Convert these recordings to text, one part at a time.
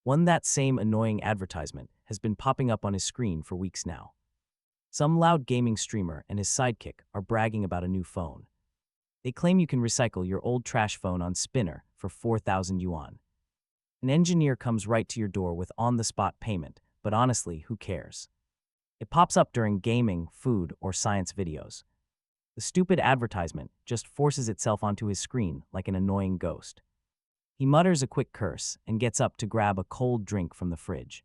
That same annoying advertisement has been popping up on his screen for weeks now. Some loud gaming streamer and his sidekick are bragging about a new phone. They claim you can recycle your old trash phone on Spinner for 4,000 yuan. An engineer comes right to your door with on-the-spot payment, but honestly, who cares? It pops up during gaming, food, or science videos. The stupid advertisement just forces itself onto his screen like an annoying ghost. He mutters a quick curse and gets up to grab a cold drink from the fridge.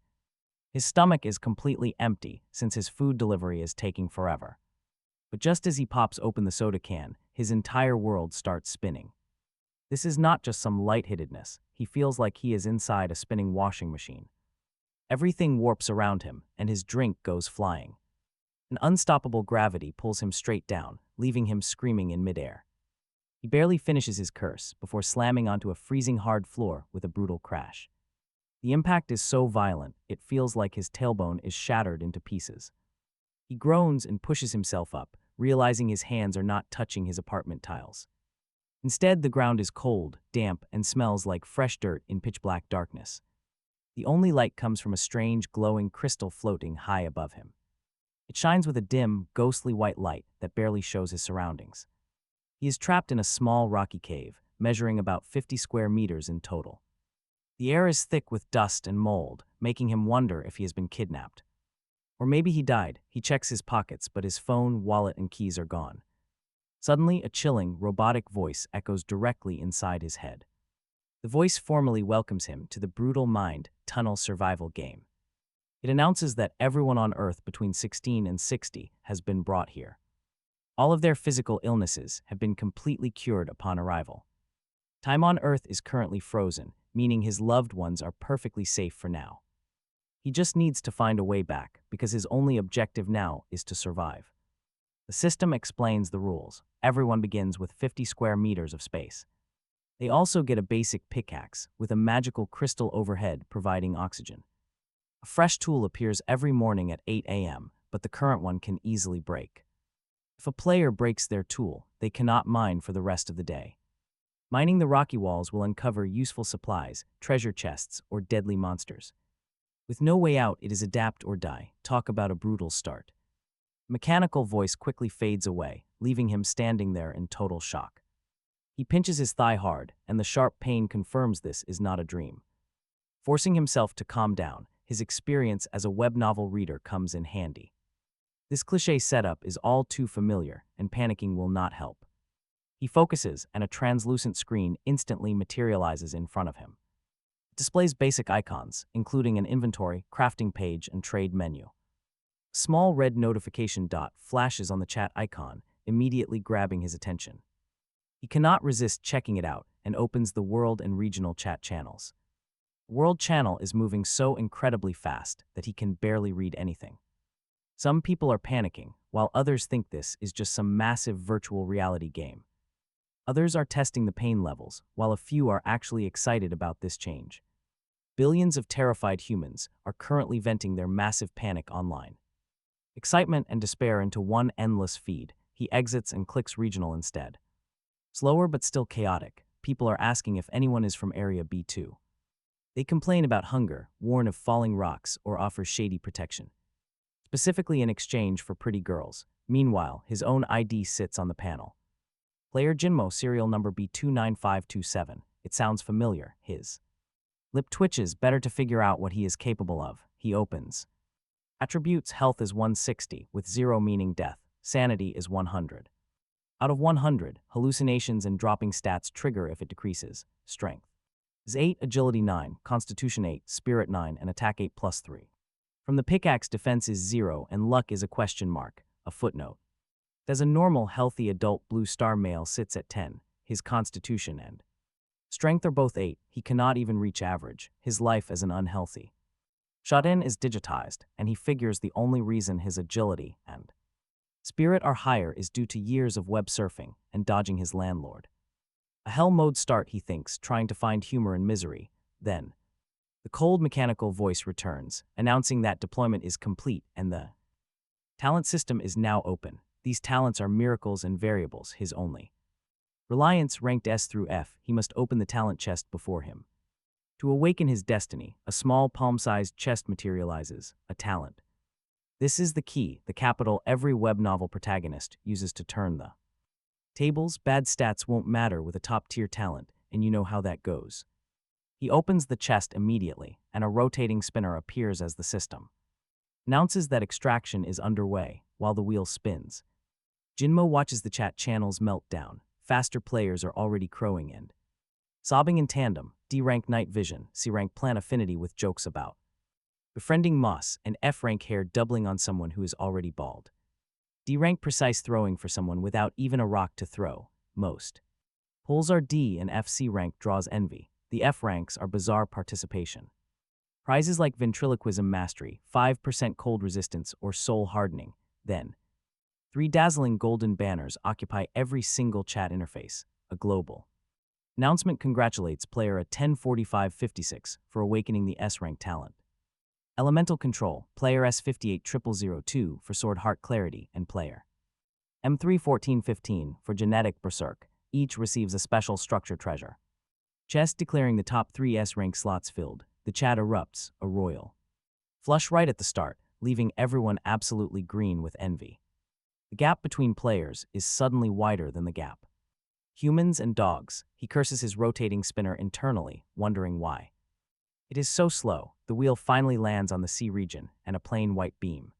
His stomach is completely empty since his food delivery is taking forever. But just as he pops open the soda can, his entire world starts spinning. This is not just some lightheadedness. He feels like he is inside a spinning washing machine. Everything warps around him, and his drink goes flying. An unstoppable gravity pulls him straight down, leaving him screaming in midair. He barely finishes his curse before slamming onto a freezing hard floor with a brutal crash. The impact is so violent, it feels like his tailbone is shattered into pieces. He groans and pushes himself up, realizing his hands are not touching his apartment tiles. Instead, the ground is cold, damp, and smells like fresh dirt in pitch-black darkness. The only light comes from a strange, glowing crystal floating high above him. It shines with a dim, ghostly white light that barely shows his surroundings. He is trapped in a small, rocky cave, measuring about 50 square meters in total. The air is thick with dust and mold, making him wonder if he has been kidnapped. Or maybe he died. He checks his pockets, but his phone, wallet, and keys are gone. Suddenly, a chilling, robotic voice echoes directly inside his head. The voice formally welcomes him to the brutal mind tunnel survival game. It announces that everyone on Earth between 16 and 60 has been brought here. All of their physical illnesses have been completely cured upon arrival. Time on Earth is currently frozen, meaning his loved ones are perfectly safe for now. He just needs to find a way back because his only objective now is to survive. The system explains the rules. Everyone begins with 50 square meters of space. They also get a basic pickaxe with a magical crystal overhead providing oxygen. A fresh tool appears every morning at 8 a.m., but the current one can easily break. If a player breaks their tool, they cannot mine for the rest of the day. Mining the rocky walls will uncover useful supplies, treasure chests, or deadly monsters. With no way out, it is adapt or die. Talk about a brutal start. The mechanical voice quickly fades away, leaving him standing there in total shock. He pinches his thigh hard, and the sharp pain confirms this is not a dream. Forcing himself to calm down, his experience as a web novel reader comes in handy. This cliché setup is all too familiar, and panicking will not help. He focuses, and a translucent screen instantly materializes in front of him. It displays basic icons, including an inventory, crafting page, and trade menu. A small red notification dot flashes on the chat icon, immediately grabbing his attention. He cannot resist checking it out and opens the world and regional chat channels. The world channel is moving so incredibly fast that he can barely read anything. Some people are panicking, while others think this is just some massive virtual reality game. Others are testing the pain levels, while a few are actually excited about this change. Billions of terrified humans are currently venting their massive panic online. Excitement and despair into one endless feed. He exits and clicks regional instead. Slower but still chaotic, people are asking if anyone is from Area B2. They complain about hunger, warn of falling rocks, or offer shady protection. Specifically in exchange for pretty girls. Meanwhile, his own ID sits on the panel. Player Jinmo, serial number B29527. It sounds familiar, his lip twitches, better to figure out what he is capable of. He opens. Attributes: health is 160, with 0 meaning death. Sanity is 100. Out of 100, hallucinations and dropping stats trigger if it decreases. Strength is 8, agility 9, constitution 8, spirit 9, and attack 8 plus 3. From the pickaxe, defense is 0, and luck is a question mark, a footnote. As a normal, healthy adult blue star male sits at 10, his constitution and strength are both 8, he cannot even reach average, his life as an unhealthy. Shot-in is digitized, and he figures the only reason his agility and spirit are higher is due to years of web surfing and dodging his landlord. A hell mode start, he thinks, trying to find humor in misery. Then, the cold mechanical voice returns, announcing that deployment is complete and the talent system is now open. These talents are miracles and variables, his only. Reliance ranked S through F, he must open the talent chest before him. To awaken his destiny, a small palm-sized chest materializes, a talent. This is the key, the capital every web novel protagonist uses to turn the tables. Bad stats won't matter with a top-tier talent, and you know how that goes. He opens the chest immediately, and a rotating spinner appears as the system announces that extraction is underway while the wheel spins. Jinmo watches the chat channels melt down. Faster players are already crowing and sobbing in tandem. D-rank night vision, C-rank plan affinity with jokes about befriending moss, and F-rank hair doubling on someone who is already bald. D-rank precise throwing for someone without even a rock to throw. Most pulls are D, and FC rank draws envy. The F ranks are bizarre participation. Prizes like ventriloquism mastery, 5% cold resistance, or soul hardening. Then, 3 dazzling golden banners occupy every single chat interface. A global announcement congratulates player at 10:45:56 for awakening the S-rank talent. Elemental control, player S580002 for sword heart clarity, and player M31415 for genetic berserk. Each receives a special structure treasure. Chest declaring the top 3 S-rank slots filled. The chat erupts, a royal flush right at the start, leaving everyone absolutely green with envy. The gap between players is suddenly wider than the gap. Humans and dogs. He curses his rotating spinner internally, wondering why. It is so slow. The wheel finally lands on the C region, and a plain white beam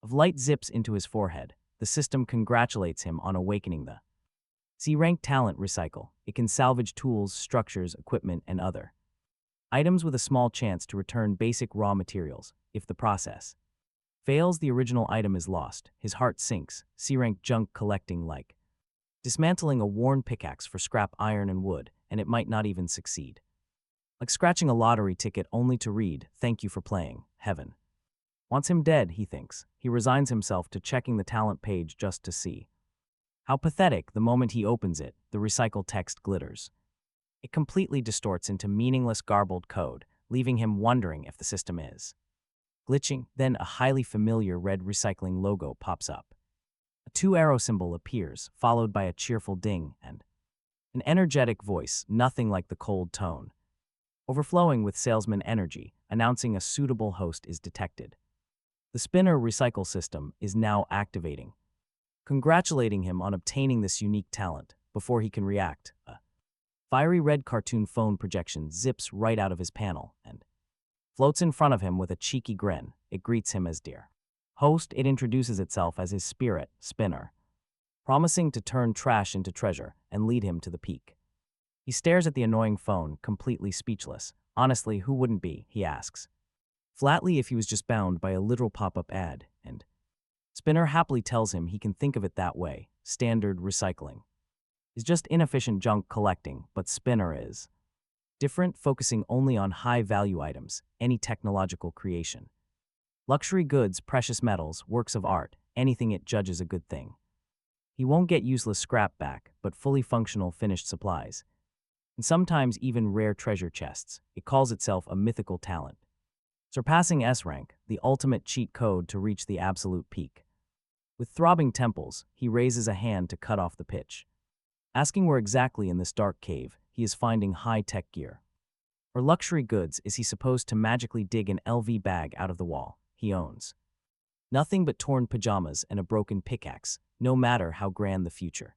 of light zips into his forehead. The system congratulates him on awakening the C-rank talent recycle. It can salvage tools, structures, equipment, and other items with a small chance to return basic raw materials. If the process fails, the original item is lost. His heart sinks. C-rank junk collecting like dismantling a worn pickaxe for scrap iron and wood, and it might not even succeed. Like scratching a lottery ticket only to read, "Thank you for playing, heaven wants him dead," he thinks. He resigns himself to checking the talent page just to see how pathetic. The moment he opens it, the recycled text glitters. It completely distorts into meaningless garbled code, leaving him wondering if the system is glitching. Then a highly familiar red recycling logo pops up. A 2-arrow symbol appears, followed by a cheerful ding and an energetic voice, nothing like the cold tone, overflowing with salesman energy, announcing a suitable host is detected. The spinner recycle system is now activating, congratulating him on obtaining this unique talent. Before he can react, a fiery red cartoon phone projection zips right out of his panel and floats in front of him with a cheeky grin. It greets him as dear host. It introduces itself as his spirit, Spinner, promising to turn trash into treasure and lead him to the peak. He stares at the annoying phone, completely speechless. Honestly, who wouldn't be, he asks flatly, if he was just bound by a literal pop-up ad, and Spinner happily tells him he can think of it that way. Standard recycling is just inefficient junk collecting, but Spinner is different, focusing only on high-value items, any technological creation. Luxury goods, precious metals, works of art, anything it judges a good thing. He won't get useless scrap back, but fully functional finished supplies, and sometimes even rare treasure chests. It calls itself a mythical talent, surpassing S-rank, the ultimate cheat code to reach the absolute peak. With throbbing temples, he raises a hand to cut off the pitch, asking where exactly in this dark cave he is finding high-tech gear or luxury goods. Is he supposed to magically dig an LV bag out of the wall? He owns nothing but torn pajamas and a broken pickaxe, no matter how grand the future.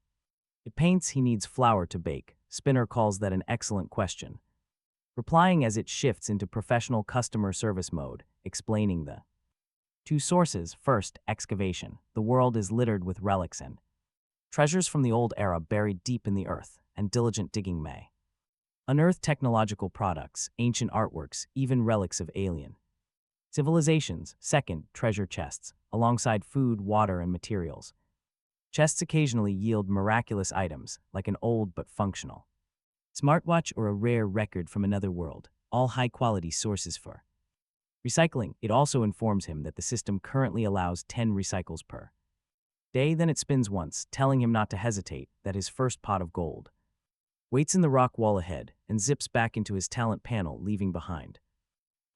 It paints. He needs flour to bake. Spinner calls that an excellent question, replying as it shifts into professional customer service mode, explaining the 2 sources. First, excavation. The world is littered with relics and treasures from the old era buried deep in the earth, and diligent digging may unearth technological products, ancient artworks, even relics of alien civilizations. Second, treasure chests. Alongside food, water, and materials, chests occasionally yield miraculous items, like an old but functional smartwatch or a rare record from another world, all high-quality sources for recycling. It also informs him that the system currently allows 10 recycles per day. Then it spins once, telling him not to hesitate, that his first pot of gold waits in the rock wall ahead, and zips back into his talent panel, leaving behind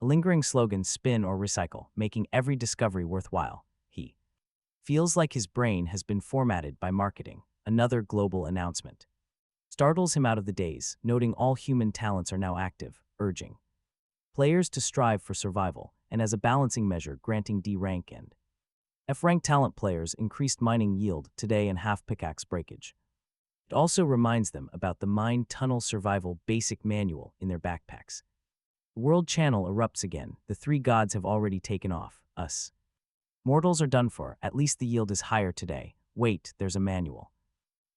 a lingering slogan: spin or recycle, making every discovery worthwhile. He feels like his brain has been formatted by marketing. Another global announcement startles him out of the daze, noting all human talents are now active. urging players to strive for survival, and as a balancing measure, granting D rank and F rank talent players increased mining yield today and half pickaxe breakage. It also reminds them about the mine tunnel survival basic manual in their backpacks. The world channel erupts again. The three gods have already taken off. Us mortals are done for. At least the yield is higher today. Wait, there's a manual.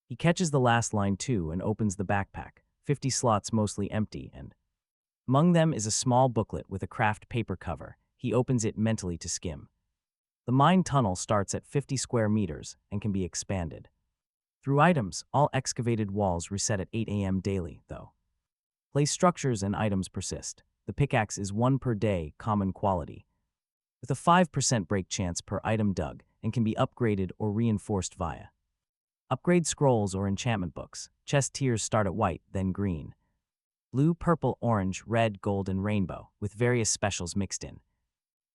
He catches the last line too and opens the backpack. 50 slots mostly empty, and among them is a small booklet with a craft paper cover. He opens it mentally to skim. The mine tunnel starts at 50 square meters and can be expanded. Through items, all excavated walls reset at 8 a.m. daily, though. Place structures and items persist. The pickaxe is 1 per day, common quality, with a 5% break chance per item dug, and can be upgraded or reinforced via upgrade scrolls or enchantment books. Chest tiers start at white, then green, blue, purple, orange, red, gold, and rainbow, with various specials mixed in.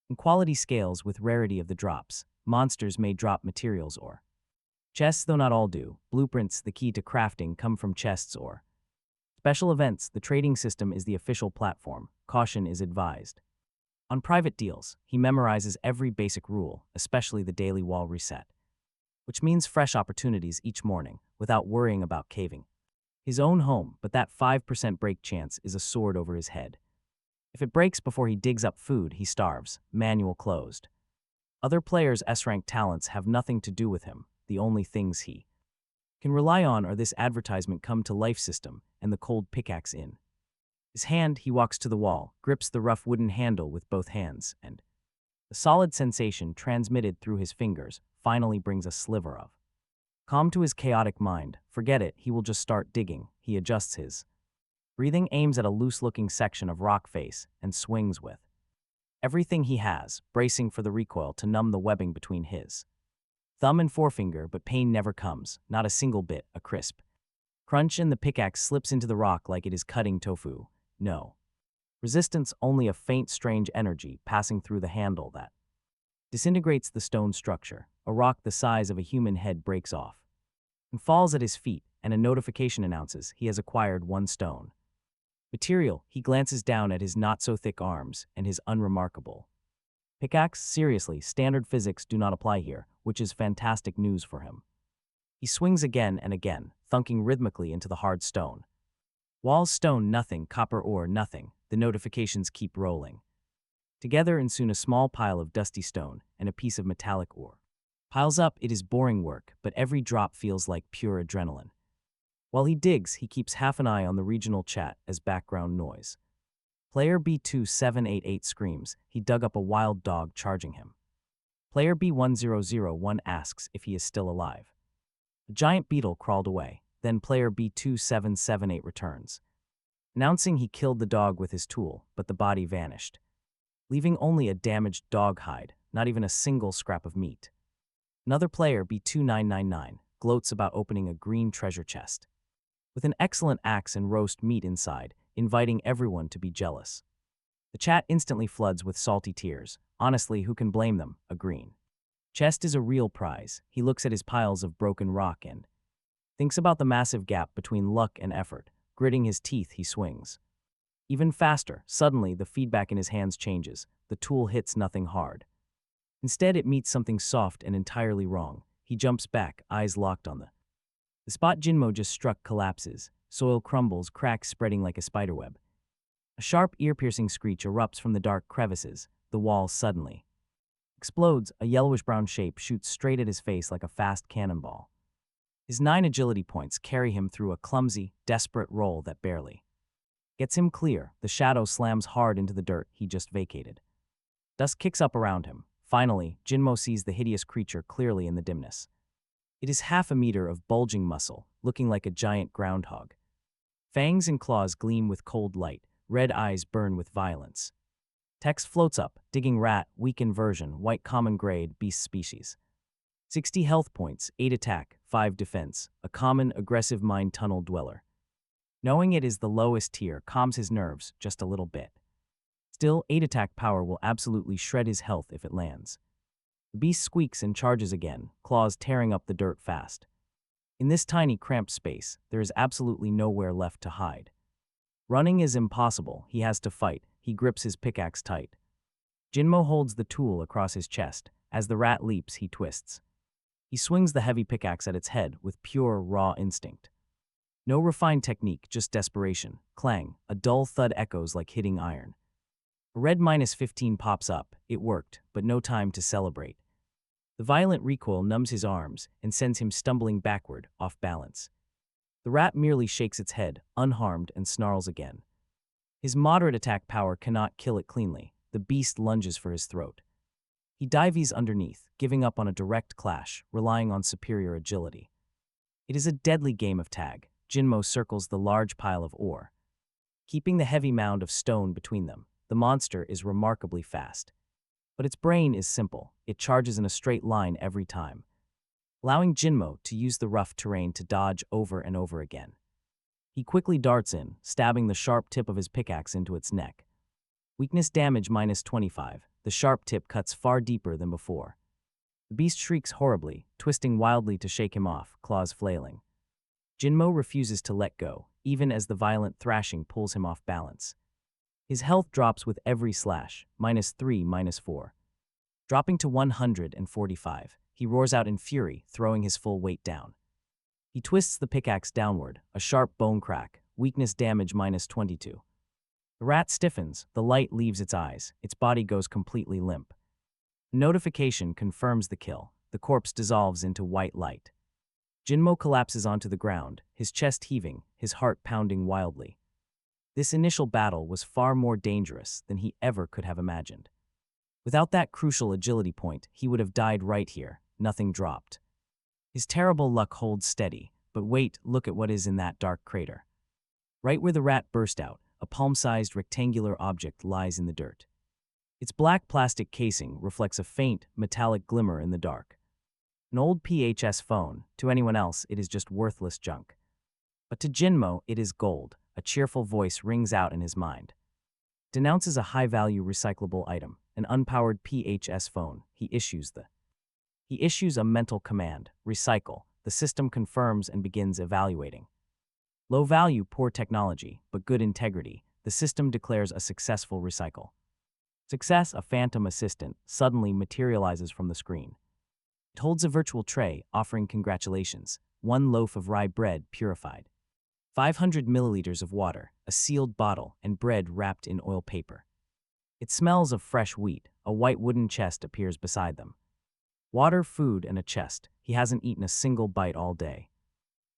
And quality scales with rarity of the drops. Monsters may drop materials or chests, though not all do. Blueprints, the key to crafting, come from chests or special events. The trading system is the official platform. Caution is advised. On private deals, he memorizes every basic rule, especially the daily wall reset, which means fresh opportunities each morning without worrying about caving his own home, but that 5% break chance is a sword over his head. If it breaks before he digs up food, he starves. Manual closed. Other players' S-rank talents have nothing to do with him. The only things he can rely on are this advertisement come to life system and the cold pickaxe in his hand. He walks to the wall, grips the rough wooden handle with both hands, and the solid sensation transmitted through his fingers finally brings a sliver of calm to his chaotic mind. Forget it, he will just start digging. He adjusts his breathing, aims at a loose-looking section of rock face, and swings with everything he has, bracing for the recoil to numb the webbing between his thumb and forefinger, but pain never comes, not a single bit. A crisp crunch, and the pickaxe slips into the rock like it is cutting tofu. No resistance, only a faint, strange energy passing through the handle that disintegrates the stone structure. A rock the size of a human head breaks off and falls at his feet, and a notification announces he has acquired 1 stone material. He glances down at his not-so-thick arms and his unremarkable pickaxe. Seriously, standard physics do not apply here, which is fantastic news for him. He swings again and again, thunking rhythmically into the hard stone. Walls, stone, nothing. Copper ore, nothing. The notifications keep rolling together, and soon a small pile of dusty stone and a piece of metallic ore piles up. It is boring work, but every drop feels like pure adrenaline. While he digs, he keeps half an eye on the regional chat as background noise. Player B2788 screams. He dug up a wild dog charging him. Player B1001 asks if he is still alive. A giant beetle crawled away. Then player B2778 returns, announcing he killed the dog with his tool, but the body vanished, leaving only a damaged dog hide, not even a single scrap of meat. Another player, B2999, gloats about opening a green treasure chest with an excellent axe and roast meat inside, inviting everyone to be jealous. The chat instantly floods with salty tears. Honestly, who can blame them? A green chest is a real prize. He looks at his piles of broken rock and thinks about the massive gap between luck and effort. Gritting his teeth, he swings even faster. Suddenly, the feedback in his hands changes. The tool hits nothing hard. Instead, it meets something soft and entirely wrong. He jumps back, eyes locked on the spot Jinmo just struck. Collapses. Soil crumbles, cracks spreading like a spiderweb. A sharp, ear-piercing screech erupts from the dark crevices. The wall suddenly explodes. A yellowish-brown shape shoots straight at his face like a fast cannonball. His 9 agility points carry him through a clumsy, desperate roll that barely gets him clear. The shadow slams hard into the dirt he just vacated. Dust kicks up around him. Finally, Jinmo sees the hideous creature clearly in the dimness. It is half a meter of bulging muscle, looking like a giant groundhog. Fangs and claws gleam with cold light. Red eyes burn with violence. Text floats up. Digging rat, weakened version, white common grade, beast species. 60 health points, 8 attack, 5 defense, a common, aggressive mine tunnel dweller. Knowing it is the lowest tier calms his nerves just a little bit. Still, 8 attack power will absolutely shred his health if it lands. The beast squeaks and charges again, claws tearing up the dirt fast. In this tiny, cramped space, there is absolutely nowhere left to hide. Running is impossible, he has to fight. He grips his pickaxe tight. Jinmo holds the tool across his chest. As the rat leaps, he twists. He swings the heavy pickaxe at its head with pure, raw instinct. No refined technique, just desperation. Clang, a dull thud echoes like hitting iron. A red -15 pops up. It worked, but no time to celebrate. The violent recoil numbs his arms and sends him stumbling backward, off balance. The rat merely shakes its head, unharmed, and snarls again. His moderate attack power cannot kill it cleanly. The beast lunges for his throat. He dives underneath, giving up on a direct clash, relying on superior agility. It is a deadly game of tag. Jinmo circles the large pile of ore. Keeping the heavy mound of stone between them, the monster is remarkably fast. But its brain is simple. It charges in a straight line every time, allowing Jinmo to use the rough terrain to dodge over and over again. He quickly darts in, stabbing the sharp tip of his pickaxe into its neck. Weakness damage -25. The sharp tip cuts far deeper than before. The beast shrieks horribly, twisting wildly to shake him off, claws flailing. Jinmo refuses to let go, even as the violent thrashing pulls him off balance. His health drops with every slash, -3, -4. Dropping to 145, he roars out in fury, throwing his full weight down. He twists the pickaxe downward, a sharp bone crack, weakness damage -22. The rat stiffens, the light leaves its eyes, its body goes completely limp. A notification confirms the kill. The corpse dissolves into white light. Jinmo collapses onto the ground, his chest heaving, his heart pounding wildly. This initial battle was far more dangerous than he ever could have imagined. Without that crucial agility point, he would have died right here, nothing dropped. His terrible luck holds steady, but wait, look at what is in that dark crater. Right where the rat burst out, a palm-sized rectangular object lies in the dirt. Its black plastic casing reflects a faint, metallic glimmer in the dark. An old PHS phone. To anyone else, it is just worthless junk. But to Jinmo, it is gold. A cheerful voice rings out in his mind. Denounces a high-value recyclable item, an unpowered PHS phone. He issues a mental command, recycle. The system confirms and begins evaluating. Low value, poor technology, but good integrity. The system declares a successful recycle. Success, a phantom assistant, suddenly materializes from the screen. It holds a virtual tray, offering congratulations. 1 loaf of rye bread purified. 500 milliliters of water, a sealed bottle, and bread wrapped in oil paper. It smells of fresh wheat. A white wooden chest appears beside them. Water, food, and a chest. He hasn't eaten a single bite all day.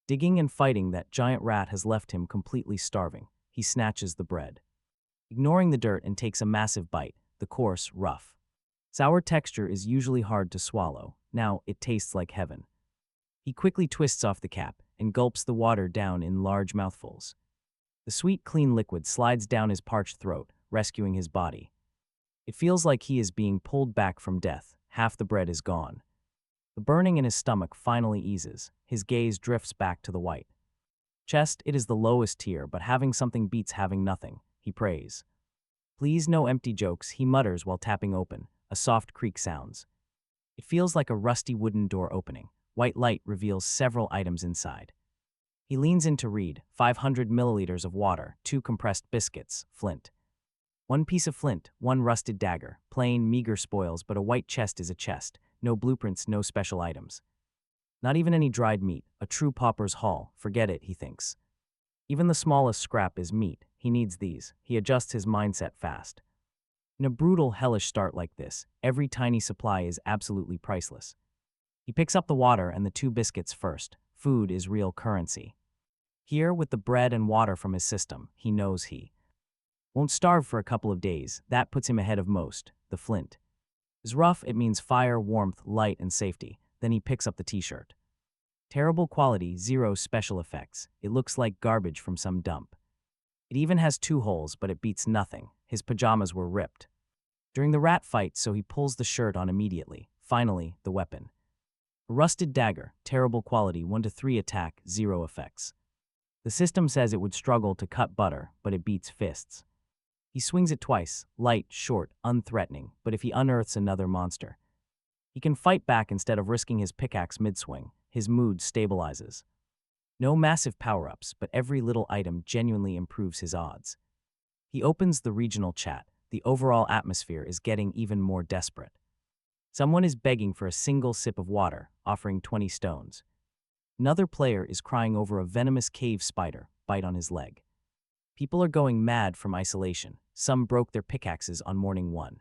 Digging and fighting, that giant rat has left him completely starving. He snatches the bread, ignoring the dirt, and takes a massive bite, the coarse, rough. Sour texture is usually hard to swallow. Now it tastes like heaven. He quickly twists off the cap and gulps the water down in large mouthfuls. The sweet, clean liquid slides down his parched throat, rescuing his body. It feels like he is being pulled back from death. Half the bread is gone. The burning in his stomach finally eases. His gaze drifts back to the white chest. It is the lowest tier, but having something beats having nothing. He prays. Please, no empty jokes, he mutters while tapping open. A soft creak sounds. It feels like a rusty wooden door opening. White light reveals several items inside. He leans in to read. 500 milliliters of water, 2 compressed biscuits, flint. 1 piece of flint, 1 rusted dagger. Plain, meager spoils, but a white chest is a chest. No blueprints, no special items. Not even any dried meat. A true pauper's haul. Forget it, he thinks. Even the smallest scrap is meat. He needs these. He adjusts his mindset fast. In a brutal, hellish start like this, every tiny supply is absolutely priceless. He picks up the water and the 2 biscuits first. Food is real currency. Here, with the bread and water from his system, he knows he won't starve for a couple of days. That puts him ahead of most. The flint is rough. It means fire, warmth, light, and safety. Then he picks up the t-shirt. Terrible quality, 0 special effects. It looks like garbage from some dump. It even has 2 holes, but it beats nothing. His pajamas were ripped during the rat fight, so he pulls the shirt on immediately. Finally, the weapon. A rusted dagger, terrible quality, 1 to 3 attack, 0 effects. The system says it would struggle to cut butter, but it beats fists. He swings it twice, light, short, unthreatening, but if he unearths another monster, he can fight back instead of risking his pickaxe mid-swing. His mood stabilizes. No massive power-ups, but every little item genuinely improves his odds. He opens the regional chat. The overall atmosphere is getting even more desperate. Someone is begging for a single sip of water, offering 20 stones. Another player is crying over a venomous cave spider bite on his leg. People are going mad from isolation. Some broke their pickaxes on morning one.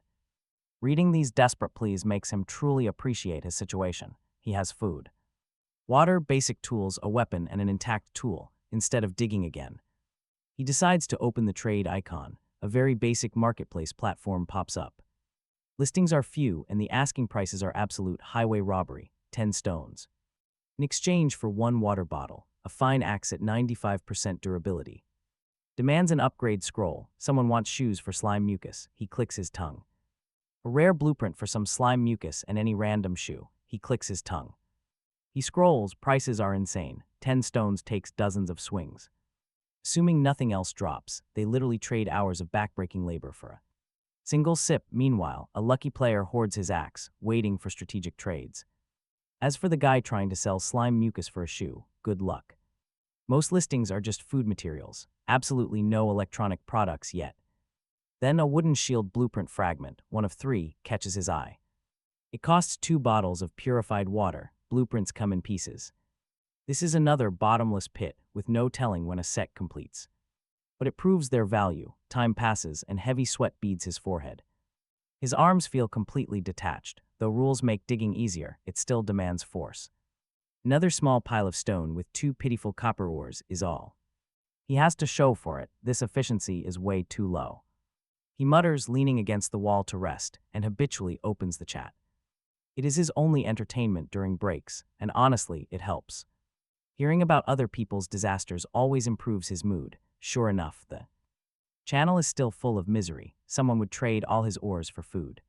Reading these desperate pleas makes him truly appreciate his situation. He has food, water, basic tools, a weapon, and an intact tool, instead of digging again. He decides to open the trade icon. A very basic marketplace platform pops up. Listings are few, and the asking prices are absolute highway robbery, 10 stones. In exchange for one water bottle, a fine axe at 95% durability. Demands an upgrade scroll. Someone wants shoes for slime mucus. He clicks his tongue. A rare blueprint for some slime mucus and any random shoe. He clicks his tongue. He scrolls. Prices are insane. 10 stones takes dozens of swings. Assuming nothing else drops, they literally trade hours of backbreaking labor for a single sip. Meanwhile, a lucky player hoards his axe, waiting for strategic trades. As for the guy trying to sell slime mucus for a shoe, good luck. Most listings are just food materials, absolutely no electronic products yet. Then a wooden shield blueprint fragment, one of 3, catches his eye. It costs 2 bottles of purified water. Blueprints come in pieces. This is another bottomless pit, with no telling when a set completes. But it proves their value. Time passes, and heavy sweat beads his forehead. His arms feel completely detached. Though rules make digging easier, it still demands force. Another small pile of stone with 2 pitiful copper ores is all he has to show for it. This efficiency is way too low. He mutters, leaning against the wall to rest, and habitually opens the chat. It is his only entertainment during breaks, and honestly, it helps. Hearing about other people's disasters always improves his mood. Sure enough, the channel is still full of misery. Someone would trade all his ores for food.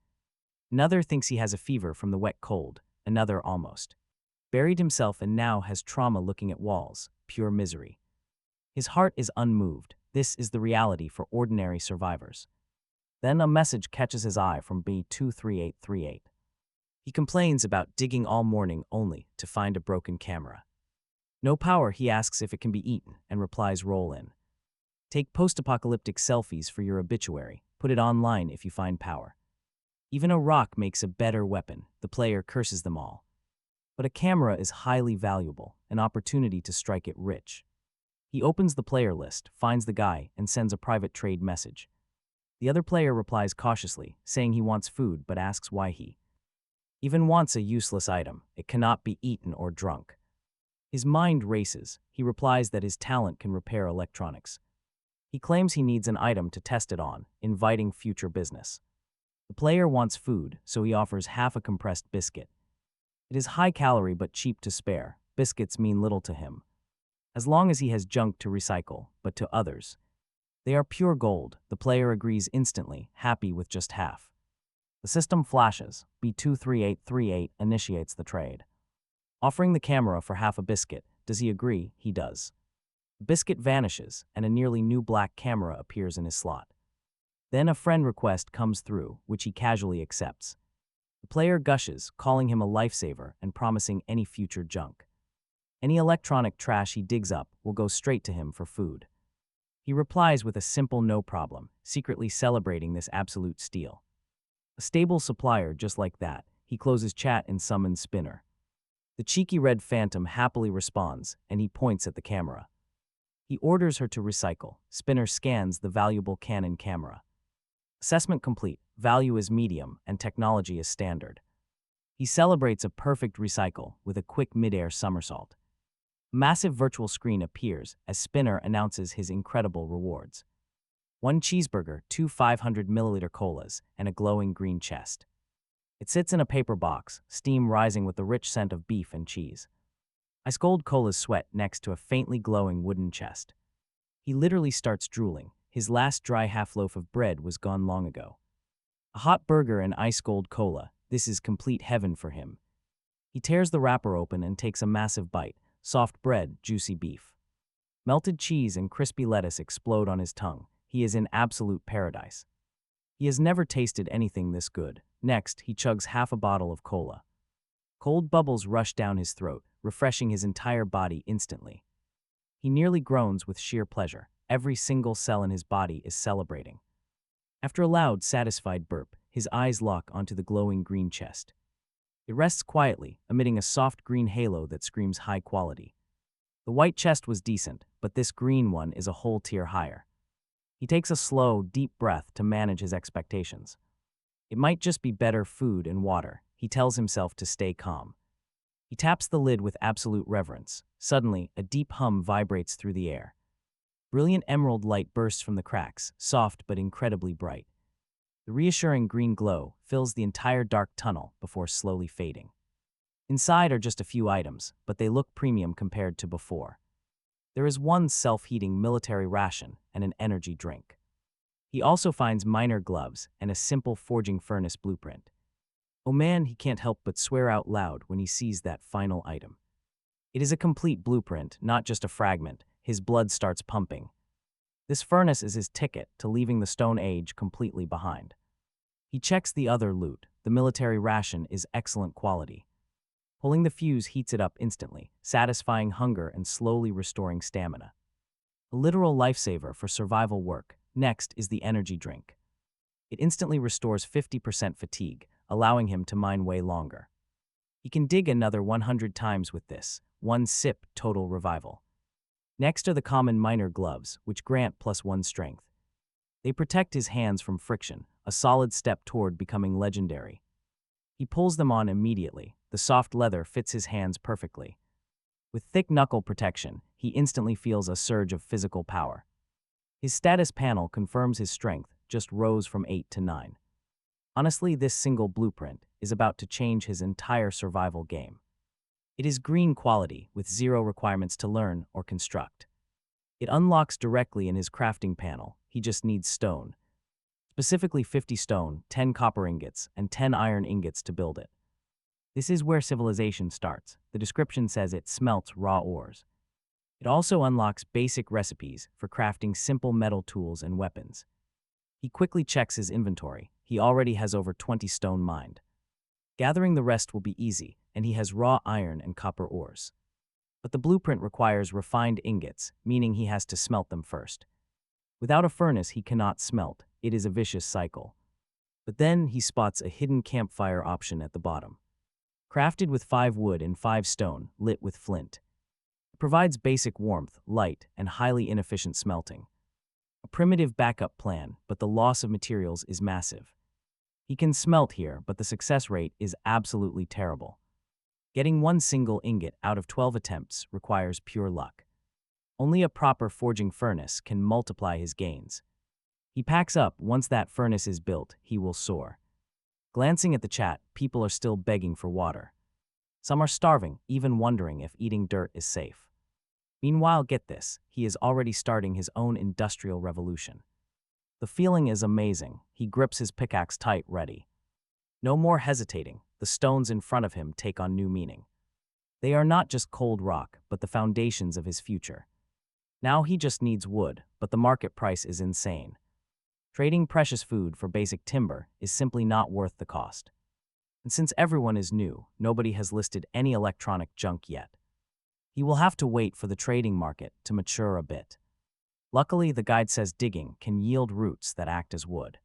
Another thinks he has a fever from the wet cold. Another almost buried himself and now has trauma looking at walls. Pure misery. His heart is unmoved. This is the reality for ordinary survivors. Then a message catches his eye from B23838. He complains about digging all morning only to find a broken camera. No power. He asks if it can be eaten and replies, roll in. Take post-apocalyptic selfies for your obituary. Put it online if you find power. Even a rock makes a better weapon. The player curses them all. But a camera is highly valuable, an opportunity to strike it rich. He opens the player list, finds the guy, and sends a private trade message. The other player replies cautiously, saying he wants food but asks why he even wants a useless item. It cannot be eaten or drunk. His mind races. He replies that his talent can repair electronics. He claims he needs an item to test it on, inviting future business. The player wants food, so he offers half a compressed biscuit. It is high-calorie but cheap to spare. Biscuits mean little to him, as long as he has junk to recycle, but to others, they are pure gold. The player agrees instantly, happy with just half. The system flashes. B23838 initiates the trade, offering the camera for half a biscuit. Does he agree? He does. The biscuit vanishes, and a nearly new black camera appears in his slot. Then a friend request comes through, which he casually accepts. The player gushes, calling him a lifesaver and promising any future junk. Any electronic trash he digs up will go straight to him for food. He replies with a simple no problem, secretly celebrating this absolute steal. A stable supplier just like that. He closes chat and summons Spinner. The cheeky red phantom happily responds, and he points at the camera. He orders her to recycle. Spinner scans the valuable Canon camera. Assessment complete. Value is medium, and technology is standard. He celebrates a perfect recycle with a quick mid-air somersault. A massive virtual screen appears as Spinner announces his incredible rewards. 1 cheeseburger, 2 500ml colas, and a glowing green chest. It sits in a paper box, steam rising with the rich scent of beef and cheese. Ice cold colas sweat next to a faintly glowing wooden chest. He literally starts drooling. His last dry half-loaf of bread was gone long ago. A hot burger and ice-cold cola. This is complete heaven for him. He tears the wrapper open and takes a massive bite. Soft bread, juicy beef. Melted cheese and crispy lettuce explode on his tongue. He is in absolute paradise. He has never tasted anything this good. Next, he chugs half a bottle of cola. Cold bubbles rush down his throat, refreshing his entire body instantly. He nearly groans with sheer pleasure. Every single cell in his body is celebrating. After a loud, satisfied burp, his eyes lock onto the glowing green chest. It rests quietly, emitting a soft green halo that screams high quality. The white chest was decent, but this green one is a whole tier higher. He takes a slow, deep breath to manage his expectations. It might just be better food and water. He tells himself to stay calm. He taps the lid with absolute reverence. Suddenly, a deep hum vibrates through the air. Brilliant emerald light bursts from the cracks, soft but incredibly bright. The reassuring green glow fills the entire dark tunnel before slowly fading. Inside are just a few items, but they look premium compared to before. There is one self-heating military ration and an energy drink. He also finds minor gloves and a simple forging furnace blueprint. Oh man, he can't help but swear out loud when he sees that final item. It is a complete blueprint, not just a fragment. His blood starts pumping. This furnace is his ticket to leaving the Stone Age completely behind. He checks the other loot. The military ration is excellent quality. Pulling the fuse heats it up instantly, satisfying hunger and slowly restoring stamina. A literal lifesaver for survival work. Next is the energy drink. It instantly restores 50% fatigue, allowing him to mine way longer. He can dig another 100 times with this. One sip, total revival. Next are the common miner gloves, which grant +1 strength. They protect his hands from friction, a solid step toward becoming legendary. He pulls them on immediately. The soft leather fits his hands perfectly. With thick knuckle protection, he instantly feels a surge of physical power. His status panel confirms his strength just rose from 8 to 9. Honestly, this single blueprint is about to change his entire survival game. It is green quality with 0 requirements to learn or construct. It unlocks directly in his crafting panel. He just needs stone. Specifically 50 stone, 10 copper ingots, and 10 iron ingots to build it. This is where civilization starts. The description says it smelts raw ores. It also unlocks basic recipes for crafting simple metal tools and weapons. He quickly checks his inventory. He already has over 20 stone mined. Gathering the rest will be easy, and he has raw iron and copper ores. But the blueprint requires refined ingots, meaning he has to smelt them first. Without a furnace, he cannot smelt. It is a vicious cycle. But then he spots a hidden campfire option at the bottom. Crafted with 5 wood and 5 stone, lit with flint. It provides basic warmth, light, and highly inefficient smelting. A primitive backup plan, but the loss of materials is massive. He can smelt here, but the success rate is absolutely terrible. Getting one single ingot out of 12 attempts requires pure luck. Only a proper forging furnace can multiply his gains. He packs up. Once that furnace is built, he will soar. Glancing at the chat, people are still begging for water. Some are starving, even wondering if eating dirt is safe. Meanwhile, get this, he is already starting his own industrial revolution. The feeling is amazing. He grips his pickaxe tight, ready. No more hesitating. The stones in front of him take on new meaning. They are not just cold rock, but the foundations of his future. Now he just needs wood, but the market price is insane. Trading precious food for basic timber is simply not worth the cost. And since everyone is new, nobody has listed any electronic junk yet. He will have to wait for the trading market to mature a bit. Luckily, the guide says digging can yield roots that act as wood.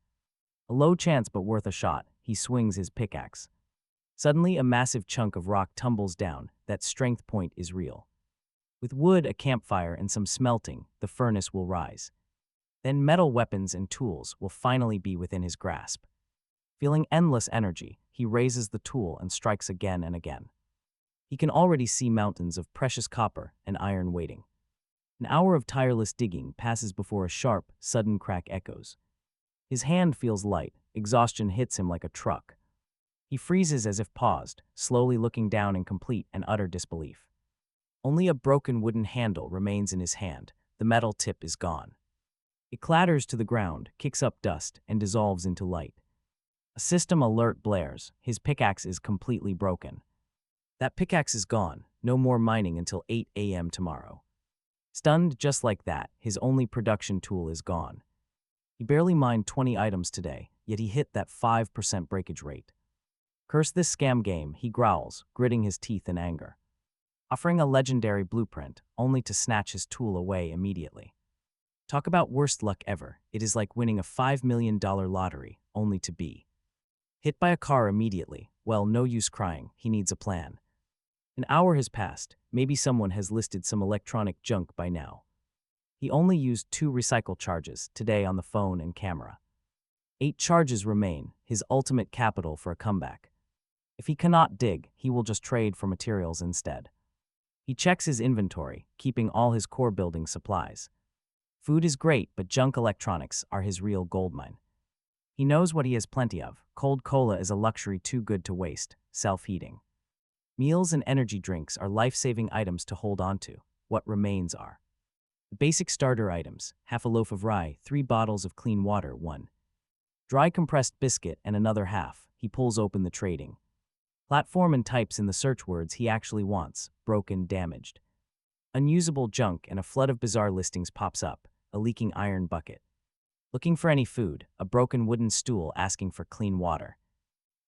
A low chance but worth a shot. He swings his pickaxe. Suddenly, a massive chunk of rock tumbles down. That strength point is real. With wood, a campfire, and some smelting, the furnace will rise. Then metal weapons and tools will finally be within his grasp. Feeling endless energy, he raises the tool and strikes again and again. He can already see mountains of precious copper and iron waiting. An hour of tireless digging passes before a sharp, sudden crack echoes. His hand feels light. Exhaustion hits him like a truck. He freezes as if paused, slowly looking down in complete and utter disbelief. Only a broken wooden handle remains in his hand. The metal tip is gone. It clatters to the ground, kicks up dust, and dissolves into light. A system alert blares. His pickaxe is completely broken. That pickaxe is gone. No more mining until 8 a.m. tomorrow. Stunned just like that, his only production tool is gone. He barely mined 20 items today, yet he hit that 5% breakage rate. Curse this scam game, he growls, gritting his teeth in anger. offering a legendary blueprint only to snatch his tool away immediately. Talk about worst luck ever. It is like winning a $5 million lottery only to be hit by a car immediately. Well, no use crying, he needs a plan. An hour has passed, maybe someone has listed some electronic junk by now. He only used 2 recycle charges today on the phone and camera. 8 charges remain, his ultimate capital for a comeback. If he cannot dig, he will just trade for materials instead. He checks his inventory, keeping all his core building supplies. Food is great, but junk electronics are his real goldmine. He knows what he has plenty of. Cold cola is a luxury too good to waste, self-heating. Meals and energy drinks are life-saving items to hold on to. What remains are the basic starter items: half a loaf of rye, 3 bottles of clean water, 1 dry compressed biscuit, and another half. He pulls open the trading platform and types in the search words he actually wants: broken, damaged, unusable junk, and a flood of bizarre listings pops up. A leaking iron bucket looking for any food, a broken wooden stool asking for clean water,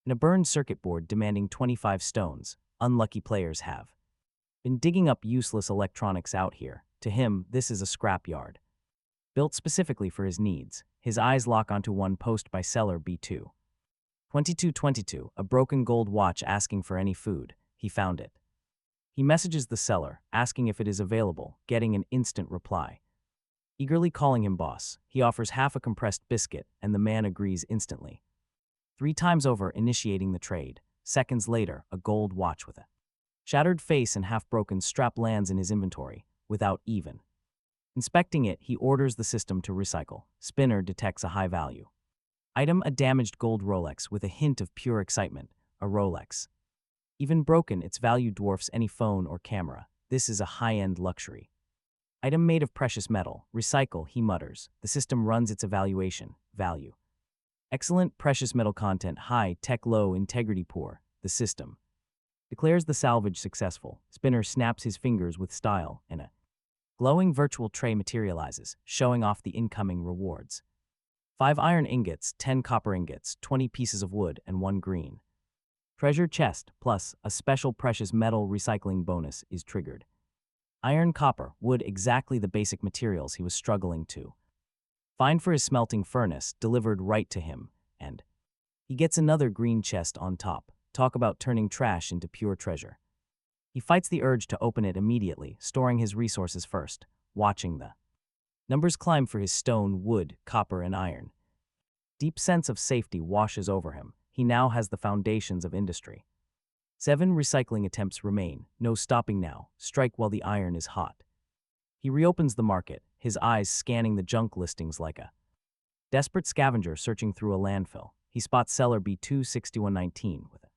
and a burned circuit board demanding 25 stones. Unlucky players have been digging up useless electronics out here. To him, this is a scrapyard, built specifically for his needs. His eyes lock onto one post by seller B2. 2222, a broken gold watch asking for any food. He found it. He messages the seller, asking if it is available, getting an instant reply. Eagerly calling him boss, he offers half a compressed biscuit, and the man agrees instantly. 3 times over, initiating the trade. Seconds later, a gold watch with a shattered face and half-broken strap lands in his inventory, without even inspecting it. He orders the system to recycle. Spinner detects a high value item: a damaged gold Rolex with a hint of pure excitement. A Rolex. Even broken, its value dwarfs any phone or camera. This is a high-end luxury item made of precious metal. Recycle, he mutters. The system runs its evaluation. Value: excellent, precious metal content high, tech low, integrity poor. The system declares the salvage successful. Spinner snaps his fingers with style, and a glowing virtual tray materializes, showing off the incoming rewards: 5 iron ingots, 10 copper ingots, 20 pieces of wood, and 1 green treasure chest, plus a special precious metal recycling bonus is triggered. Iron, copper, wood, exactly the basic materials he was struggling to find for his smelting furnace, delivered right to him, and he gets another green chest on top. Talk about turning trash into pure treasure. He fights the urge to open it immediately, storing his resources first, watching the numbers climb for his stone, wood, copper, and iron. Deep sense of safety washes over him. He now has the foundations of industry. 7 recycling attempts remain. No stopping now. Strike while the iron is hot. He reopens the market, his eyes scanning the junk listings like a desperate scavenger searching through a landfill. He spots seller B26119 with a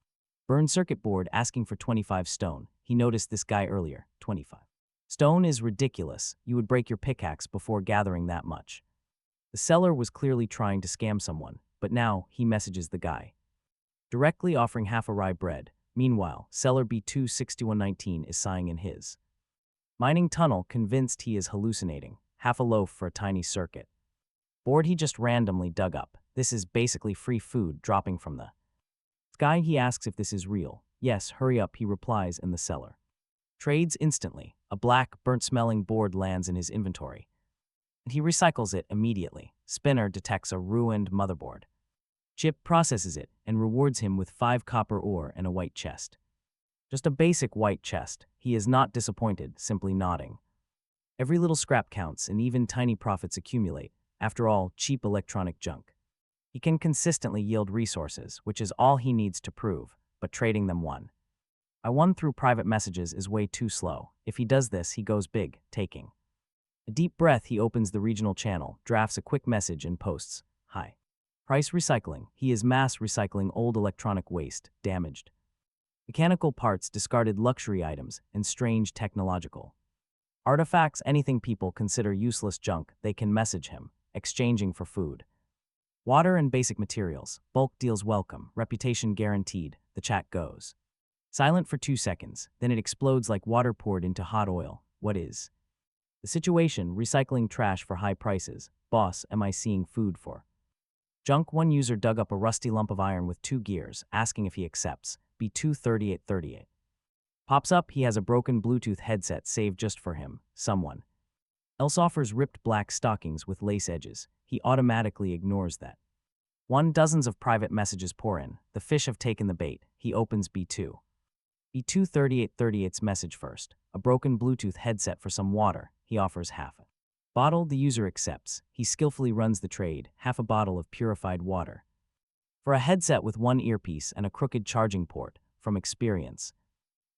burned circuit board asking for 25 stone. He noticed this guy earlier. 25 stone is ridiculous. You would break your pickaxe before gathering that much. The seller was clearly trying to scam someone, but now he messages the guy, directly offering half a rye bread. Meanwhile, seller B26119 is sighing in his mining tunnel, convinced he is hallucinating. Half a loaf for a tiny circuit board he just randomly dug up. This is basically free food dropping from the sky. He asks if this is real. Yes, hurry up, he replies, and the seller trades instantly. A black, burnt-smelling board lands in his inventory, and he recycles it immediately. Spinner detects a ruined motherboard. Chip processes it and rewards him with 5 copper ore and a white chest. Just a basic white chest. He is not disappointed, simply nodding. Every little scrap counts, and even tiny profits accumulate. After all, cheap electronic junk. He can consistently yield resources, which is all he needs to prove, but trading them I won through private messages is way too slow. If he does this, he goes big, taking a deep breath. He opens the regional channel, drafts a quick message, and posts, "Hi. Price recycling." He is mass recycling old electronic waste, damaged mechanical parts, discarded luxury items, and strange technological artifacts. Anything people consider useless junk, they can message him, exchanging for food, water, and basic materials. Bulk deals welcome, reputation guaranteed. The chat goes silent for 2 seconds, then it explodes like water poured into hot oil. What is the situation? Recycling trash for high prices. Boss, am I seeing food for junk? One user dug up a rusty lump of iron with 2 gears, asking if he accepts. B23838. Pops up, he has a broken Bluetooth headset saved just for him. Someone else offers ripped black stockings with lace edges. He automatically ignores that. Dozens of private messages pour in. The fish have taken the bait. He opens B2. B2 3838's message first. A broken Bluetooth headset for some water. He offers half a bottle. The user accepts. He skillfully runs the trade. Half a bottle of purified water. For a headset with one earpiece and a crooked charging port, from experience.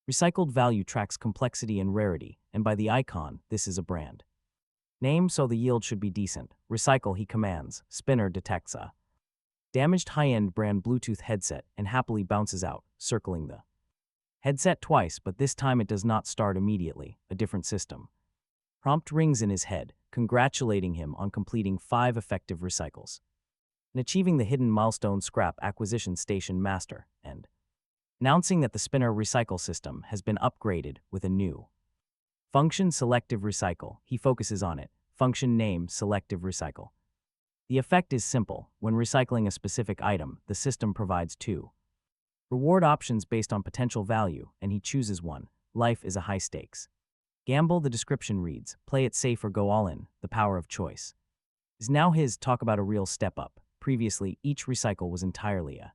Recycled value tracks complexity and rarity, and by the icon, this is a brand name, so the yield should be decent. Recycle, he commands. Spinner detects a damaged high-end brand Bluetooth headset and happily bounces out, circling the headset twice, but this time it does not start immediately, a different system. Prompt rings in his head, congratulating him on completing 5 effective recycles and achieving the hidden milestone scrap acquisition station master, and announcing that the spinner recycle system has been upgraded with a new function selective recycle. He focuses on it. Function name selective recycle. The effect is simple. When recycling a specific item, the system provides 2 reward options based on potential value, and he chooses one. Life is a high stakes gamble. The description reads, play it safe or go all in. The power of choice is now his. Talk about a real step up. Previously, each recycle was entirely a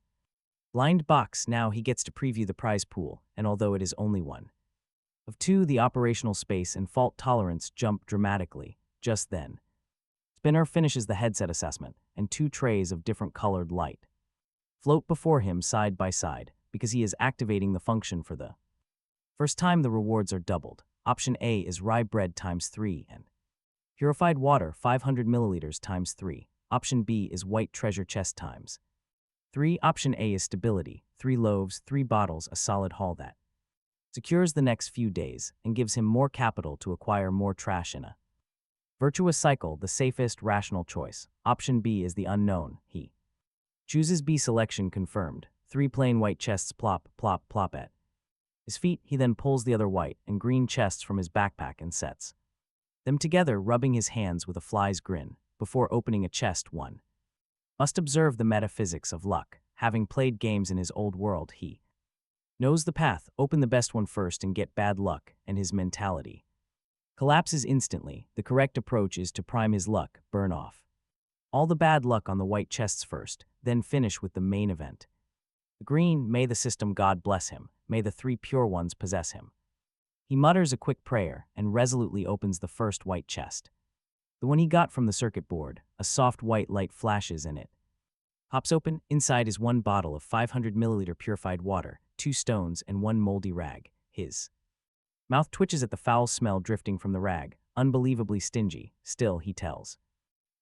blind box. Now he gets to preview the prize pool, and although it is only one of 2, the operational space and fault tolerance jump dramatically. Just then, Spinner finishes the headset assessment, and 2 trays of different colored light float before him side by side. Because he is activating the function for the first time, the rewards are doubled. Option A is rye bread times 3 and purified water 500 milliliters times 3. Option B is white treasure chest times 3. Option A is stability, 3 loaves, 3 bottles, a solid haul that secures the next few days and gives him more capital to acquire more trash in a virtuous cycle. The safest, rational choice. Option B is the unknown. He chooses B. Selection confirmed. 3 plain white chests plop, plop, plop at his feet. He then pulls the other white and green chests from his backpack and sets them together, rubbing his hands with a fly's grin. Before opening a chest, one must observe the metaphysics of luck. Having played games in his old world, he knows the path. Open the best one first and get bad luck, and his mentality collapses instantly. The correct approach is to prime his luck, burn off all the bad luck on the white chests first, then finish with the main event. The green, may the system god bless him, may the 3 pure ones possess him. He mutters a quick prayer and resolutely opens the first white chest. The one he got from the circuit board. A soft white light flashes in it. Pops open. Inside is 1 bottle of 500 milliliter purified water, 2 stones, and 1 moldy rag. His mouth twitches at the foul smell drifting from the rag. Unbelievably stingy. Still, he tells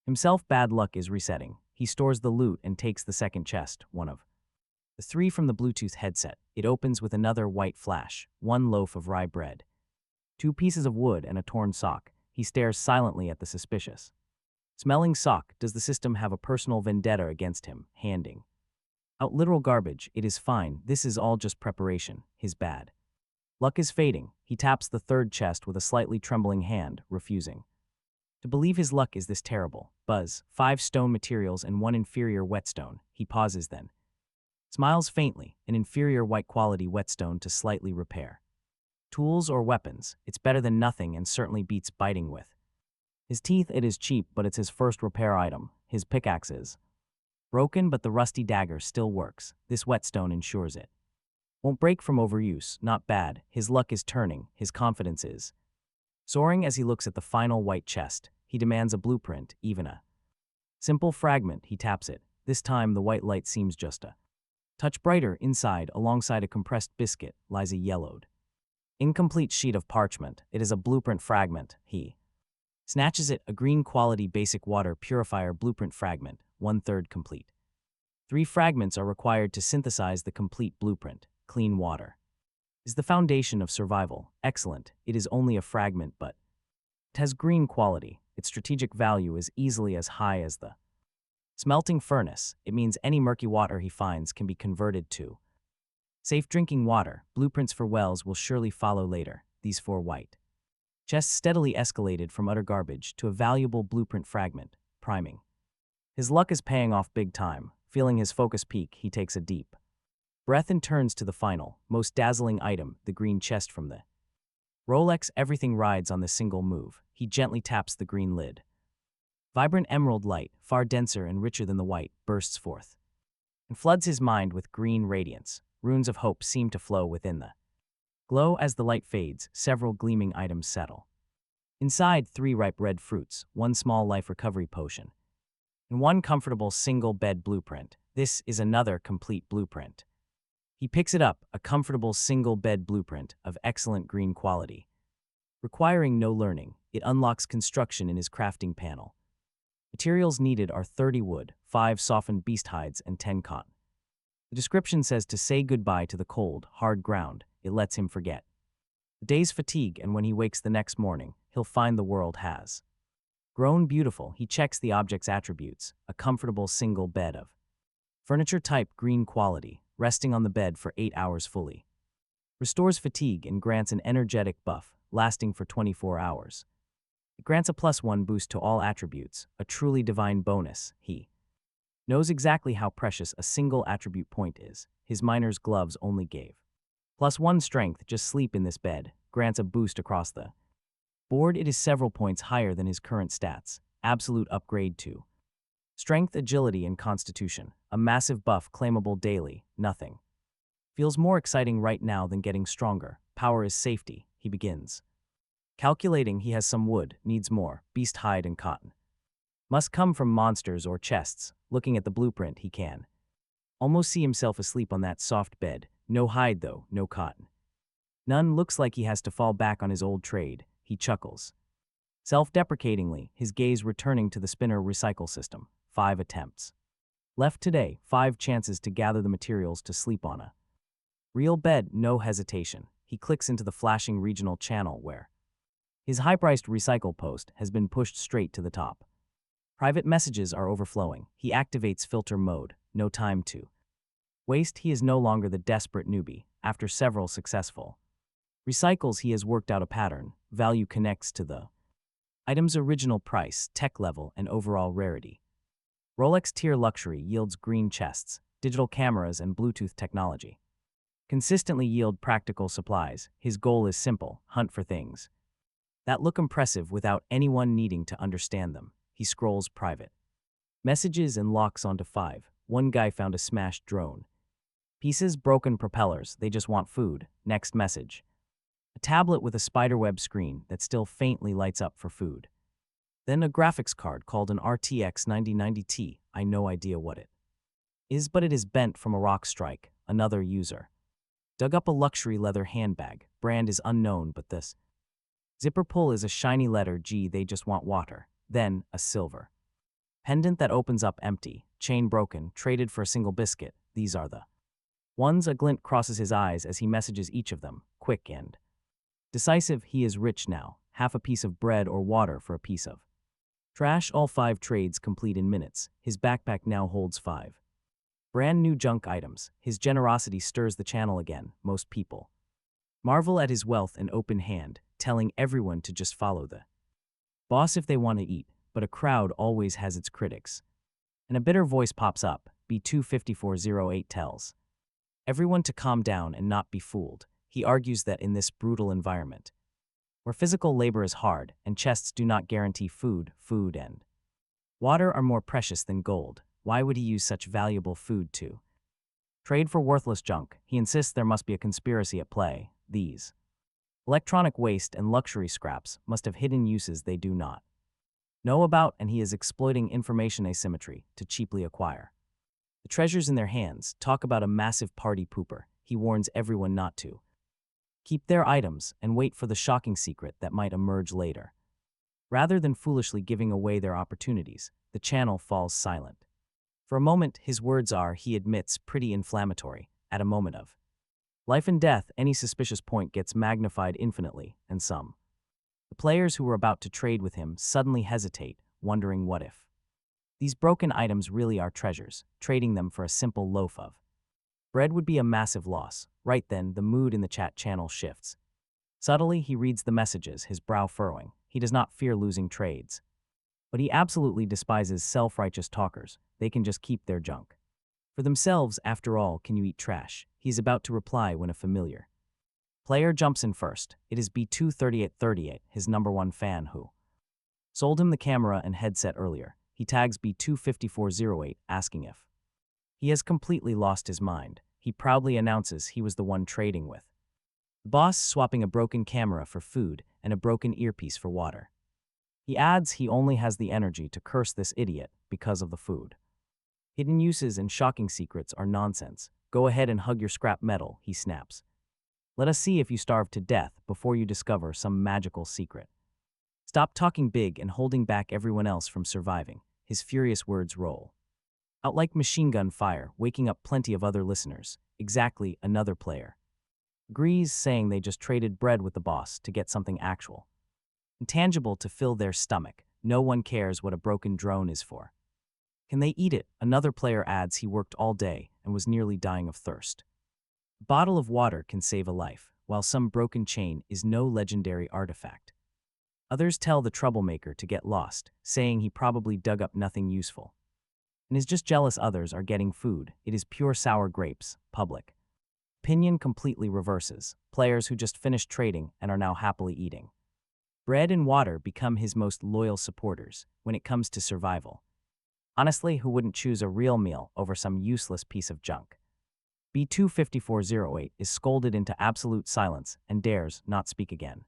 himself bad luck is resetting. He stores the loot and takes the second chest, one of the 3 from the Bluetooth headset. It opens with another white flash, 1 loaf of rye bread, 2 pieces of wood, and a torn sock. He stares silently at the suspicious smelling sock. Does the system have a personal vendetta against him? Handing out literal garbage. It is fine. This is all just preparation. His bad luck is fading. He taps the 3rd chest with a slightly trembling hand, refusing to believe his luck is this terrible. Buzz, 5 stone materials and 1 inferior whetstone. He pauses, then smiles faintly. An inferior white quality whetstone to slightly repair tools or weapons. It's better than nothing and certainly beats biting with his teeth. It is cheap, but it's his first repair item. His pickaxe is broken, but the rusty dagger still works. This whetstone ensures it won't break from overuse. Not bad. His luck is turning. His confidence is soaring as he looks at the final white chest. He demands a blueprint, even a simple fragment. He taps it. This time the white light seems just a touch brighter. Inside, alongside a compressed biscuit, lies a yellowed, incomplete sheet of parchment. It is a blueprint fragment. He snatches it. A green quality basic water purifier blueprint fragment, 1/3 complete. 3 fragments are required to synthesize the complete blueprint. Clean water is the foundation of survival. Excellent. It is only a fragment, but it has green quality. Its strategic value is easily as high as the smelting furnace. It means any murky water he finds can be converted to safe drinking water. Blueprints for wells will surely follow later. These 4 white chests steadily escalated from utter garbage to a valuable blueprint fragment, priming. His luck is paying off big time. Feeling his focus peak, he takes a deep Breathen turns to the final, most dazzling item, the green chest from the Rolex. Everything rides on the single move. He gently taps the green lid. Vibrant emerald light, far denser and richer than the white, bursts forth and floods his mind with green radiance. Runes of hope seem to flow within the glow. As the light fades, several gleaming items settle. Inside, 3 ripe red fruits, 1 small life recovery potion, and 1 comfortable single bed blueprint. This is another complete blueprint. He picks it up, a comfortable single bed blueprint of excellent green quality. Requiring no learning, it unlocks construction in his crafting panel. Materials needed are 30 wood, 5 softened beast hides, and 10 cotton. The description says to say goodbye to the cold, hard ground. It lets him forget the day's fatigue, and when he wakes the next morning, he'll find the world has grown beautiful. He checks the object's attributes, a comfortable single bed of furniture type green quality, resting on the bed for 8 hours fully. Restores fatigue and grants an energetic buff, lasting for 24 hours. It grants a +1 boost to all attributes, a truly divine bonus. He knows exactly how precious a single attribute point is. His miner's gloves only gave +1 strength. Just sleep in this bed, grants a boost across the board. It is several points higher than his current stats. Absolute upgrade to strength, agility, and constitution. A massive buff claimable daily. Nothing feels more exciting right now than getting stronger. Power is safety. He begins calculating. He has some wood, needs more, beast hide and cotton. Must come from monsters or chests. Looking at the blueprint, he can almost see himself asleep on that soft bed. No hide though, no cotton. None. Looks like he has to fall back on his old trade. He chuckles self-deprecatingly, his gaze returning to the spinner recycle system. 5 attempts left today, 5 chances to gather the materials to sleep on a real bed. No hesitation. He clicks into the flashing regional channel where his high-priced recycle post has been pushed straight to the top. Private messages are overflowing. He activates filter mode. No time to waste. He is no longer the desperate newbie. After several successful recycles, he has worked out a pattern. Value connects to the item's original price, tech level, and overall rarity. Rolex tier luxury yields green chests, digital cameras, and Bluetooth technology. Consistently yield practical supplies. His goal is simple: hunt for things that look impressive without anyone needing to understand them. He scrolls private messages and locks onto 5. One guy found a smashed drone. Pieces, broken propellers, they just want food. Next message. A tablet with a spiderweb screen that still faintly lights up for food. Then a graphics card called an RTX 9090 Ti. No idea what it is, but it is bent from a rock strike. Another user dug up a luxury leather handbag. Brand is unknown, but this zipper pull is a shiny letter G. They just want water. Then a silver pendant that opens up empty. Chain broken, traded for a single biscuit. These are the ones. A glint crosses his eyes as he messages each of them. Quick and decisive. He is rich now. Half a piece of bread or water for a piece of trash. All 5 trades complete in minutes. His backpack now holds 5 brand new junk items. His generosity stirs the channel again. Most people marvel at his wealth and open hand, telling everyone to just follow the boss if they want to eat. But a crowd always has its critics. And a bitter voice pops up. B25408 tells everyone to calm down and not be fooled. He argues that in this brutal environment, where physical labor is hard and chests do not guarantee food and water are more precious than gold, why would he use such valuable food to trade for worthless junk? He insists there must be a conspiracy at play. These electronic waste and luxury scraps must have hidden uses they do not know about, and he is exploiting information asymmetry to cheaply acquire the treasures in their hands. Talk about a massive party pooper. He warns everyone not to keep their items and wait for the shocking secret that might emerge later. Rather than foolishly giving away their opportunities, the channel falls silent. For a moment, his words are, he admits, pretty inflammatory. At a moment of life and death, any suspicious point gets magnified infinitely, and some the players who were about to trade with him suddenly hesitate, wondering what if these broken items really are treasures. Trading them for a simple loaf of bread would be a massive loss. Right then, the mood in the chat channel shifts. Subtly, he reads the messages, his brow furrowing. He does not fear losing trades, but he absolutely despises self-righteous talkers. They can just keep their junk. For themselves, after all, can you eat trash? He is about to reply when a familiar player jumps in first. It is B23838, his number one fan who sold him the camera and headset earlier. He tags B25408, asking if he has completely lost his mind. He proudly announces he was the one trading with the boss, swapping a broken camera for food and a broken earpiece for water. He adds he only has the energy to curse this idiot because of the food. Hidden uses and shocking secrets are nonsense. Go ahead and hug your scrap metal, he snaps. Let us see if you starve to death before you discover some magical secret. Stop talking big and holding back everyone else from surviving. His furious words roll out like machine gun fire, waking up plenty of other listeners. Exactly, another player agrees, saying they just traded bread with the boss to get something actual, intangible to fill their stomach. No one cares what a broken drone is for. Can they eat it? Another player adds he worked all day and was nearly dying of thirst. A bottle of water can save a life, while some broken chain is no legendary artifact. Others tell the troublemaker to get lost, saying he probably dug up nothing useful and is just jealous others are getting food. It is pure sour grapes. Public opinion completely reverses. Players who just finished trading and are now happily eating bread and water become his most loyal supporters when it comes to survival. Honestly, who wouldn't choose a real meal over some useless piece of junk? B25408 is scolded into absolute silence and dares not speak again.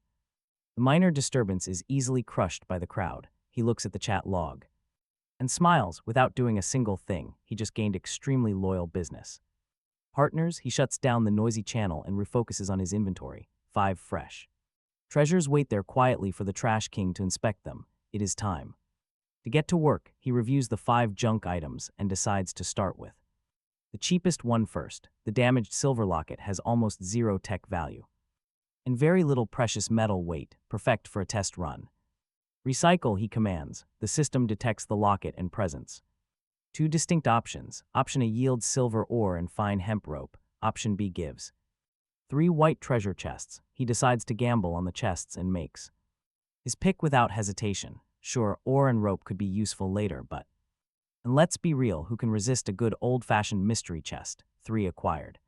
The minor disturbance is easily crushed by the crowd. He looks at the chat log and smiles without doing a single thing. He just gained extremely loyal business partners. He shuts down the noisy channel and refocuses on his inventory. 5 fresh treasures wait there quietly for the trash king to inspect them. It is time to get to work. He reviews the 5 junk items and decides to start with the cheapest one first. The damaged silver locket has almost zero tech value and very little precious metal weight, perfect for a test run. Recycle, he commands. The system detects the locket and presents 2 distinct options. Option A yields silver ore and fine hemp rope. Option B gives 3 white treasure chests. He decides to gamble on the chests and makes his pick without hesitation. Sure, ore and rope could be useful later, but and let's be real, who can resist a good old-fashioned mystery chest? 3 acquired.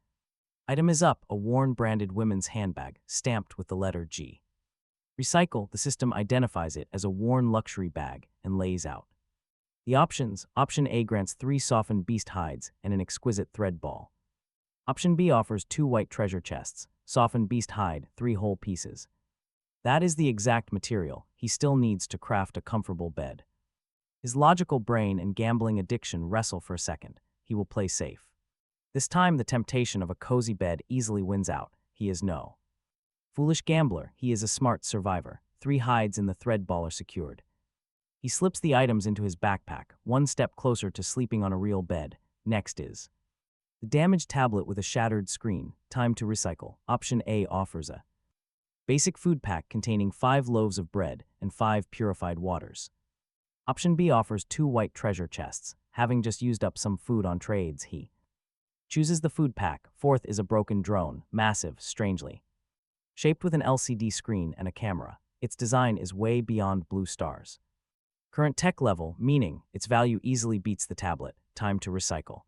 Item is up, a worn branded women's handbag, stamped with the letter G. Recycle, the system identifies it as a worn luxury bag and lays out the options. Option A grants 3 softened beast hides and an exquisite thread ball. Option B offers 2 white treasure chests, softened beast hide, 3 whole pieces. That is the exact material he still needs to craft a comfortable bed. His logical brain and gambling addiction wrestle for a second. He will play safe. This time the temptation of a cozy bed easily wins out. He is no foolish gambler. He is a smart survivor. 3 hides in the thread ball are secured. He slips the items into his backpack, one step closer to sleeping on a real bed. Next is the damaged tablet with a shattered screen. Time to recycle. Option A offers a basic food pack containing 5 loaves of bread and 5 purified waters. Option B offers 2 white treasure chests. Having just used up some food on trades, he chooses the food pack. 4th is a broken drone, massive, strangely shaped with an LCD screen and a camera. Its design is way beyond blue stars. Current tech level, meaning its value easily beats the tablet. Time to recycle.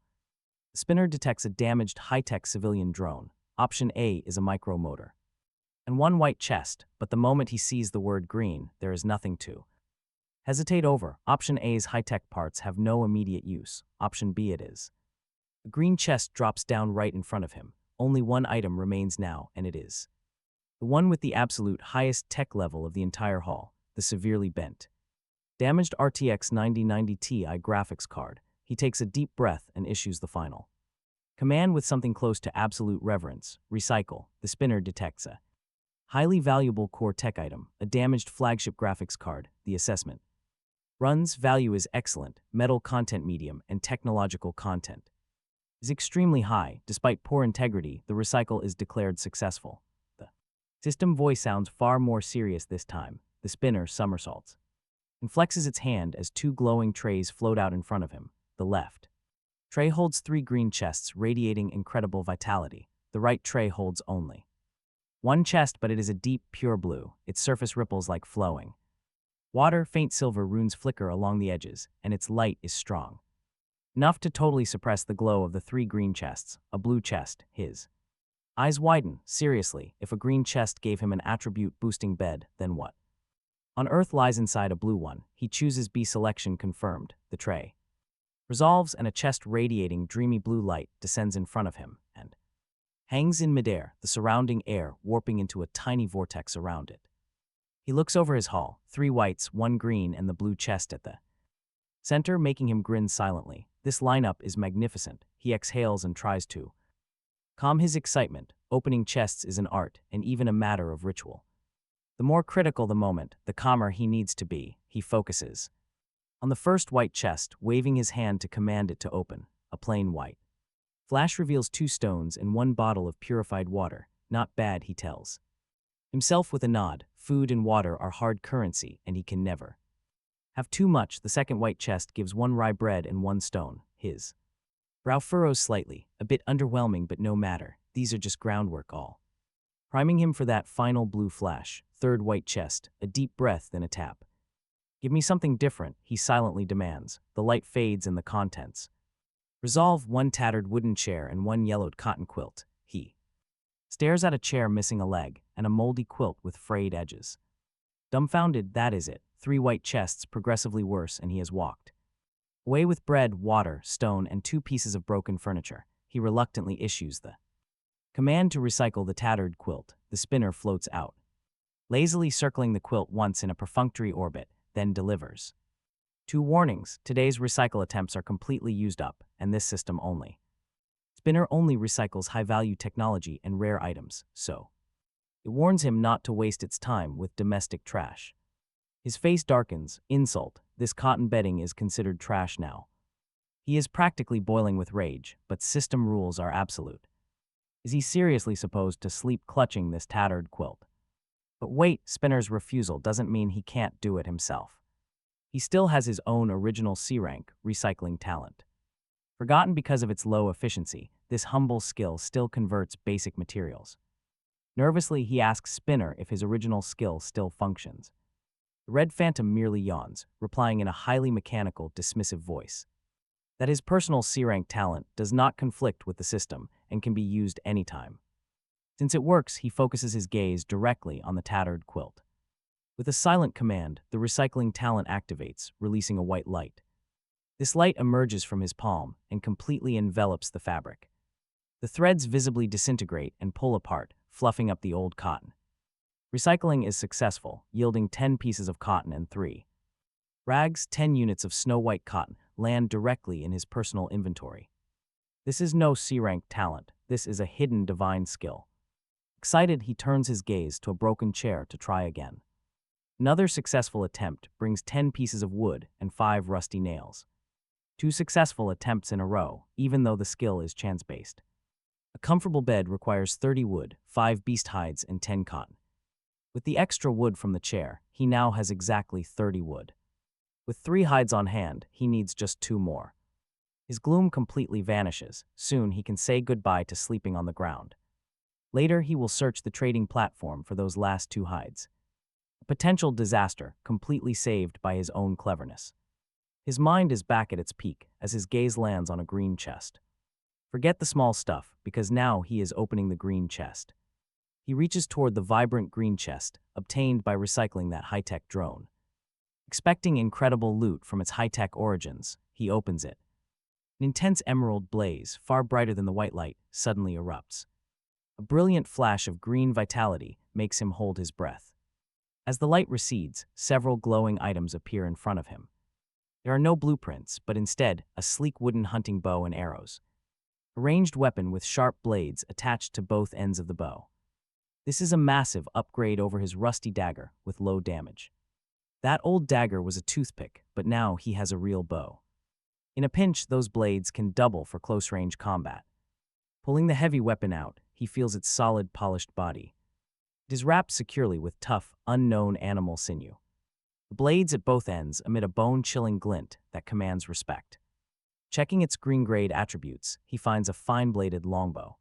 The spinner detects a damaged high-tech civilian drone. Option A is a micromotor and 1 white chest, but the moment he sees the word green, there is nothing to hesitate over. Option A's high-tech parts have no immediate use. Option B it is. A green chest drops down right in front of him. Only one item remains now, and it is the one with the absolute highest tech level of the entire haul, the severely bent, damaged RTX 9090 Ti graphics card. He takes a deep breath and issues the final command with something close to absolute reverence. Recycle. The spinner detects a highly valuable core tech item, a damaged flagship graphics card. The assessment runs value is excellent, metal content medium, and technological content is extremely high. Despite poor integrity, the recycle is declared successful. The system voice sounds far more serious this time. The spinner somersaults and flexes its hand as 2 glowing trays float out in front of him. The left tray holds 3 green chests radiating incredible vitality. The right tray holds only 1 chest, but it is a deep, pure blue. Its surface ripples like flowing water. Faint silver runes flicker along the edges, and its light is strong. enough to totally suppress the glow of the three green chests, a blue chest, his. Eyes widen. Seriously, if a green chest gave him an attribute-boosting bed, then what? On Earth lies inside a blue one. He chooses B selection confirmed, the tray. Resolves and a chest radiating dreamy blue light descends in front of him and hangs in midair, the surrounding air warping into a tiny vortex around it. He looks over his hall, three whites, one green, and the blue chest at the center, making him grin silently. This lineup is magnificent. He exhales and tries to calm his excitement. Opening chests is an art and even a matter of ritual. The more critical the moment, the calmer he needs to be. He focuses on the first white chest, waving his hand to command it to open, a plain white. Flash reveals 2 stones and 1 bottle of purified water. Not bad, he tells himself with a nod. Food and water are hard currency, and he can never have too much. The second white chest gives 1 rye bread and 1 stone. His brow furrows slightly, a bit underwhelming, but no matter. These are just groundwork all. Priming him for that final blue flash. Third white chest, a deep breath, then a tap. Give me something different, he silently demands. The light fades and the contents resolve. 1 tattered wooden chair and 1 yellowed cotton quilt. He stares at a chair missing a leg and a moldy quilt with frayed edges. Dumbfounded, that is it. 3 white chests, progressively worse, and he has walked away with bread, water, stone, and 2 pieces of broken furniture. He reluctantly issues the command to recycle the tattered quilt. The spinner floats out, lazily circling the quilt once in a perfunctory orbit, then delivers 2 warnings. Today's recycle attempts are completely used up, and this system only. Spinner only recycles high-value technology and rare items, so it warns him not to waste its time with domestic trash. His face darkens. Insult. This cotton bedding is considered trash now. He is practically boiling with rage, but system rules are absolute. Is he seriously supposed to sleep clutching this tattered quilt? But wait, Spinner's refusal doesn't mean he can't do it himself. He still has his own original C-rank recycling talent. Forgotten because of its low efficiency, this humble skill still converts basic materials. Nervously, he asks Spinner if his original skill still functions. The Red Phantom merely yawns, replying in a highly mechanical, dismissive voice that his personal C-rank talent does not conflict with the system and can be used anytime. Since it works, he focuses his gaze directly on the tattered quilt. With a silent command, the recycling talent activates, releasing a white light. This light emerges from his palm and completely envelops the fabric. The threads visibly disintegrate and pull apart, fluffing up the old cotton. Recycling is successful, yielding 10 pieces of cotton and 3 rags. 10 units of snow-white cotton land directly in his personal inventory. This is no C-rank talent. This is a hidden divine skill. Excited, he turns his gaze to a broken chair to try again. Another successful attempt brings 10 pieces of wood and 5 rusty nails. 2 successful attempts in a row, even though the skill is chance-based. A comfortable bed requires 30 wood, 5 beast hides, and 10 cotton. With the extra wood from the chair, he now has exactly 30 wood. With 3 hides on hand, he needs just 2 more. His gloom completely vanishes. Soon he can say goodbye to sleeping on the ground. Later, he will search the trading platform for those last 2 hides. A potential disaster, completely saved by his own cleverness. His mind is back at its peak as his gaze lands on a green chest. Forget the small stuff, because now he is opening the green chest. He reaches toward the vibrant green chest, obtained by recycling that high-tech drone. Expecting incredible loot from its high-tech origins, he opens it. An intense emerald blaze, far brighter than the white light, suddenly erupts. A brilliant flash of green vitality makes him hold his breath. As the light recedes, several glowing items appear in front of him. There are no blueprints, but instead, a sleek wooden hunting bow and arrows. A ranged weapon with sharp blades attached to both ends of the bow. This is a massive upgrade over his rusty dagger with low damage. That old dagger was a toothpick, but now he has a real bow. In a pinch, those blades can double for close-range combat. Pulling the heavy weapon out, he feels its solid, polished body. It is wrapped securely with tough, unknown animal sinew. The blades at both ends emit a bone-chilling glint that commands respect. Checking its green-grade attributes, he finds a fine-bladed longbow.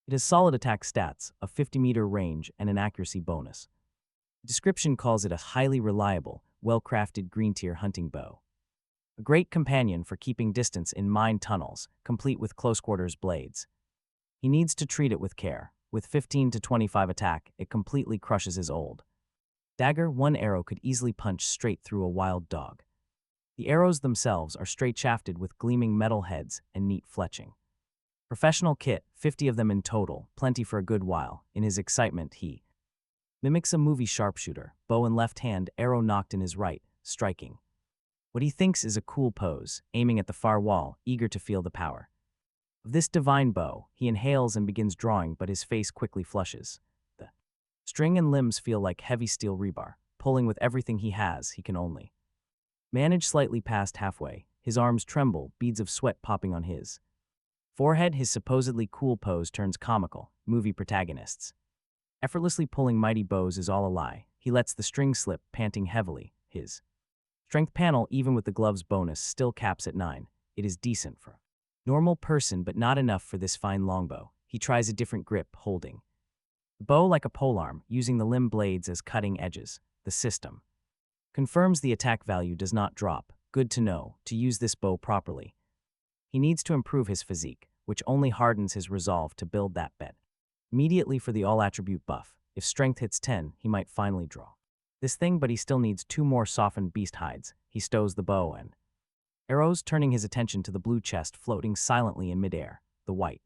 It has solid attack stats, a 50-meter range, and an accuracy bonus. The description calls it a highly reliable, well-crafted green-tier hunting bow. A great companion for keeping distance in mine tunnels, complete with close-quarters blades. He needs to treat it with care. With 15 to 25 attack, it completely crushes his old dagger. One arrow could easily punch straight through a wild dog. The arrows themselves are straight-shafted with gleaming metal heads and neat fletching. Professional kit, 50 of them in total, plenty for a good while. In his excitement, he mimics a movie sharpshooter, bow in left hand, arrow knocked in his right, striking what he thinks is a cool pose, aiming at the far wall, eager to feel the power of this divine bow. He inhales and begins drawing, but his face quickly flushes. The string and limbs feel like heavy steel rebar. Pulling with everything he has, he can only manage slightly past halfway. His arms tremble, beads of sweat popping on his forehead. His supposedly cool pose turns comical. Movie protagonists effortlessly pulling mighty bows is all a lie. He lets the string slip, panting heavily. His strength panel, even with the gloves bonus, still caps at 9. It is decent for a normal person, but not enough for this fine longbow. He tries a different grip, holding the bow like a polearm, using the limb blades as cutting edges. The system confirms the attack value does not drop. Good to know. To use this bow properly, he needs to improve his physique, which only hardens his resolve to build that bet immediately for the all-attribute buff. If strength hits 10, he might finally draw this thing, but he still needs 2 more softened beast hides. He stows the bow and arrows, turning his attention to the blue chest floating silently in midair. The white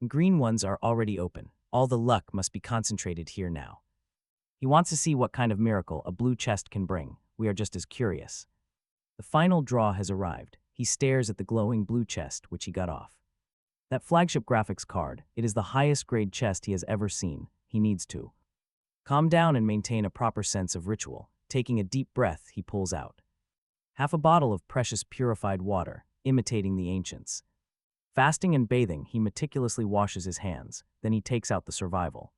and green ones are already open. All the luck must be concentrated here now. He wants to see what kind of miracle a blue chest can bring. We are just as curious. The final draw has arrived. He stares at the glowing blue chest, which he got off that flagship graphics card. It is the highest grade chest he has ever seen. He needs to calm down and maintain a proper sense of ritual. Taking a deep breath, he pulls out half a bottle of precious purified water, imitating the ancients. Fasting and bathing, he meticulously washes his hands. Then he takes out the survival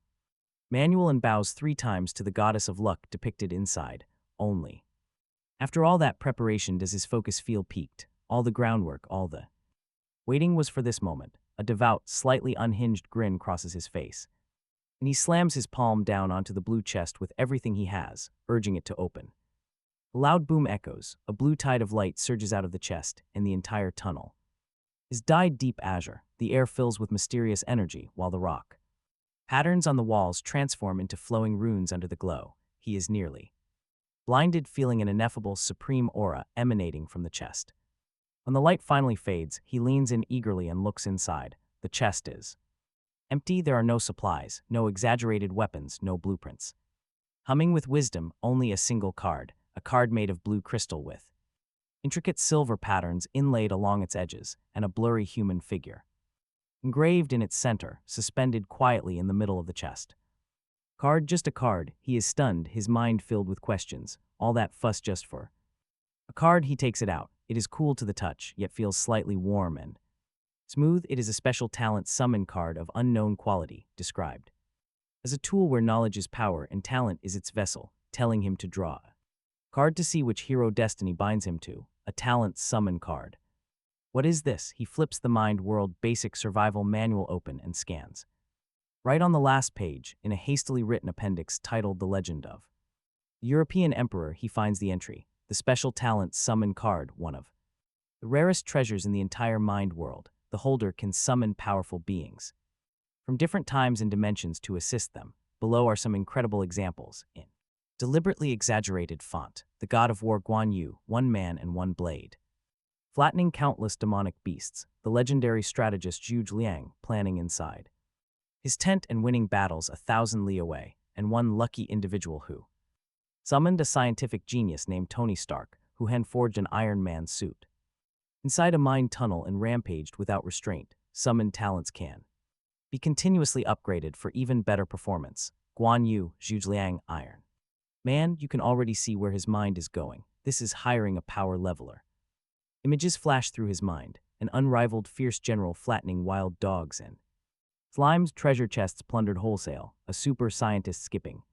manual and bows 3 times to the goddess of luck depicted inside. Only after all that preparation does his focus feel peaked. All the groundwork, all the waiting was for this moment. A devout, slightly unhinged grin crosses his face, and he slams his palm down onto the blue chest with everything he has, urging it to open. A loud boom echoes. A blue tide of light surges out of the chest, and the entire tunnel is dyed deep azure. The air fills with mysterious energy, while the rock patterns on the walls transform into flowing runes under the glow. He is nearly blinded, feeling an ineffable, supreme aura emanating from the chest. When the light finally fades, he leans in eagerly and looks inside. The chest is empty. There are no supplies, no exaggerated weapons, no blueprints. Humming with wisdom, only a single card, a card made of blue crystal with intricate silver patterns inlaid along its edges, and a blurry human figure engraved in its center, suspended quietly in the middle of the chest. Card, just a card. He is stunned, his mind filled with questions. All that fuss just for a card. He takes it out. It is cool to the touch, yet feels slightly warm and smooth. It is a special talent summon card of unknown quality, described as a tool where knowledge is power and talent is its vessel, telling him to draw a card to see which hero destiny binds him to. A talent summon card. What is this? He flips the Mind World Basic Survival Manual open and scans. Right on the last page, in a hastily written appendix titled The Legend of the European Emperor, he finds the entry, the special talent summon card, one of the rarest treasures in the entire mind world. The holder can summon powerful beings from different times and dimensions to assist them. Below are some incredible examples in deliberately exaggerated font. The god of war Guan Yu, 1 man and 1 blade, flattening countless demonic beasts. The legendary strategist Zhuge Liang, planning inside his tent and winning battles 1,000 li away, and one lucky individual who summoned a scientific genius named Tony Stark, who hand-forged an Iron Man suit inside a mine tunnel and rampaged without restraint. Summoned talents can be continuously upgraded for even better performance. Guan Yu, Zhuge Liang, Iron Man. You can already see where his mind is going. This is hiring a power leveler. Images flash through his mind. An unrivaled fierce general flattening wild dogs and slimes, treasure chests plundered wholesale, a super scientist skipping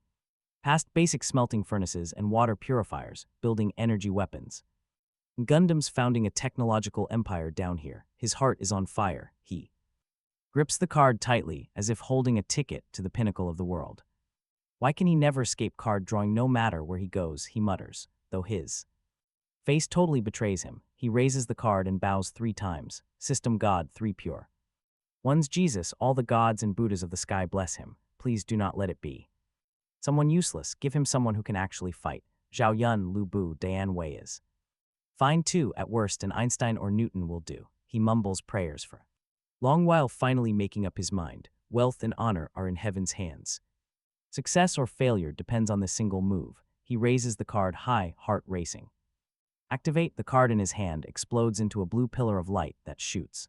past basic smelting furnaces and water purifiers, building energy weapons. Gundam's founding a technological empire down here. His heart is on fire. He grips the card tightly, as if holding a ticket to the pinnacle of the world. Why can he never escape card drawing no matter where he goes, he mutters, though his Face totally betrays him. He raises the card and bows 3 times. System God 3 pure. One's Jesus, all the gods and Buddhas of the sky bless him. Please do not let it be. Someone useless, give him someone who can actually fight. Zhao Yun, Lu Bu, Diane Wei is. Fine too, at worst an Einstein or Newton will do. He mumbles prayers for. Long while finally making up his mind. Wealth and honor are in heaven's hands. Success or failure depends on the single move. He raises the card high, heart racing. Activate, the card in his hand explodes into a blue pillar of light that shoots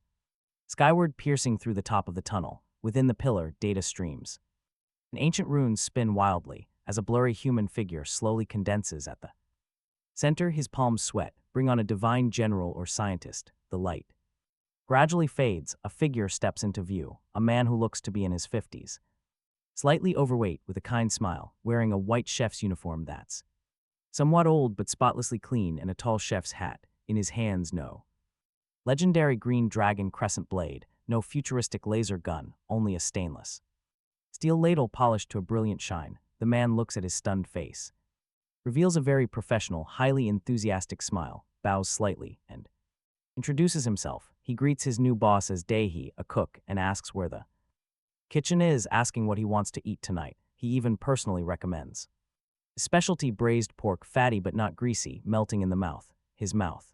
skyward, piercing through the top of the tunnel. Within the pillar, data streams. An ancient runes spin wildly as a blurry human figure slowly condenses at the center. His palms sweat, bring on a divine general or scientist. The light gradually fades. A figure steps into view, a man who looks to be in his 50s. Slightly overweight with a kind smile, wearing a white chef's uniform that's somewhat old but spotlessly clean, and a tall chef's hat. In his hands, no legendary green dragon crescent blade, no futuristic laser gun, only a stainless steel ladle polished to a brilliant shine. The man looks at his stunned face, reveals a very professional, highly enthusiastic smile, bows slightly, and introduces himself. He greets his new boss as Daehee, a cook, and asks where the kitchen is, asking what he wants to eat tonight. He even personally recommends his specialty braised pork, fatty but not greasy, melting in the mouth. His mouth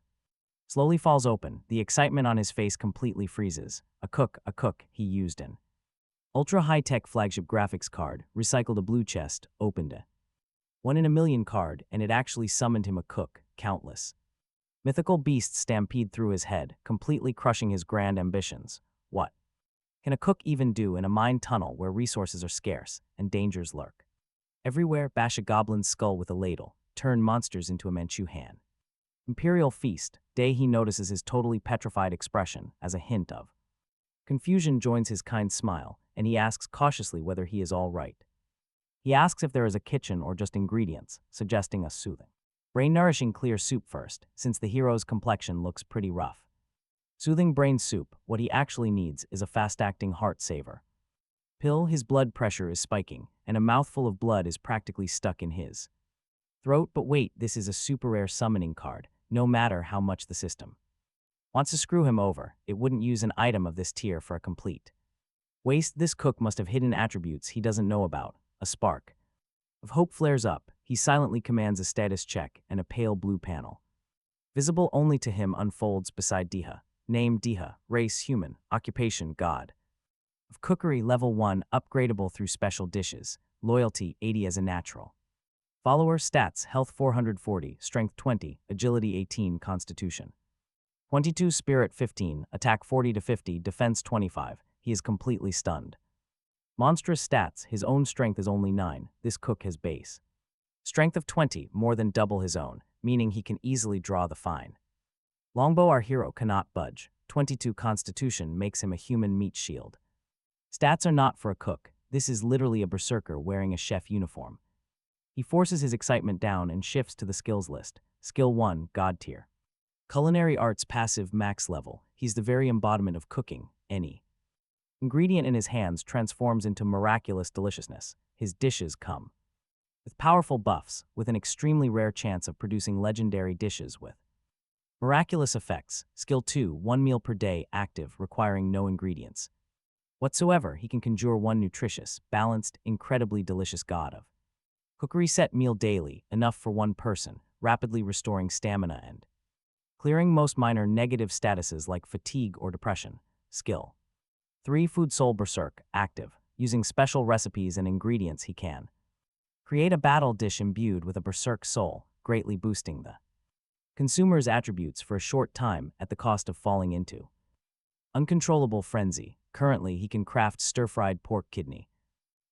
slowly falls open. The excitement on his face completely freezes. A cook, he used an ultra high-tech flagship graphics card, recycled a blue chest, opened a 1 in a million card, and it actually summoned him a cook. Countless mythical beasts stampede through his head, completely crushing his grand ambitions. What can a cook even do in a mine tunnel where resources are scarce and dangers lurk everywhere? Bash a goblin's skull with a ladle, turn monsters into a Manchu Han. Imperial feast. Daehee notices his totally petrified expression as a hint of confusion joins his kind smile, and he asks cautiously whether he is all right. He asks if there is a kitchen or just ingredients, suggesting a soothing, brain-nourishing clear soup first, since the hero's complexion looks pretty rough. Soothing brain soup. What he actually needs is a fast-acting heart saver pill. His blood pressure is spiking, and a mouthful of blood is practically stuck in his throat. But wait, this is a super rare summoning card. No matter how much the system wants to screw him over, it wouldn't use an item of this tier for a complete waste. This cook must have hidden attributes he doesn't know about. A spark of hope flares up. He silently commands a status check, and a pale blue panel, visible only to him, unfolds beside Diha. Name Diha, race human, occupation god. Of cookery level 1, upgradable through special dishes. Loyalty 80 as a natural. Follower stats: health 440, strength 20, agility 18, constitution 22, spirit 15, attack 40 to 50, defense 25. He is completely stunned. Monstrous stats: his own strength is only 9. This cook has base strength of 20, more than double his own, meaning he can easily draw the fine longbow. Our hero cannot budge. 22 constitution makes him a human meat shield. Stats are not for a cook. This is literally a berserker wearing a chef uniform. He forces his excitement down and shifts to the skills list. Skill 1, God tier. Culinary arts passive max level. He's the very embodiment of cooking. Any ingredient in his hands transforms into miraculous deliciousness. His dishes come with powerful buffs, with an extremely rare chance of producing legendary dishes with miraculous effects. Skill 2, 1 meal per day, active, requiring no ingredients whatsoever. He can conjure 1 nutritious, balanced, incredibly delicious god of cookery set meal daily, enough for 1 person, rapidly restoring stamina and clearing most minor negative statuses like fatigue or depression. Skill 3, food soul berserk, active, using special recipes and ingredients he can create a battle dish imbued with a berserk soul, greatly boosting the consumer's attributes for a short time at the cost of falling into uncontrollable frenzy. Currently, he can craft stir-fried pork kidney.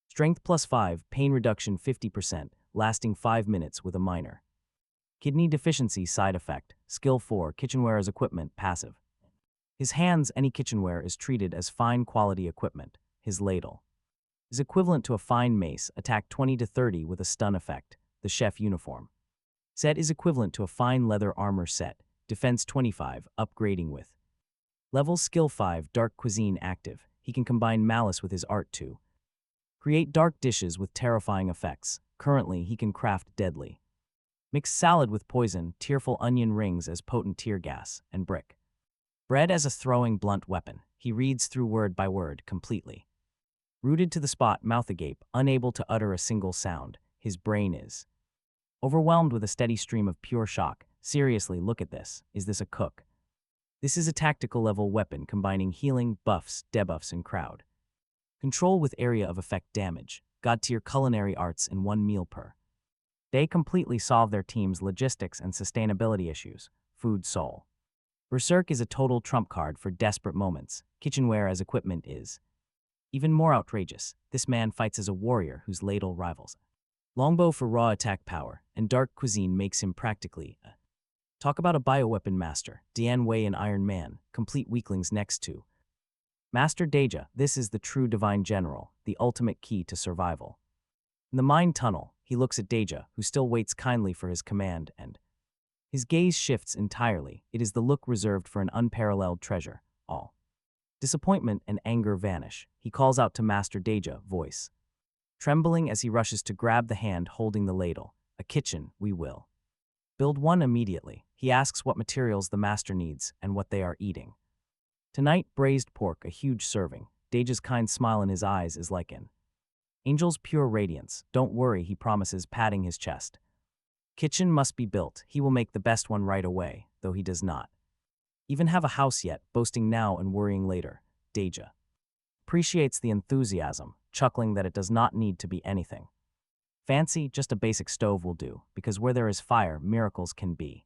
Strength +5, pain reduction 50%, lasting 5 minutes with a minor kidney deficiency side effect. Skill 4, kitchenware as equipment, passive. His hands, any kitchenware, is treated as fine quality equipment. His ladle is equivalent to a fine mace, attack 20 to 30 with a stun effect. The chef uniform set is equivalent to a fine leather armor set, defense 25, upgrading with level. Skill 5, dark cuisine, active. He can combine malice with his art to create dark dishes with terrifying effects. Currently, he can craft deadly Mix salad with poison, tearful onion rings as potent tear gas, and brick. Bread as a throwing blunt weapon. He reads through word by word, completely. Rooted to the spot, mouth agape, unable to utter a single sound, his brain is overwhelmed with a steady stream of pure shock. Seriously, look at this. Is this a cook? This is a tactical level weapon combining healing, buffs, debuffs, and crowd control with area of effect damage. God-tier culinary arts in one meal per. They completely solve their team's logistics and sustainability issues. Food soul. Berserk is a total trump card for desperate moments. Kitchenware as equipment is even more outrageous. This man fights as a warrior whose ladle rivals longbow for raw attack power, and dark cuisine makes him practically a talk about a bioweapon master. Dian Wei and Iron Man, complete weaklings next to Master Deja. This is the true divine general, the ultimate key to survival. In the mine tunnel, he looks at Deja, who still waits kindly for his command, and his gaze shifts entirely. It is the look reserved for an unparalleled treasure. All disappointment and anger vanish. He calls out to Master Deja, voice trembling as he rushes to grab the hand holding the ladle. A kitchen, we will build one immediately. He asks what materials the master needs and what they are eating. Tonight, braised pork, a huge serving. Deja's kind smile in his eyes is like an angel's pure radiance. Don't worry, he promises, patting his chest. Kitchen must be built. He will make the best one right away, though he does not even have a house yet, boasting now and worrying later. Deja appreciates the enthusiasm, chuckling that it does not need to be anything fancy, just a basic stove will do, because where there is fire, miracles can be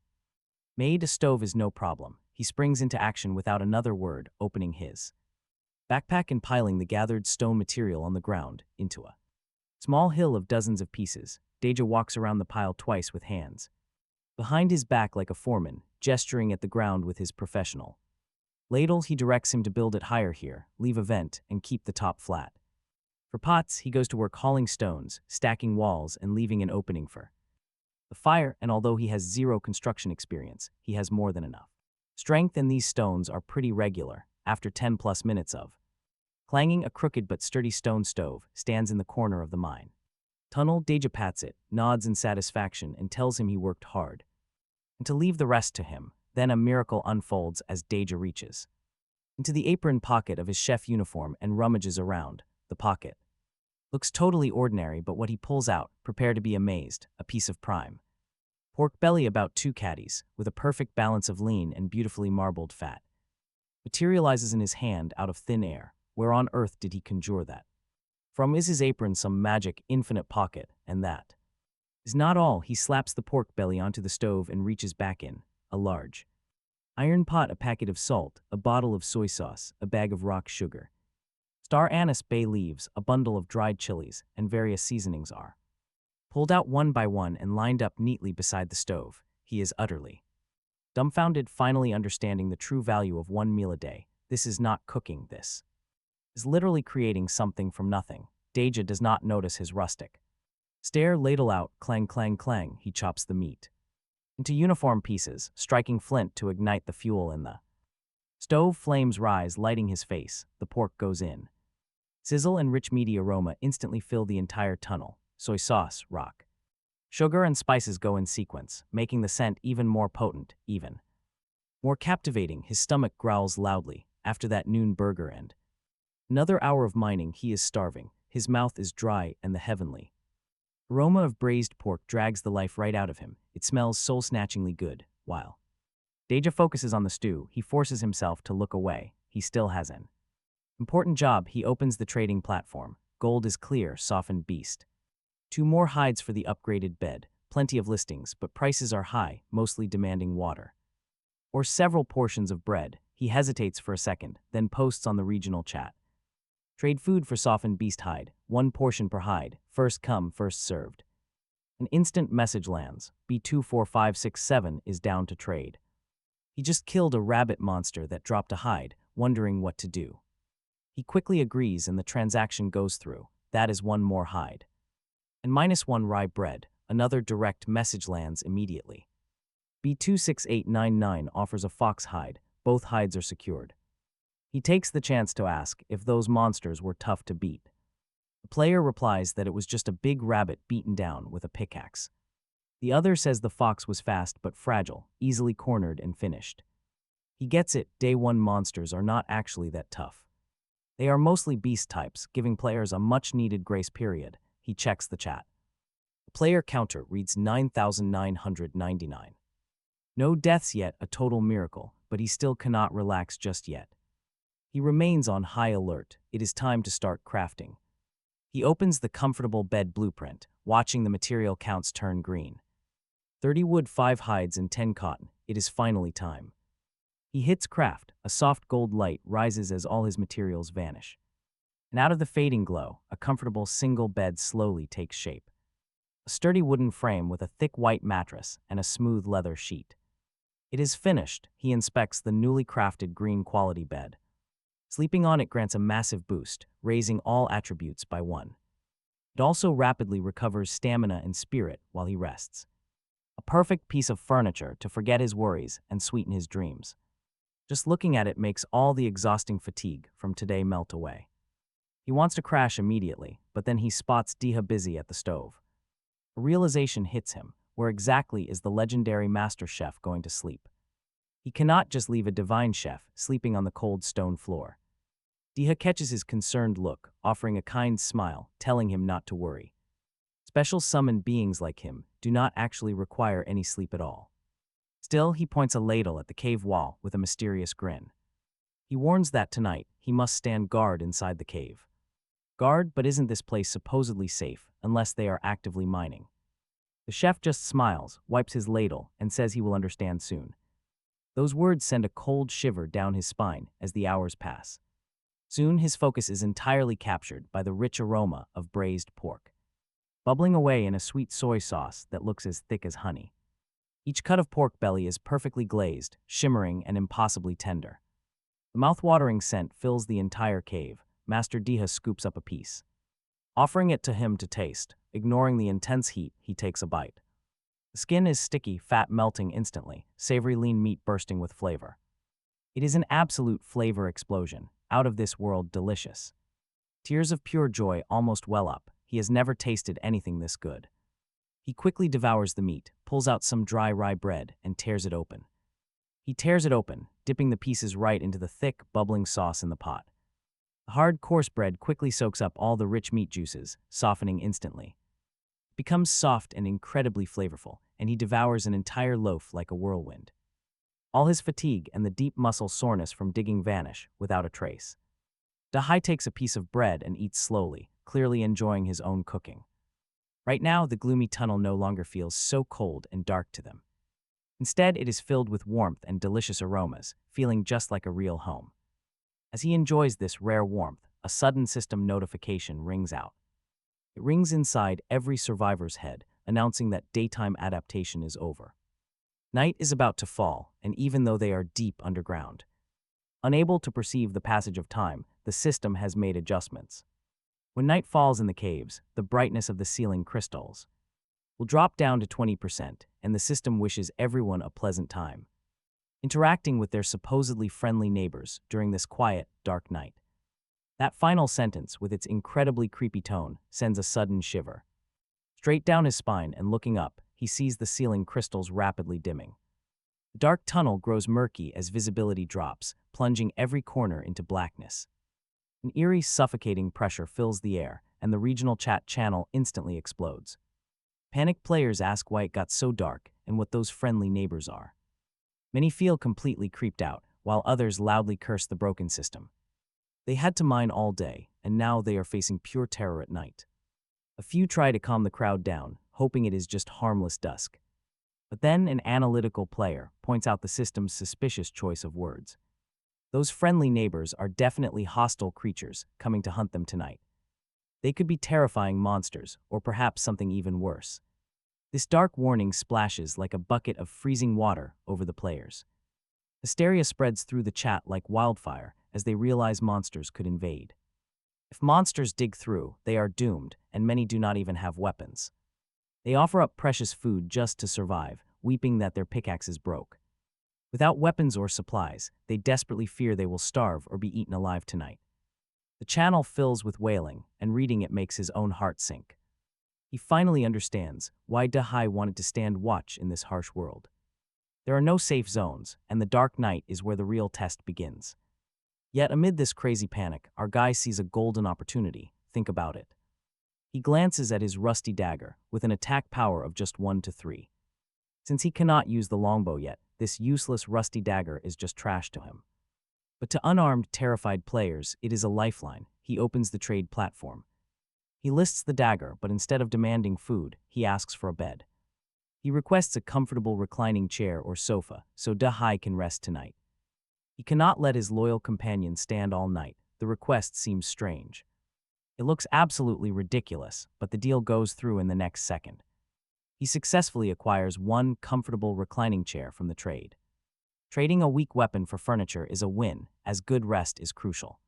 made. A stove is no problem. He springs into action without another word, opening his backpack and piling the gathered stone material on the ground into a small hill of dozens of pieces. Deja walks around the pile twice with hands behind his back like a foreman, gesturing at the ground with his professional ladle. He directs him to build it higher here, leave a vent, and keep the top flat. For pots, he goes to work hauling stones, stacking walls, and leaving an opening for the fire, and although he has zero construction experience, he has more than enough strength, and these stones are pretty regular. After 10+ minutes of clanging, a crooked but sturdy stone stove stands in the corner of the mine tunnel. Deja pats it, nods in satisfaction, and tells him he worked hard, and to leave the rest to him. Then a miracle unfolds as Deja reaches into the apron pocket of his chef uniform and rummages around. The pocket looks totally ordinary, but what he pulls out, prepare to be amazed, a piece of prime pork belly about 2 caddies, with a perfect balance of lean and beautifully marbled fat, materializes in his hand out of thin air. Where on earth did he conjure that from? Is his apron some magic infinite pocket? And that is not all. He slaps the pork belly onto the stove and reaches back in a large iron pot, a packet of salt, a bottle of soy sauce, a bag of rock sugar, star anise, bay leaves, a bundle of dried chilies, and various seasonings are pulled out one by one and lined up neatly beside the stove. He is utterly dumbfounded, finally understanding the true value of one meal a day. This is not cooking, this is literally creating something from nothing. Deja does not notice his rustic stare. Ladle out, clang, clang, clang. He chops the meat into uniform pieces, striking flint to ignite the fuel in the stove. Flames rise, lighting his face. The pork goes in. Sizzle and rich meaty aroma instantly fill the entire tunnel. Soy sauce, rock sugar, and spices go in sequence, making the scent even more potent, even more captivating. His stomach growls loudly. After that noon burger and another hour of mining, he is starving. His mouth is dry, and the heavenly aroma of braised pork drags the life right out of him. It smells soul-snatchingly good. While Deja focuses on the stew, he forces himself to look away. He still has an important job. He opens the trading platform. Gold is clear, softened beast. 2 more hides for the upgraded bed. Plenty of listings, but prices are high, mostly demanding water or several portions of bread. He hesitates for a second, then posts on the regional chat. Trade food for softened beast hide, 1 portion per hide, first come, first served. An instant message lands. B24567 is down to trade. He just killed a rabbit monster that dropped a hide, wondering what to do. He quickly agrees and the transaction goes through. That is 1 more hide. And -1 rye bread. Another direct message lands immediately. B26899 offers a fox hide. Both hides are secured. He takes the chance to ask if those monsters were tough to beat. The player replies that it was just a big rabbit beaten down with a pickaxe. The other says the fox was fast but fragile, easily cornered and finished. He gets it, day one monsters are not actually that tough. They are mostly beast types, giving players a much-needed grace period. He checks the chat. The player counter reads 9,999. No deaths yet, a total miracle, but he still cannot relax just yet. He remains on high alert. It is time to start crafting. He opens the comfortable bed blueprint, watching the material counts turn green. 30 wood, 5 hides, and 10 cotton. It is finally time. He hits craft. A soft gold light rises as all his materials vanish. And out of the fading glow, a comfortable single bed slowly takes shape. A sturdy wooden frame with a thick white mattress and a smooth leather sheet. It is finished. He inspects the newly crafted green quality bed. Sleeping on it grants a massive boost, raising all attributes by 1. It also rapidly recovers stamina and spirit while he rests. A perfect piece of furniture to forget his worries and sweeten his dreams. Just looking at it makes all the exhausting fatigue from today melt away. He wants to crash immediately, but then he spots Diha busy at the stove. A realization hits him. Where exactly is the legendary master chef going to sleep? He cannot just leave a divine chef sleeping on the cold stone floor. Diha catches his concerned look, offering a kind smile, telling him not to worry. Special summoned beings like him do not actually require any sleep at all. Still, he points a ladle at the cave wall with a mysterious grin. He warns that tonight he must stand guard inside the cave. Guard, but isn't this place supposedly safe unless they are actively mining? The chef just smiles, wipes his ladle, and says he will understand soon. Those words send a cold shiver down his spine as the hours pass. Soon his focus is entirely captured by the rich aroma of braised pork, bubbling away in a sweet soy sauce that looks as thick as honey. Each cut of pork belly is perfectly glazed, shimmering, and impossibly tender. The mouth-watering scent fills the entire cave. Master Diha scoops up a piece. Offering it to him to taste, ignoring the intense heat, he takes a bite. The skin is sticky, fat melting instantly, savory lean meat bursting with flavor. It is an absolute flavor explosion, out of this world delicious. Tears of pure joy almost well up. He has never tasted anything this good. He quickly devours the meat, pulls out some dry rye bread, and tears it open. He tears it open, dipping the pieces right into the thick, bubbling sauce in the pot. The hard, coarse bread quickly soaks up all the rich meat juices, softening instantly. It becomes soft and incredibly flavorful, and he devours an entire loaf like a whirlwind. All his fatigue and the deep muscle soreness from digging vanish without a trace. Dahai takes a piece of bread and eats slowly, clearly enjoying his own cooking. Right now, the gloomy tunnel no longer feels so cold and dark to them. Instead, it is filled with warmth and delicious aromas, feeling just like a real home. As he enjoys this rare warmth, a sudden system notification rings out. It rings inside every survivor's head, announcing that daytime adaptation is over. Night is about to fall, and even though they are deep underground, unable to perceive the passage of time, the system has made adjustments. When night falls in the caves, the brightness of the ceiling crystals will drop down to 20%, and the system wishes everyone a pleasant time, interacting with their supposedly friendly neighbors during this quiet, dark night. That final sentence, with its incredibly creepy tone, sends a sudden shiver. Straight down his spine and looking up, he sees the ceiling crystals rapidly dimming. The dark tunnel grows murky as visibility drops, plunging every corner into blackness. An eerie, suffocating pressure fills the air, and the regional chat channel instantly explodes. Panicked players ask why it got so dark and what those friendly neighbors are. Many feel completely creeped out, while others loudly curse the broken system. They had to mine all day, and now they are facing pure terror at night. A few try to calm the crowd down, hoping it is just harmless dusk. But then an analytical player points out the system's suspicious choice of words. Those friendly neighbors are definitely hostile creatures coming to hunt them tonight. They could be terrifying monsters, or perhaps something even worse. This dark warning splashes like a bucket of freezing water over the players. Hysteria spreads through the chat like wildfire as they realize monsters could invade. If monsters dig through, they are doomed, and many do not even have weapons. They offer up precious food just to survive, weeping that their pickaxes broke. Without weapons or supplies, they desperately fear they will starve or be eaten alive tonight. The channel fills with wailing, and reading it makes his own heart sink. He finally understands why Dahai wanted to stand watch in this harsh world. There are no safe zones, and the dark night is where the real test begins. Yet amid this crazy panic, our guy sees a golden opportunity. Think about it. He glances at his rusty dagger, with an attack power of just 1 to 3. Since he cannot use the longbow yet, this useless rusty dagger is just trash to him. But to unarmed, terrified players, it is a lifeline. He opens the trade platform. He lists the dagger, but instead of demanding food, he asks for a bed. He requests a comfortable reclining chair or sofa, so Dahai can rest tonight. He cannot let his loyal companion stand all night. The request seems strange. It looks absolutely ridiculous, but the deal goes through in the next second. He successfully acquires one comfortable reclining chair from the trade. Trading a weak weapon for furniture is a win, as good rest is crucial.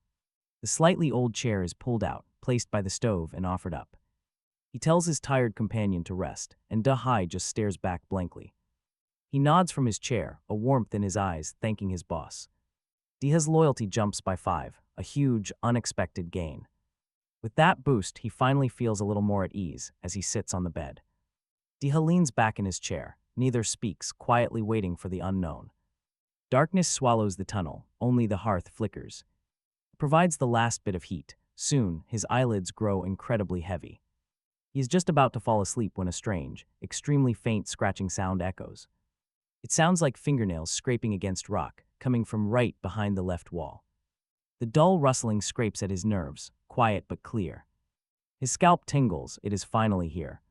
The slightly old chair is pulled out, placed by the stove, and offered up. He tells his tired companion to rest, and Dahai just stares back blankly. He nods from his chair, a warmth in his eyes, thanking his boss. Diha's loyalty jumps by 5, a huge, unexpected gain. With that boost, he finally feels a little more at ease as he sits on the bed. Diha leans back in his chair, neither speaks, quietly waiting for the unknown. Darkness swallows the tunnel, only the hearth flickers. It provides the last bit of heat. Soon, his eyelids grow incredibly heavy. He is just about to fall asleep when a strange, extremely faint scratching sound echoes. It sounds like fingernails scraping against rock, coming from right behind the left wall. The dull rustling scrapes at his nerves, quiet but clear. His scalp tingles. It is finally here.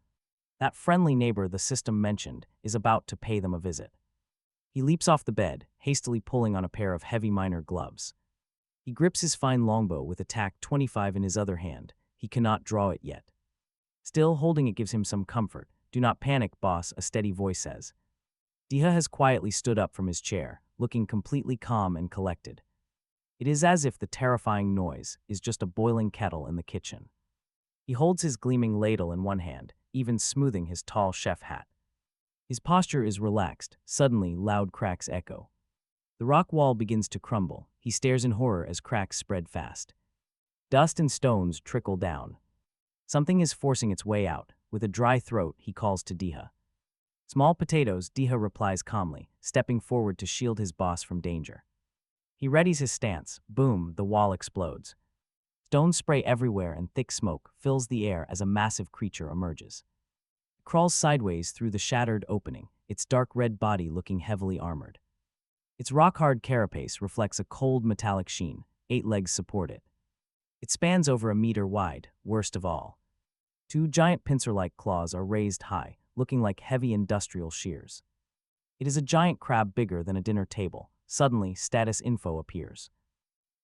That friendly neighbor the system mentioned is about to pay them a visit. He leaps off the bed, hastily pulling on a pair of heavy miner gloves. He grips his fine longbow with attack 25 in his other hand. He cannot draw it yet. Still, holding it gives him some comfort. "Do not panic, boss," a steady voice says. Diha has quietly stood up from his chair, looking completely calm and collected. It is as if the terrifying noise is just a boiling kettle in the kitchen. He holds his gleaming ladle in one hand, even smoothing his tall chef hat. His posture is relaxed. Suddenly, loud cracks echo. The rock wall begins to crumble. He stares in horror as cracks spread fast. Dust and stones trickle down. Something is forcing its way out. With a dry throat, he calls to Diha. "Small potatoes," Diha replies calmly, stepping forward to shield his boss from danger. He readies his stance. Boom, the wall explodes. Stones spray everywhere and thick smoke fills the air as a massive creature emerges. It crawls sideways through the shattered opening, its dark red body looking heavily armored. Its rock-hard carapace reflects a cold metallic sheen. 8 legs support it. It spans over a meter wide. Worst of all, 2 giant pincer-like claws are raised high, looking like heavy industrial shears. It is a giant crab bigger than a dinner table. Suddenly, status info appears.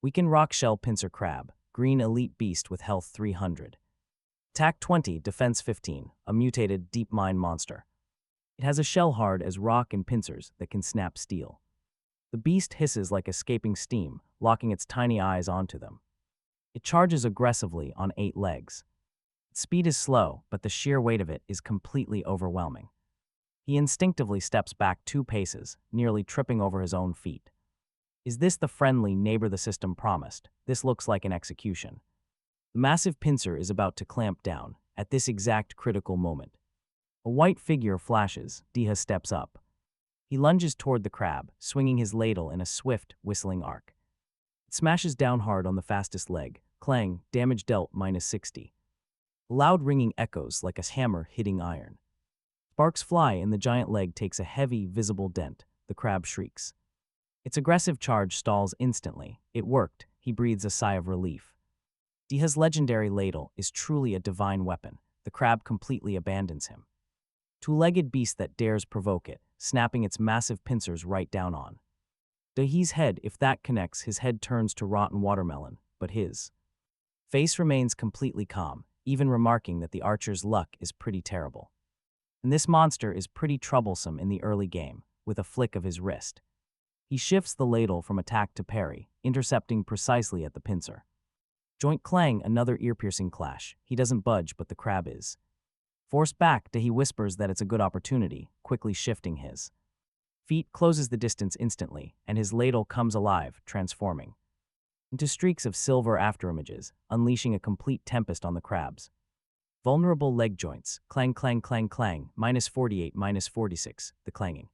Weaken rock-shell pincer crab, green elite beast with health 300. Attack 20, defense 15, a mutated deep mine monster. It has a shell hard as rock and pincers that can snap steel. The beast hisses like escaping steam, locking its tiny eyes onto them. It charges aggressively on 8 legs. Its speed is slow, but the sheer weight of it is completely overwhelming. He instinctively steps back 2 paces, nearly tripping over his own feet. Is this the friendly neighbor the system promised? This looks like an execution. The massive pincer is about to clamp down, at this exact critical moment. A white figure flashes. Diha steps up. He lunges toward the crab, swinging his ladle in a swift, whistling arc. It smashes down hard on the fastest leg. Clang, damage dealt -60. Loud ringing echoes like a hammer hitting iron. Sparks fly and the giant leg takes a heavy, visible dent. The crab shrieks. Its aggressive charge stalls instantly. It worked. He breathes a sigh of relief. Diha's legendary ladle is truly a divine weapon. The crab completely abandons him. 2-legged beast that dares provoke it, snapping its massive pincers right down on Dahi's head. If that connects, his head turns to rotten watermelon, but his face remains completely calm, even remarking that the archer's luck is pretty terrible. And this monster is pretty troublesome in the early game, with a flick of his wrist. He shifts the ladle from attack to parry, intercepting precisely at the pincer. Joint clang, another ear-piercing clash. He doesn't budge, but the crab is forced back. Dahi whispers that it's a good opportunity, quickly shifting his feet, closes the distance instantly, and his ladle comes alive, transforming into streaks of silver afterimages, unleashing a complete tempest on the crabs. Vulnerable leg joints, clang clang clang clang, -48, -46, the clanging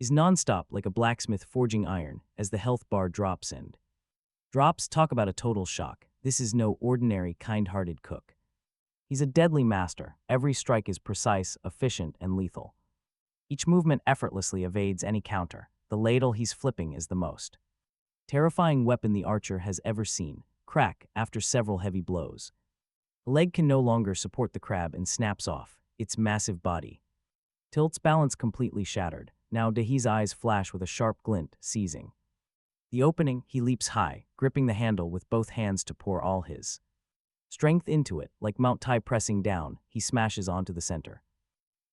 is nonstop like a blacksmith forging iron as the health bar drops and drops. Talk about a total shock. This is no ordinary kind-hearted cook. He's a deadly master. Every strike is precise, efficient, and lethal. Each movement effortlessly evades any counter. The ladle he's flipping is the most terrifying weapon the archer has ever seen. Crack after several heavy blows. The leg can no longer support the crab and snaps off, its massive body tilts, balance completely shattered. Now Dahi's eyes flash with a sharp glint, seizing the opening. He leaps high, gripping the handle with both hands to pour all his strength into it. Like Mount Tai pressing down, he smashes onto the center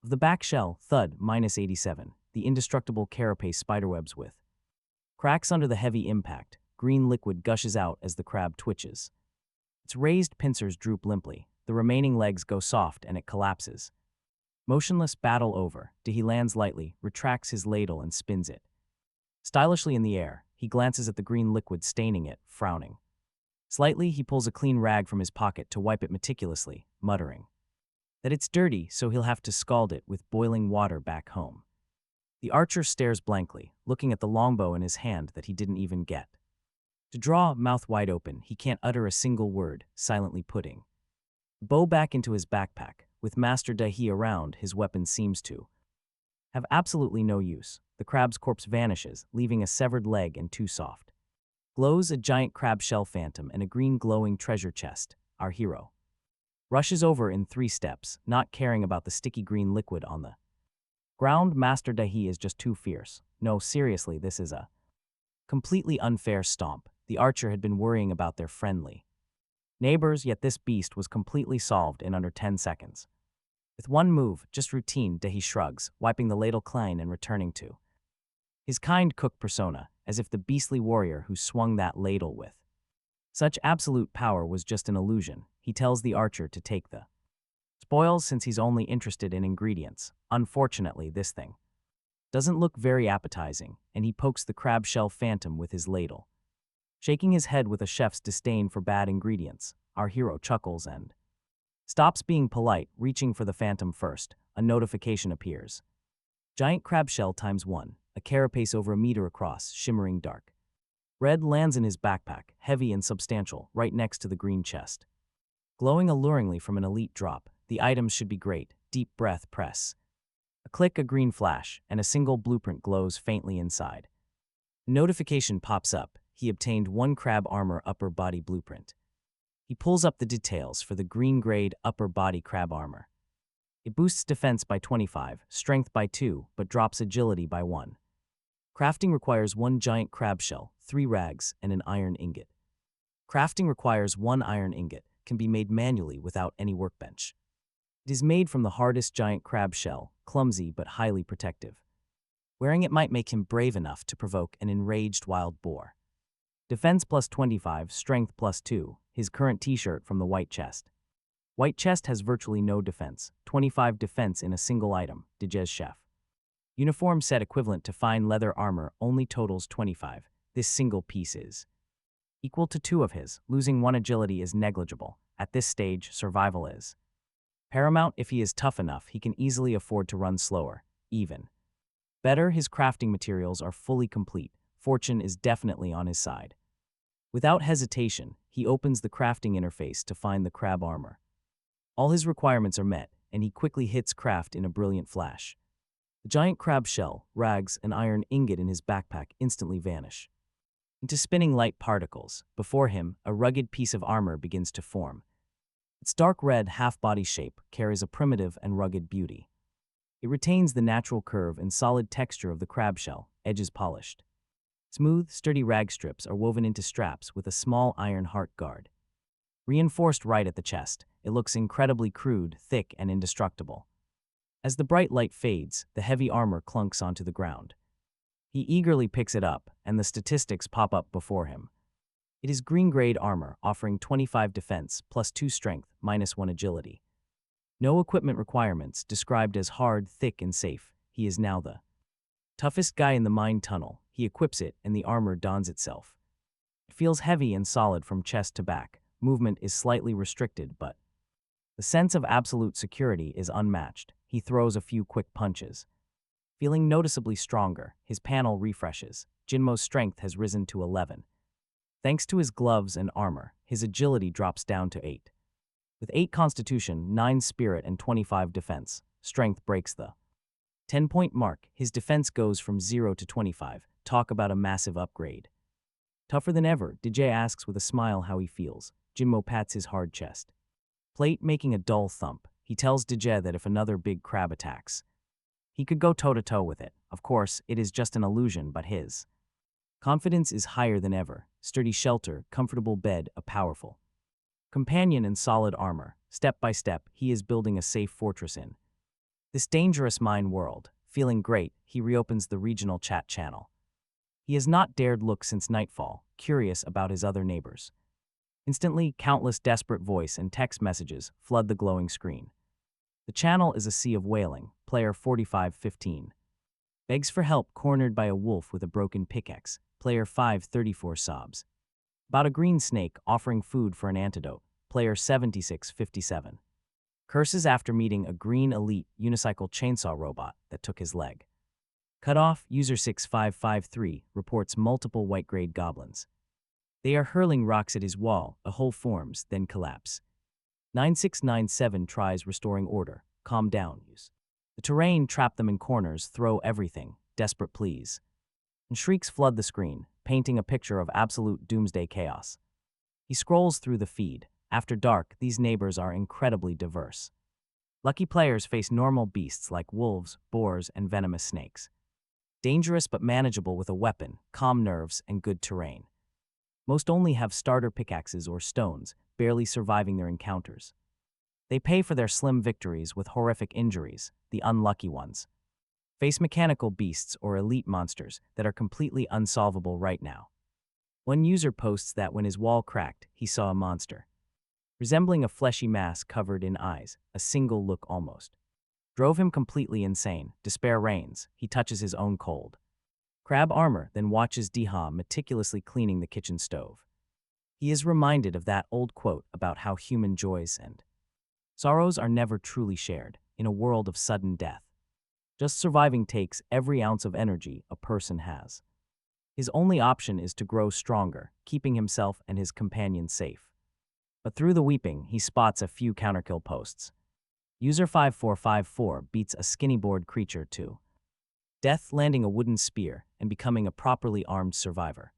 of the back shell. Thud, -87, the indestructible carapace spiderwebs with cracks under the heavy impact. Green liquid gushes out as the crab twitches. Its raised pincers droop limply. The remaining legs go soft and it collapses. Motionless, battle over. Dahi lands lightly, retracts his ladle and spins it stylishly in the air. He glances at the green liquid staining it, frowning slightly. He pulls a clean rag from his pocket to wipe it meticulously, muttering that it's dirty, so he'll have to scald it with boiling water back home. The archer stares blankly, looking at the longbow in his hand that he didn't even get to draw. Mouth wide open, he can't utter a single word, silently putting the bow back into his backpack. With Master Dahi around, his weapon seems to have absolutely no use. The crab's corpse vanishes, leaving a severed leg and two soft glows, a giant crab shell phantom, and a green glowing treasure chest. Our hero rushes over in 3 steps, not caring about the sticky green liquid on the ground. Master Dahi is just too fierce. No, seriously, this is a completely unfair stomp. The archer had been worrying about their friendly neighbors, yet this beast was completely solved in under 10 seconds. With one move, just routine, Dahi shrugs, wiping the ladle clang and returning to his kind cook persona, as if the beastly warrior who swung that ladle with such absolute power was just an illusion. He tells the archer to take the spoils since he's only interested in ingredients. Unfortunately, this thing doesn't look very appetizing, and he pokes the crab shell phantom with his ladle, shaking his head with a chef's disdain for bad ingredients. Our hero chuckles and stops being polite, reaching for the phantom first. A notification appears. Giant crab shell ×1, a carapace over a meter across, shimmering dark red, lands in his backpack, heavy and substantial, right next to the green chest. Glowing alluringly from an elite drop, the items should be great. Deep breath, press a click, a green flash, and a single blueprint glows faintly inside. A notification pops up. He obtained 1 crab armor upper body blueprint. He pulls up the details for the green grade upper body crab armor. It boosts defense by 25, strength by 2, but drops agility by 1. Crafting requires 1 giant crab shell, 3 rags, and an iron ingot. Crafting requires 1 iron ingot, can be made manually without any workbench. It is made from the hardest giant crab shell, clumsy but highly protective. Wearing it might make him brave enough to provoke an enraged wild boar. Defense +25, strength +2, his current t-shirt from the white chest. White chest has virtually no defense, 25 defense in a single item, Dijez Chef. Uniform set equivalent to fine leather armor only totals 25. This single piece is equal to 2 of his. Losing 1 agility is negligible. At this stage, survival is paramount. If he is tough enough, he can easily afford to run slower. Even better, his crafting materials are fully complete. Fortune is definitely on his side. Without hesitation, he opens the crafting interface to find the crab armor. All his requirements are met, and he quickly hits craft in a brilliant flash. The giant crab shell, rags, and iron ingot in his backpack instantly vanish into spinning light particles. Before him, a rugged piece of armor begins to form. Its dark red half-body shape carries a primitive and rugged beauty. It retains the natural curve and solid texture of the crab shell, edges polished. Smooth, sturdy rag strips are woven into straps with a small iron heart guard. Reinforced right at the chest, it looks incredibly crude, thick, and indestructible. As the bright light fades, the heavy armor clunks onto the ground. He eagerly picks it up, and the statistics pop up before him. It is green-grade armor, offering 25 defense, +2 strength, -1 agility. No equipment requirements, described as hard, thick, and safe. He is now the toughest guy in the mine tunnel. He equips it, and the armor dons itself. It feels heavy and solid from chest to back. Movement is slightly restricted, but The sense of absolute security is unmatched. He throws a few quick punches. Feeling noticeably stronger, his panel refreshes. Jinmo's strength has risen to 11. Thanks to his gloves and armor, his agility drops down to 8. With 8 constitution, 9 spirit, and 25 defense, strength breaks the 10-point mark. His defense goes from 0 to 25. Talk about a massive upgrade. Tougher than ever, DJ asks with a smile how he feels. Jinmo pats his hard chest. Plate making a dull thump. He tells DJ that if another big crab attacks, he could go toe-to-toe with it. Of course, it is just an illusion, but his confidence is higher than ever. Sturdy shelter, comfortable bed, a powerful companion, and solid armor. Step by step, he is building a safe fortress in this dangerous mine world. Feeling great, he reopens the regional chat channel. He has not dared look since nightfall, curious about his other neighbors. Instantly, countless desperate voice and text messages flood the glowing screen. The channel is a sea of wailing. Player 4515 begs for help, cornered by a wolf with a broken pickaxe. Player 534 sobs about a green snake offering food for an antidote. Player 7657 curses after meeting a green elite unicycle chainsaw robot that took his leg. Cut off. User 6553 reports multiple white-grade goblins. They are hurling rocks at his wall. A hole forms, then collapse. 9697 tries restoring order. Calm down. The terrain trap them in corners. Throw everything. Desperate pleas and shrieks flood the screen, painting a picture of absolute doomsday chaos. He scrolls through the feed. After dark, these neighbors are incredibly diverse. Lucky players face normal beasts like wolves, boars, and venomous snakes. Dangerous but manageable with a weapon, calm nerves, and good terrain. Most only have starter pickaxes or stones, barely surviving their encounters. They pay for their slim victories with horrific injuries. The unlucky ones face mechanical beasts or elite monsters that are completely unsolvable right now. One user posts that when his wall cracked, he saw a monster resembling a fleshy mass covered in eyes. A single look almost drove him completely insane. Despair reigns. He touches his own cold crab armor, then watches Diha meticulously cleaning the kitchen stove. He is reminded of that old quote about how human joys and sorrows are never truly shared in a world of sudden death. Just surviving takes every ounce of energy a person has. His only option is to grow stronger, keeping himself and his companions safe. But through the weeping, he spots a few counterkill posts. User 5454 beats a skinny-board creature to death, landing a wooden spear and becoming a properly armed survivor.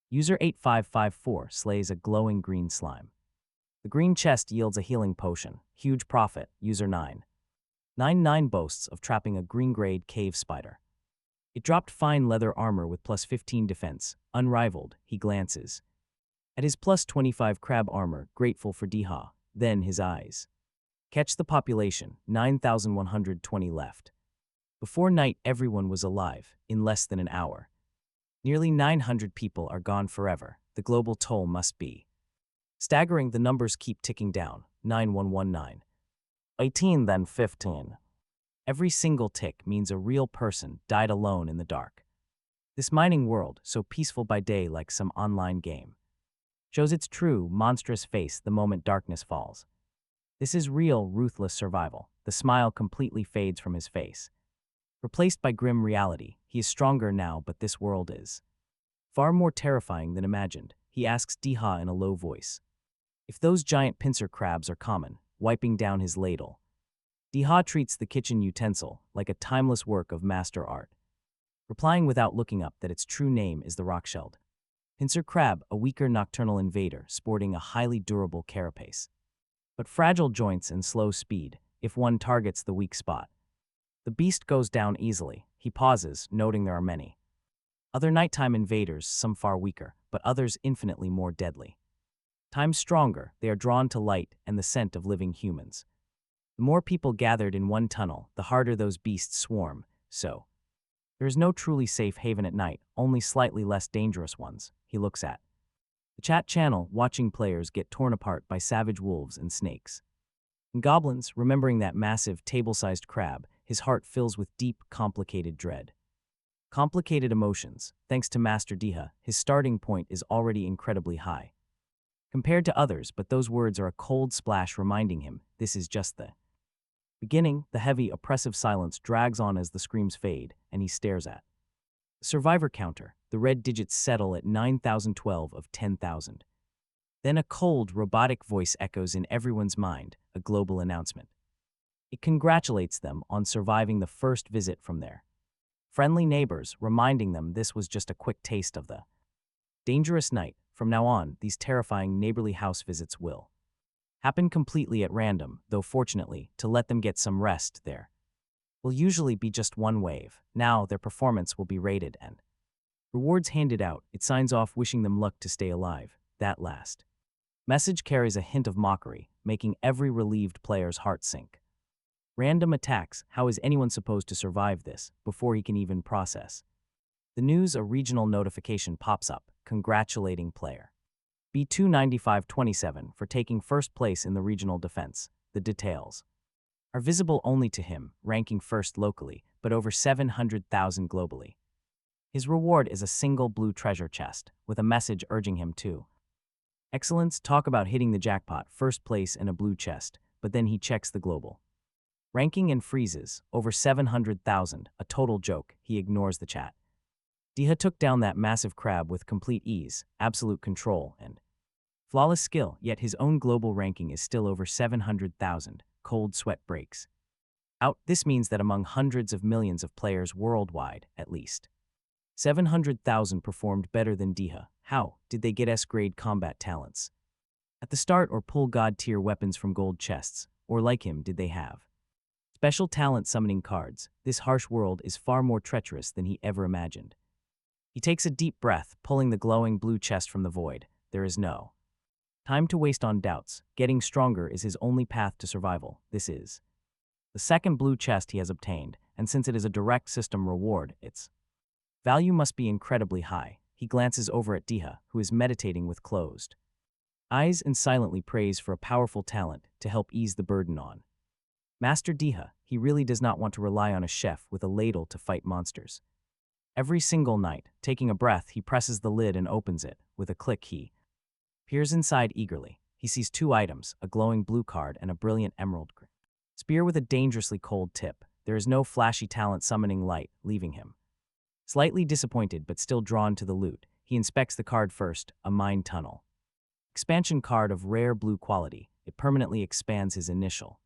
User 8554 slays a glowing green slime. The green chest yields a healing potion. Huge profit. User 999 boasts of trapping a green-grade cave spider. It dropped fine leather armor with plus 15 defense. Unrivaled, he glances at his plus 25 crab armor, grateful for Diha. Then his eyes catch the population, 9,120 left. Before night, everyone was alive, in less than an hour. Nearly 900 people are gone forever. The global toll must be staggering. The numbers keep ticking down. 9119. 18, then 15. Every single tick means a real person died alone in the dark. This mining world, so peaceful by day like some online game, shows its true, monstrous face the moment darkness falls. This is real, ruthless survival. The smile completely fades from his face. Replaced by grim reality, he is stronger now, but this world is far more terrifying than imagined. He asks Diha in a low voice if those giant pincer crabs are common, wiping down his ladle. Diha treats the kitchen utensil like a timeless work of master art, replying without looking up that its true name is the rock-shelled pincer crab, a weaker nocturnal invader sporting a highly durable carapace, but fragile joints and slow speed if one targets the weak spot. The beast goes down easily. He pauses, noting there are many other nighttime invaders, some far weaker, but others infinitely more deadly. Times stronger, they are drawn to light and the scent of living humans. The more people gathered in one tunnel, the harder those beasts swarm, so there is no truly safe haven at night, only slightly less dangerous ones. He looks at the chat channel, watching players get torn apart by savage wolves and snakes. And goblins, remembering that massive, table-sized crab, his heart fills with deep, complicated dread. Complicated emotions. Thanks to Master Diha, his starting point is already incredibly high. compared to others, but those words are a cold splash reminding him this is just the beginning. The heavy, oppressive silence drags on as the screams fade, and he stares at the survivor counter. The red digits settle at 9,012 of 10,000. Then a cold, robotic voice echoes in everyone's mind, a global announcement. It congratulates them on surviving the first visit from their friendly neighbors, reminding them this was just a quick taste of the dangerous night. From now on, these terrifying neighborly house visits will happen completely at random, though fortunately, to let them get some rest there will usually be just one wave. Now their performance will be rated and rewards handed out. It signs off wishing them luck to stay alive. That last message carries a hint of mockery, making every relieved player's heart sink. Random attacks. How is anyone supposed to survive this before he can even process the news? A regional notification pops up, congratulating player B29527 for taking first place in the regional defense. The details are visible only to him, ranking first locally, but over 700,000 globally. His reward is a single blue treasure chest, with a message urging him to excellence. Talk about hitting the jackpot, first place in a blue chest, but then he checks the global ranking and freezes, over 700,000, a total joke. He ignores the chat. Diha took down that massive crab with complete ease, absolute control, and flawless skill, yet his own global ranking is still over 700,000. Cold sweat breaks out. This means that among hundreds of millions of players worldwide, at least 700,000 performed better than Diha. How did they get S-grade combat talents at the start, or pull god-tier weapons from gold chests, or like him, did they have special talent summoning cards? This harsh world is far more treacherous than he ever imagined. He takes a deep breath, pulling the glowing blue chest from the void. There is no time to waste on doubts. Getting stronger is his only path to survival. This is the second blue chest he has obtained, and since it is a direct system reward, its value must be incredibly high. He glances over at Diha, who is meditating with closed eyes and silently prays for a powerful talent to help ease the burden on Master Diha. He really does not want to rely on a chef with a ladle to fight monsters. Every single night, taking a breath, he presses the lid and opens it. With a click, he peers inside eagerly. He sees two items, a glowing blue card and a brilliant emerald spear with a dangerously cold tip. There is no flashy talent summoning light, leaving him slightly disappointed but still drawn to the loot. He inspects the card first, a mine tunnel expansion card of rare blue quality. It permanently expands his initial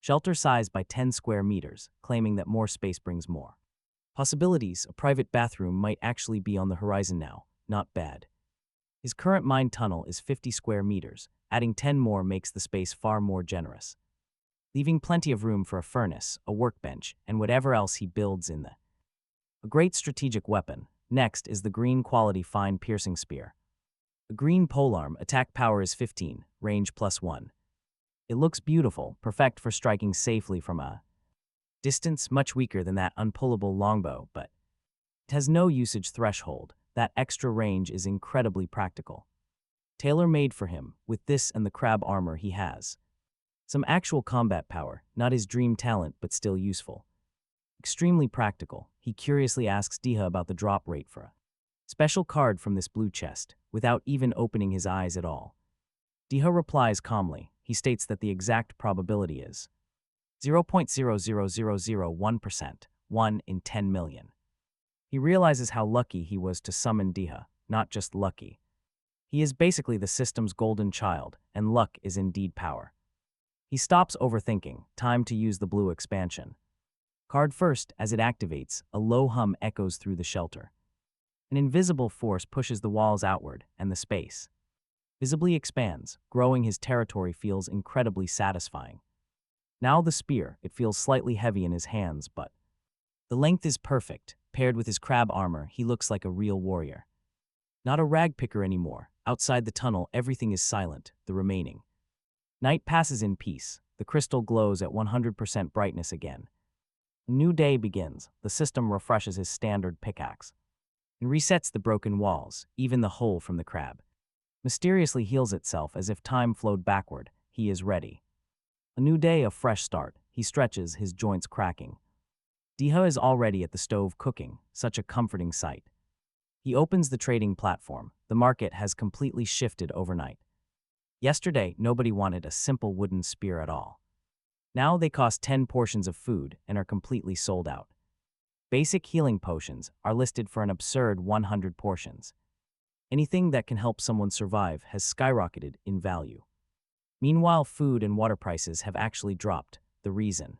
shelter size by 10 square meters, claiming that more space brings more possibilities. A private bathroom might actually be on the horizon now. Not bad. His current mine tunnel is 50 square meters. Adding 10 more makes the space far more generous, leaving plenty of room for a furnace, a workbench, and whatever else he builds in the a great strategic weapon. Next is the green quality fine piercing spear. A green polearm. Attack power is 15, range +1. It looks beautiful, perfect for striking safely from a distance, much weaker than that unpullable longbow, but it has no usage threshold. That extra range is incredibly practical. Tailor-made for him. With this and the crab armor, he has some actual combat power, not his dream talent, but still useful. Extremely practical. He curiously asks Diha about the drop rate for a special card from this blue chest, without even opening his eyes at all. Diha replies calmly. He states that the exact probability is 0.00001%, 1 in 10 million. He realizes how lucky he was to summon Diha, not just lucky. He is basically the system's golden child, and luck is indeed power. He stops overthinking. Time to use the blue expansion card first. As it activates, a low hum echoes through the shelter. An invisible force pushes the walls outward, and the space visibly expands. Growing his territory feels incredibly satisfying. Now the spear. It feels slightly heavy in his hands, but the length is perfect. Paired with his crab armor, he looks like a real warrior. Not a rag picker anymore. Outside the tunnel, everything is silent. The remaining night passes in peace. The crystal glows at 100% brightness again. A new day begins. The system refreshes his standard pickaxe and resets the broken walls. Even the hole from the crab mysteriously heals itself as if time flowed backward. He is ready. A new day, a fresh start. He stretches, his joints cracking. Diha is already at the stove cooking, such a comforting sight. He opens the trading platform. The market has completely shifted overnight. Yesterday, nobody wanted a simple wooden spear at all. Now they cost 10 portions of food and are completely sold out. Basic healing potions are listed for an absurd 100 portions. Anything that can help someone survive has skyrocketed in value. Meanwhile, food and water prices have actually dropped. The reason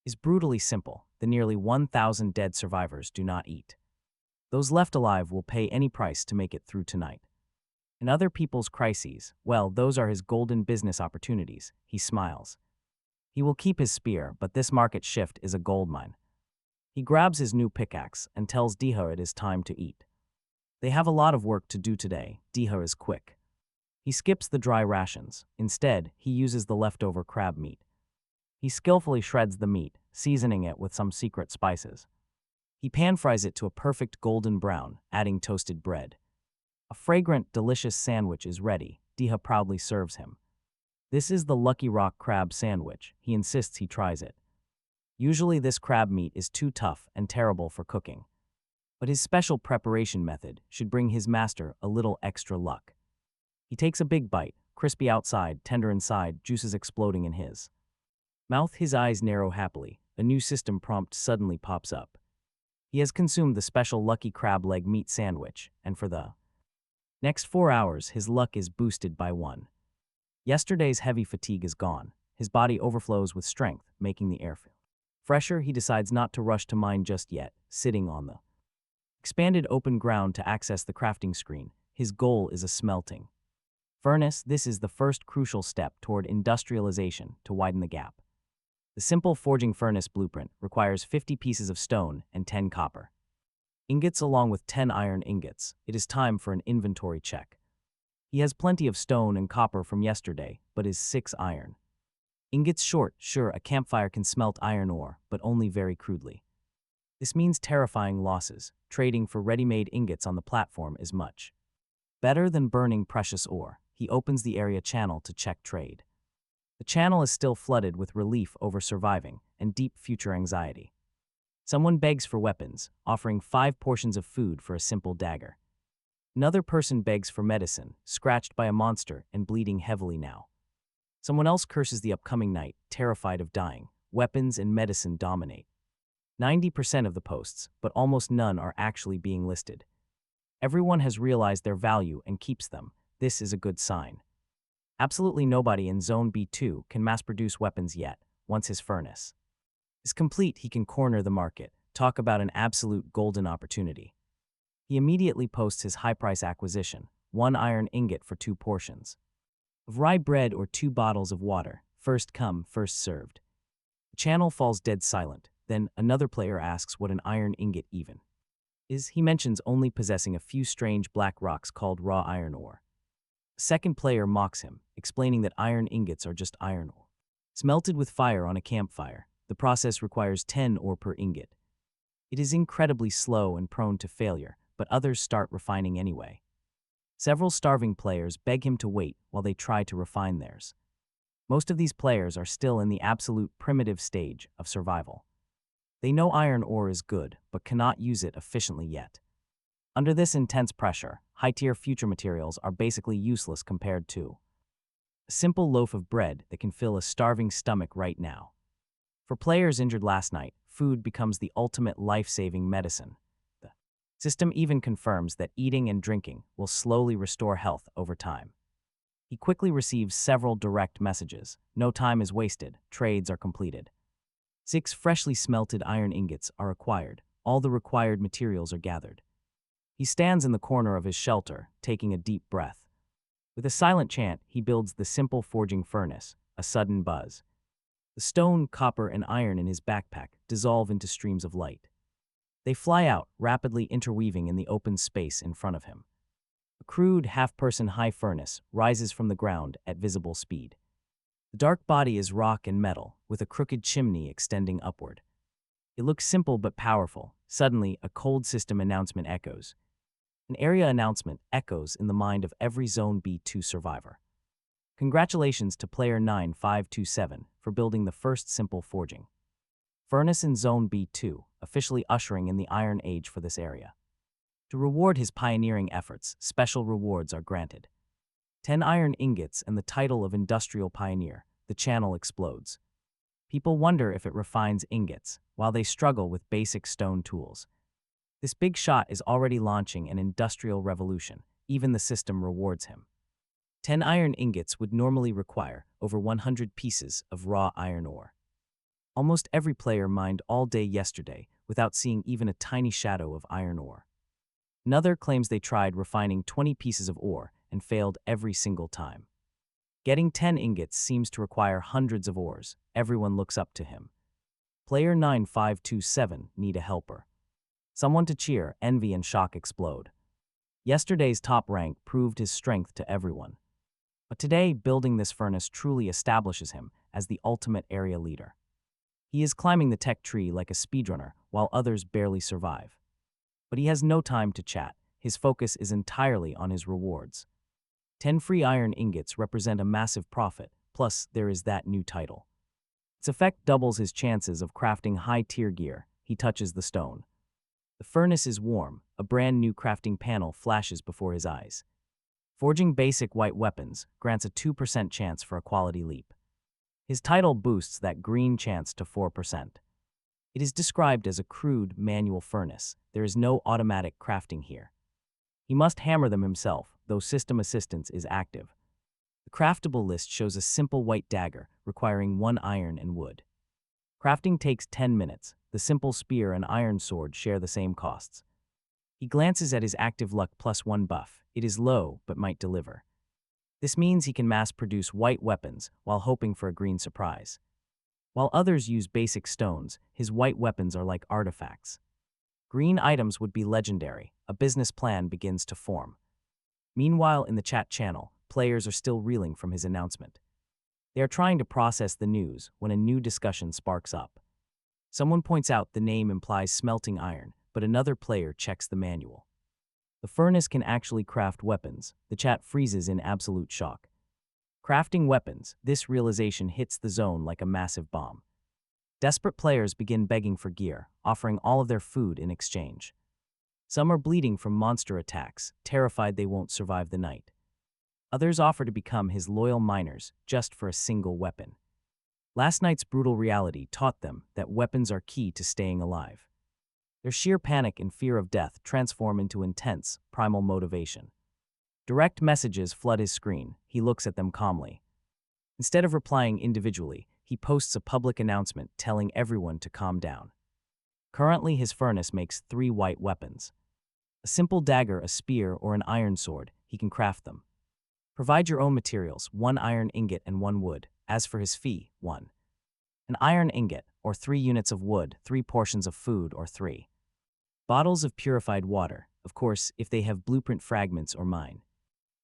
is brutally simple. The nearly 1,000 dead survivors do not eat. Those left alive will pay any price to make it through tonight. And other people's crises, well, those are his golden business opportunities. He smiles. He will keep his spear, but this market shift is a goldmine. He grabs his new pickaxe and tells Diha it is time to eat. They have a lot of work to do today. Diha is quick. He skips the dry rations. Instead, he uses the leftover crab meat. He skillfully shreds the meat, seasoning it with some secret spices. He pan-fries it to a perfect golden brown, adding toasted bread. A fragrant, delicious sandwich is ready. Diha proudly serves him. This is the Lucky Rock crab sandwich. He insists he tries it. Usually this crab meat is too tough and terrible for cooking. But his special preparation method should bring his master a little extra luck. He takes a big bite, crispy outside, tender inside, juices exploding in his mouth. His eyes narrow happily. A new system prompt suddenly pops up. He has consumed the special Lucky Crab leg meat sandwich, and for the next 4 hours, his luck is boosted by 1. Yesterday's heavy fatigue is gone. His body overflows with strength, making the air feel fresher. He decides not to rush to mine just yet, sitting on the expanded open ground to access the crafting screen. His goal is a smelting furnace. This is the first crucial step toward industrialization to widen the gap. The simple forging furnace blueprint requires 50 pieces of stone and 10 copper ingots along with 10 iron ingots. It is time for an inventory check. He has plenty of stone and copper from yesterday, but is 6 iron ingots short. Sure, a campfire can smelt iron ore, but only very crudely. This means terrifying losses. Trading for ready-made ingots on the platform is much better than burning precious ore. He opens the area channel to check trade. The channel is still flooded with relief over surviving and deep future anxiety. Someone begs for weapons, offering 5 portions of food for a simple dagger. Another person begs for medicine, scratched by a monster and bleeding heavily now. Someone else curses the upcoming night, terrified of dying. Weapons and medicine dominate 90% of the posts, but almost none are actually being listed. Everyone has realized their value and keeps them. This is a good sign. Absolutely nobody in Zone B2 can mass-produce weapons yet. Once his furnace is complete, he can corner the market. Talk about an absolute golden opportunity. He immediately posts his high-price acquisition, 1 iron ingot for 2 portions of rye bread or 2 bottles of water. First come, first served. The channel falls dead silent. Then another player asks what an iron ingot even is. He mentions only possessing a few strange black rocks called raw iron ore. A second player mocks him, explaining that iron ingots are just iron ore smelted with fire on a campfire. The process requires 10 ore per ingot. It is incredibly slow and prone to failure, but others start refining anyway. Several starving players beg him to wait while they try to refine theirs. Most of these players are still in the absolute primitive stage of survival. They know iron ore is good, but cannot use it efficiently yet. Under this intense pressure, high-tier future materials are basically useless compared to a simple loaf of bread that can fill a starving stomach right now. For players injured last night, food becomes the ultimate life-saving medicine. The system even confirms that eating and drinking will slowly restore health over time. He quickly receives several direct messages. No time is wasted. Trades are completed. 6 freshly smelted iron ingots are acquired. All the required materials are gathered. He stands in the corner of his shelter, taking a deep breath. With a silent chant, he builds the simple forging furnace. A sudden buzz. The stone, copper, and iron in his backpack dissolve into streams of light. They fly out, rapidly interweaving in the open space in front of him. A crude, half-person high furnace rises from the ground at visible speed. The dark body is rock and metal, with a crooked chimney extending upward. It looks simple but powerful. Suddenly, a cold system announcement echoes. An area announcement echoes in the mind of every Zone B2 survivor. Congratulations to player 9527 for building the first simple forging furnace in Zone B2, officially ushering in the Iron Age for this area. To reward his pioneering efforts, special rewards are granted. 10 iron ingots and the title of industrial pioneer. The channel explodes. People wonder if it refines ingots, while they struggle with basic stone tools. This big shot is already launching an industrial revolution. Even the system rewards him. 10 iron ingots would normally require over 100 pieces of raw iron ore. Almost every player mined all day yesterday without seeing even a tiny shadow of iron ore. Another claims they tried refining 20 pieces of ore and failed every single time. Getting 10 ingots seems to require hundreds of ores. Everyone looks up to him. Player 9527 need a helper. Someone to cheer, envy and shock explode. Yesterday's top rank proved his strength to everyone. But today, building this furnace truly establishes him as the ultimate area leader. He is climbing the tech tree like a speedrunner, while others barely survive. But he has no time to chat. His focus is entirely on his rewards. 10 free iron ingots represent a massive profit, plus there is that new title. Its effect doubles his chances of crafting high-tier gear. He touches the stone. The furnace is warm. A brand new crafting panel flashes before his eyes. Forging basic white weapons grants a 2% chance for a quality leap. His title boosts that green chance to 4%. It is described as a crude manual furnace. There is no automatic crafting here. He must hammer them himself, though system assistance is active. The craftable list shows a simple white dagger requiring 1 iron and wood. Crafting takes 10 minutes. The simple spear and iron sword share the same costs. He glances at his active luck +1 buff. It is low, but might deliver. This means he can mass-produce white weapons while hoping for a green surprise. While others use basic stones, his white weapons are like artifacts. Green items would be legendary. A business plan begins to form. Meanwhile, in the chat channel, players are still reeling from his announcement. They are trying to process the news when a new discussion sparks up. Someone points out the name implies smelting iron, but another player checks the manual. The furnace can actually craft weapons. The chat freezes in absolute shock. Crafting weapons, this realization hits the zone like a massive bomb. Desperate players begin begging for gear, offering all of their food in exchange. Some are bleeding from monster attacks, terrified they won't survive the night. Others offer to become his loyal miners just for a single weapon. Last night's brutal reality taught them that weapons are key to staying alive. Their sheer panic and fear of death transform into intense, primal motivation. Direct messages flood his screen. He looks at them calmly. Instead of replying individually, he posts a public announcement telling everyone to calm down. Currently, his furnace makes 3 white weapons. A simple dagger, a spear, or an iron sword, he can craft them. Provide your own materials, 1 iron ingot and 1 wood. As for his fee, 1. An iron ingot, or 3 units of wood, 3 portions of food, or 3 bottles of purified water, of course, if they have blueprint fragments or mine.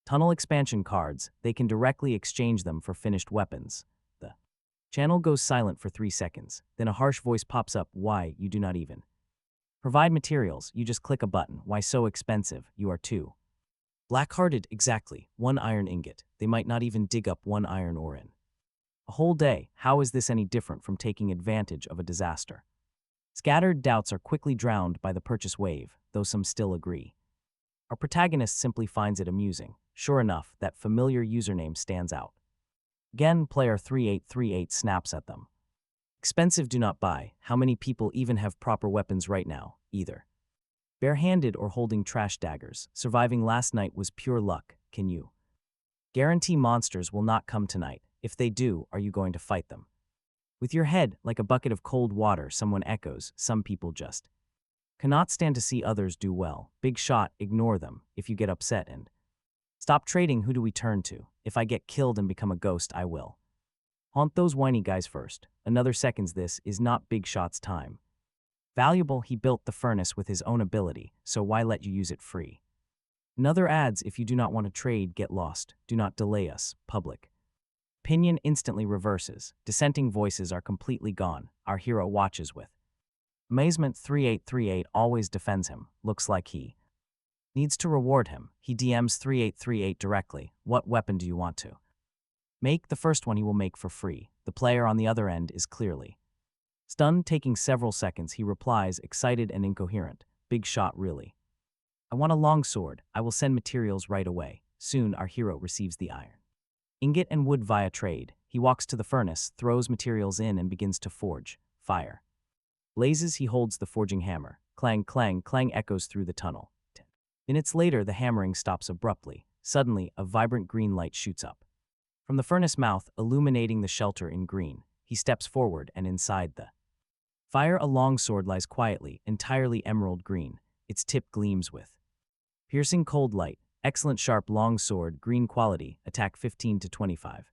Tunnel expansion cards, they can directly exchange them for finished weapons. The channel goes silent for 3 seconds, then a harsh voice pops up. Why, you do not even provide materials, you just click a button. Why so expensive? You are too black-hearted. Exactly, 1 iron ingot. They might not even dig up 1 iron ore in a whole day. How is this any different from taking advantage of a disaster? Scattered doubts are quickly drowned by the purchase wave, though some still agree. Our protagonist simply finds it amusing. Sure enough, that familiar username stands out. Again, player 3838 snaps at them. Expensive, do not buy. How many people even have proper weapons right now, either? Barehanded or holding trash daggers, surviving last night was pure luck. Can you guarantee monsters will not come tonight? If they do, are you going to fight them? With your head like a bucket of cold water, someone echoes. Some people just cannot stand to see others do well. Big shot, ignore them. If you get upset and stop trading, who do we turn to? If I get killed and become a ghost, I will haunt those whiny guys first. Another seconds. This is not Big Shot's time. Valuable, he built the furnace with his own ability, so why let you use it free? Another adds, if you do not want to trade, get lost. Do not delay us. Public opinion instantly reverses. Dissenting voices are completely gone. Our hero watches with amazement. 3838 always defends him. Looks like he needs to reward him. He DMs 3838 directly. What weapon do you want to make? The first one he will make for free. The player on the other end is clearly stunned, taking several seconds. He replies, excited and incoherent. Big Shot, really? I want a long sword. I will send materials right away. Soon, our hero receives the iron ingot and wood via trade. He walks to the furnace, throws materials in, and begins to forge. Fire blazes. He holds the forging hammer. Clang, clang, clang echoes through the tunnel. Minutes later, the hammering stops abruptly. Suddenly, a vibrant green light shoots up from the furnace mouth, illuminating the shelter in green. He steps forward, and inside the fire, a long sword lies quietly, entirely emerald green. Its tip gleams with piercing cold light. Excellent sharp long sword, green quality, attack 15 to 25.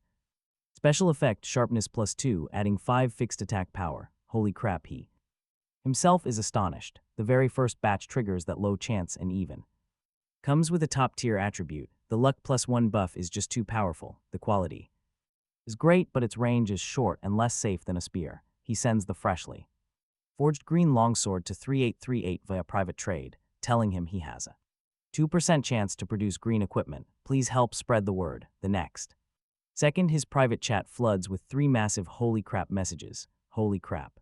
Special effect, sharpness +2, adding 5 fixed attack power. Holy crap, he himself is astonished. The very first batch triggers that low chance and even. Comes with a top-tier attribute. The luck +1 buff is just too powerful. The quality is great, but its range is short and less safe than a spear. He sends the freshly forged green longsword to 3838 via private trade, telling him he has a 2% chance to produce green equipment. Please help spread the word. The next second, his private chat floods with 3 massive holy crap messages. Holy crap.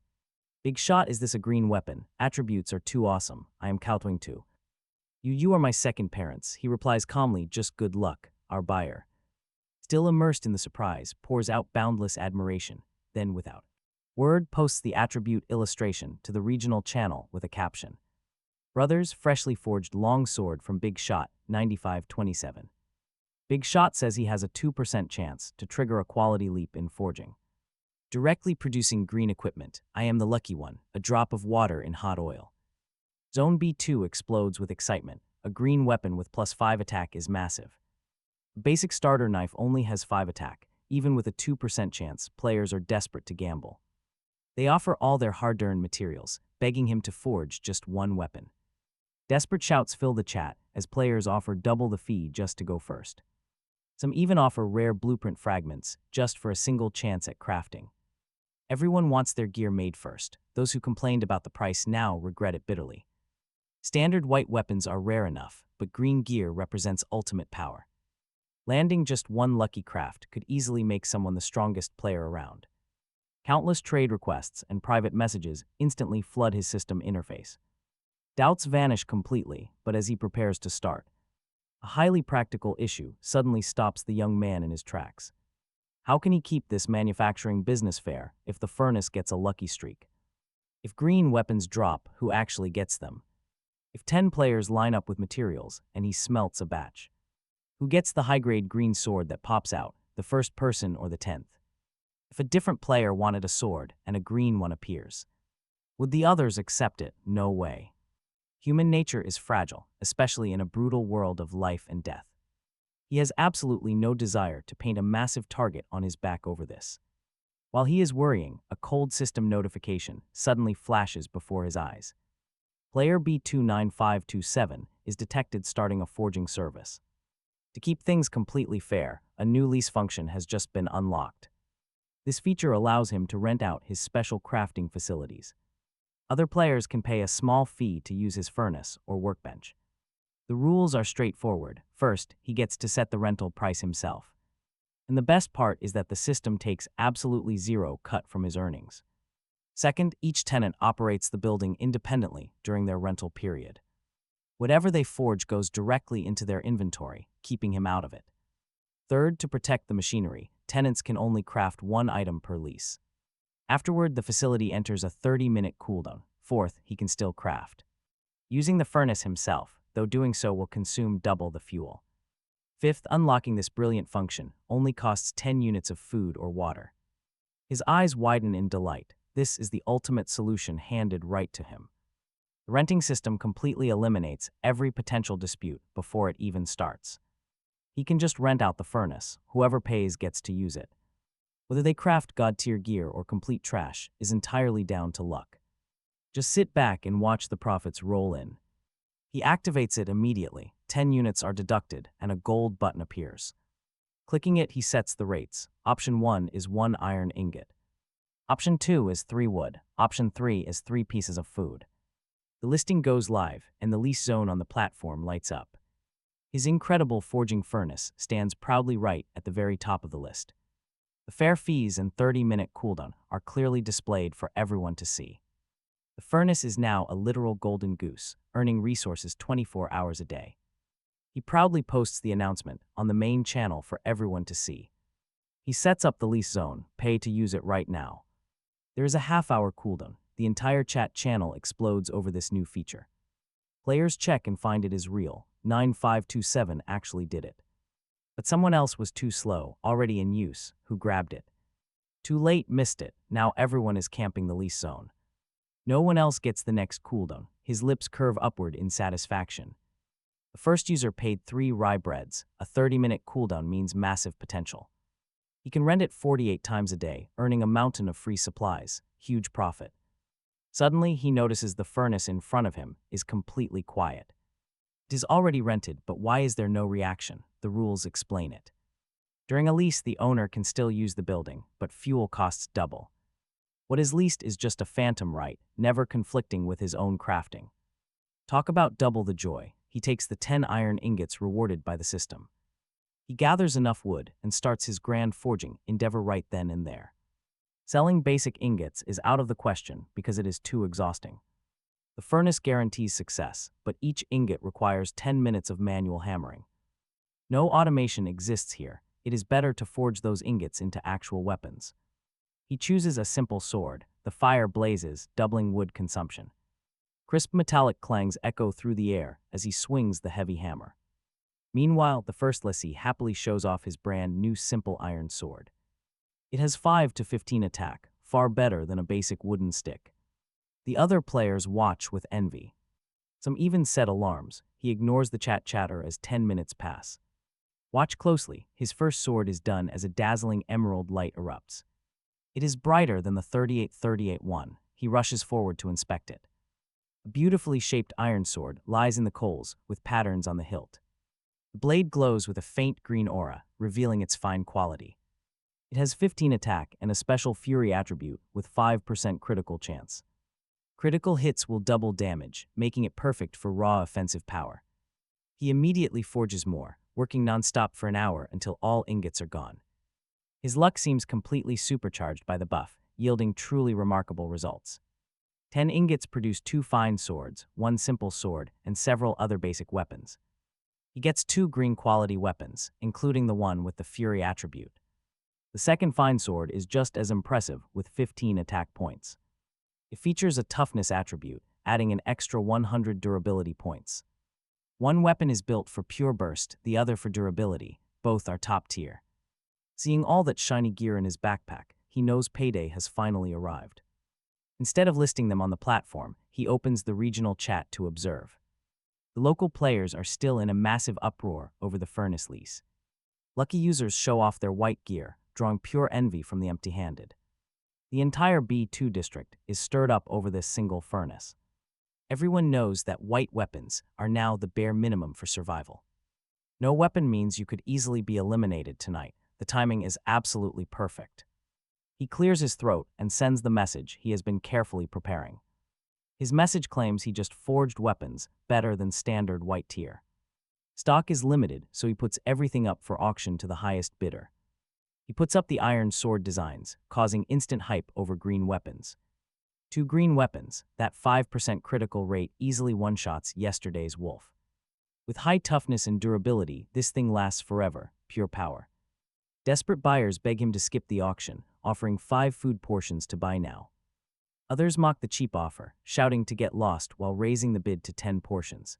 Big shot, is this a green weapon? Attributes are too awesome. I am Kautwing too. You are my second parents. He replies calmly, just good luck. Our buyer, still immersed in the surprise, pours out boundless admiration. Then, without word, posts the attribute illustration to the regional channel with a caption. Brothers, freshly forged long sword from Big Shot, 9527. Big Shot says he has a 2% chance to trigger a quality leap in forging, directly producing green equipment. I am the lucky one, a drop of water in hot oil. Zone B2 explodes with excitement. A green weapon with +5 attack is massive. A basic starter knife only has 5 attack. Even with a 2% chance, players are desperate to gamble. They offer all their hard-earned materials, begging him to forge just one weapon. Desperate shouts fill the chat as players offer double the fee just to go first. Some even offer rare blueprint fragments just for a single chance at crafting. Everyone wants their gear made first. Those who complained about the price now regret it bitterly. Standard white weapons are rare enough, but green gear represents ultimate power. Landing just one lucky craft could easily make someone the strongest player around. Countless trade requests and private messages instantly flood his system interface. Doubts vanish completely, but as he prepares to start, a highly practical issue suddenly stops the young man in his tracks. How can he keep this manufacturing business fair if the furnace gets a lucky streak? If green weapons drop, who actually gets them? If 10 players line up with materials and he smelts a batch, who gets the high-grade green sword that pops out, the first person or the 10th? If a different player wanted a sword and a green one appears, would the others accept it? No way. Human nature is fragile, especially in a brutal world of life and death. He has absolutely no desire to paint a massive target on his back over this. While he is worrying, a cold system notification suddenly flashes before his eyes. Player B29527 is detected starting a forging service. To keep things completely fair, a new lease function has just been unlocked. This feature allows him to rent out his special crafting facilities. Other players can pay a small fee to use his furnace or workbench. The rules are straightforward. First, he gets to set the rental price himself. And the best part is that the system takes absolutely zero cut from his earnings. Second, each tenant operates the building independently during their rental period. Whatever they forge goes directly into their inventory, keeping him out of it. Third, to protect the machinery, tenants can only craft one item per lease. Afterward, the facility enters a 30-minute cooldown. Fourth, he can still craft using the furnace himself, though doing so will consume double the fuel. Fifth, unlocking this brilliant function only costs 10 units of food or water. His eyes widen in delight. This is the ultimate solution handed right to him. The renting system completely eliminates every potential dispute before it even starts. He can just rent out the furnace. Whoever pays gets to use it. Whether they craft god-tier gear or complete trash is entirely down to luck. Just sit back and watch the profits roll in. He activates it immediately. 10 units are deducted and a gold button appears. Clicking it, he sets the rates. Option 1 is 1 iron ingot. Option 2 is 3 wood. Option 3 is 3 pieces of food. The listing goes live, and the lease zone on the platform lights up. His incredible forging furnace stands proudly right at the very top of the list. The fair fees and 30-minute cooldown are clearly displayed for everyone to see. The furnace is now a literal golden goose, earning resources 24 hours a day. He proudly posts the announcement on the main channel for everyone to see. He sets up the lease zone, pay to use it right now. There is a half-hour cooldown. The entire chat channel explodes over this new feature. Players check and find it is real. 9527 actually did it. But someone else was too slow, already in use, who grabbed it. Too late, missed it. Now everyone is camping the lease zone. No one else gets the next cooldown. His lips curve upward in satisfaction. The first user paid 3 rye breads. A 30-minute cooldown means massive potential. He can rent it 48 times a day, earning a mountain of free supplies. Huge profit. Suddenly, he notices the furnace in front of him is completely quiet. It is already rented, but why is there no reaction? The rules explain it. During a lease, the owner can still use the building, but fuel costs double. What is leased is just a phantom right, never conflicting with his own crafting. Talk about double the joy. He takes the 10 iron ingots rewarded by the system. He gathers enough wood and starts his grand forging endeavor right then and there. Selling basic ingots is out of the question because it is too exhausting. The furnace guarantees success, but each ingot requires 10 minutes of manual hammering. No automation exists here. It is better to forge those ingots into actual weapons. He chooses a simple sword. The fire blazes, doubling wood consumption. Crisp metallic clangs echo through the air as he swings the heavy hammer. Meanwhile, the first lessee happily shows off his brand new simple iron sword. It has 5 to 15 attack, far better than a basic wooden stick. The other players watch with envy. Some even set alarms. He ignores the chatter as 10 minutes pass. Watch closely. His first sword is done as a dazzling emerald light erupts. It is brighter than the 3838 one. He rushes forward to inspect it. A beautifully shaped iron sword lies in the coals with patterns on the hilt. The blade glows with a faint green aura, revealing its fine quality. It has 15 attack and a special fury attribute with 5% critical chance. Critical hits will double damage, making it perfect for raw offensive power. He immediately forges more, working non-stop for an hour until all ingots are gone. His luck seems completely supercharged by the buff, yielding truly remarkable results. 10 ingots produce 2 fine swords, 1 simple sword, and several other basic weapons. He gets 2 green quality weapons, including the one with the fury attribute. The second fine sword is just as impressive with 15 attack points. It features a toughness attribute, adding an extra 100 durability points. One weapon is built for pure burst, the other for durability. Both are top tier. Seeing all that shiny gear in his backpack, he knows payday has finally arrived. Instead of listing them on the platform, he opens the regional chat to observe. The local players are still in a massive uproar over the furnace lease. Lucky users show off their white gear, drawing pure envy from the empty-handed. The entire B2 district is stirred up over this single furnace. Everyone knows that white weapons are now the bare minimum for survival. No weapon means you could easily be eliminated tonight. The timing is absolutely perfect. He clears his throat and sends the message he has been carefully preparing. His message claims he just forged weapons better than standard white tier. Stock is limited, so he puts everything up for auction to the highest bidder. He puts up the iron sword designs, causing instant hype over green weapons. 2 green weapons, that 5% critical rate easily one-shots yesterday's wolf. With high toughness and durability, this thing lasts forever, pure power. Desperate buyers beg him to skip the auction, offering 5 food portions to buy now. Others mock the cheap offer, shouting to get lost while raising the bid to 10 portions.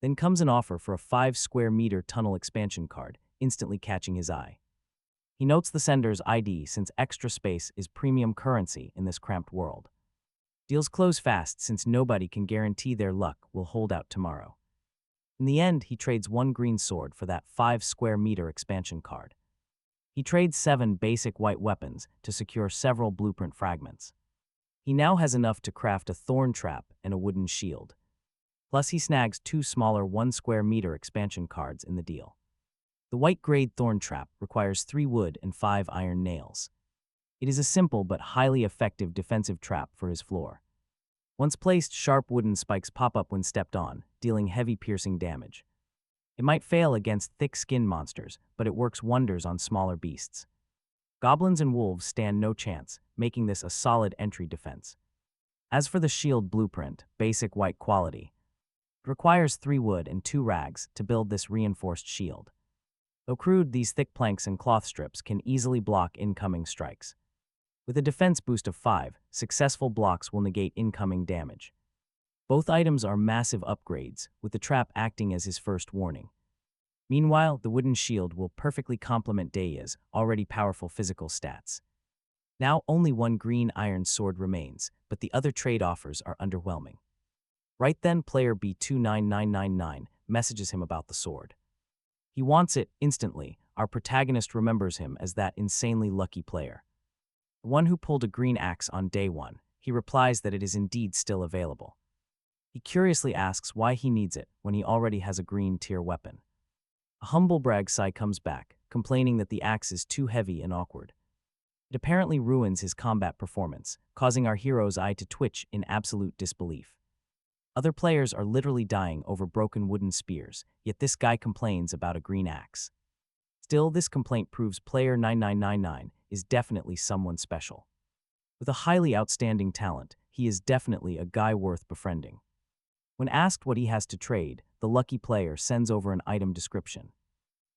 Then comes an offer for a 5 square meter tunnel expansion card, instantly catching his eye. He notes the sender's ID since extra space is premium currency in this cramped world. Deals close fast since nobody can guarantee their luck will hold out tomorrow. In the end, he trades 1 green sword for that 5 square meter expansion card. He trades 7 basic white weapons to secure several blueprint fragments. He now has enough to craft a thorn trap and a wooden shield. Plus, he snags 2 smaller 1 square meter expansion cards in the deal. The white-grade thorn trap requires 3 wood and 5 iron nails. It is a simple but highly effective defensive trap for his floor. Once placed, sharp wooden spikes pop up when stepped on, dealing heavy piercing damage. It might fail against thick-skinned monsters, but it works wonders on smaller beasts. Goblins and wolves stand no chance, making this a solid entry defense. As for the shield blueprint, basic white quality. It requires 3 wood and 2 rags to build this reinforced shield. Though crude, these thick planks and cloth strips can easily block incoming strikes. With a defense boost of 5, successful blocks will negate incoming damage. Both items are massive upgrades, with the trap acting as his first warning. Meanwhile, the wooden shield will perfectly complement Deia's already powerful physical stats. Now only one green iron sword remains, but the other trade offers are underwhelming. Right then, player B29999 messages him about the sword. He wants it instantly. Our protagonist remembers him as that insanely lucky player, the one who pulled a green axe on day 1. He replies that it is indeed still available. He curiously asks why he needs it when he already has a green tier weapon. A humble brag sigh comes back, complaining that the axe is too heavy and awkward. It apparently ruins his combat performance, causing our hero's eye to twitch in absolute disbelief. Other players are literally dying over broken wooden spears, yet this guy complains about a green axe. Still, this complaint proves player 9999 is definitely someone special. With a highly outstanding talent, he is definitely a guy worth befriending. When asked what he has to trade, the lucky player sends over an item description.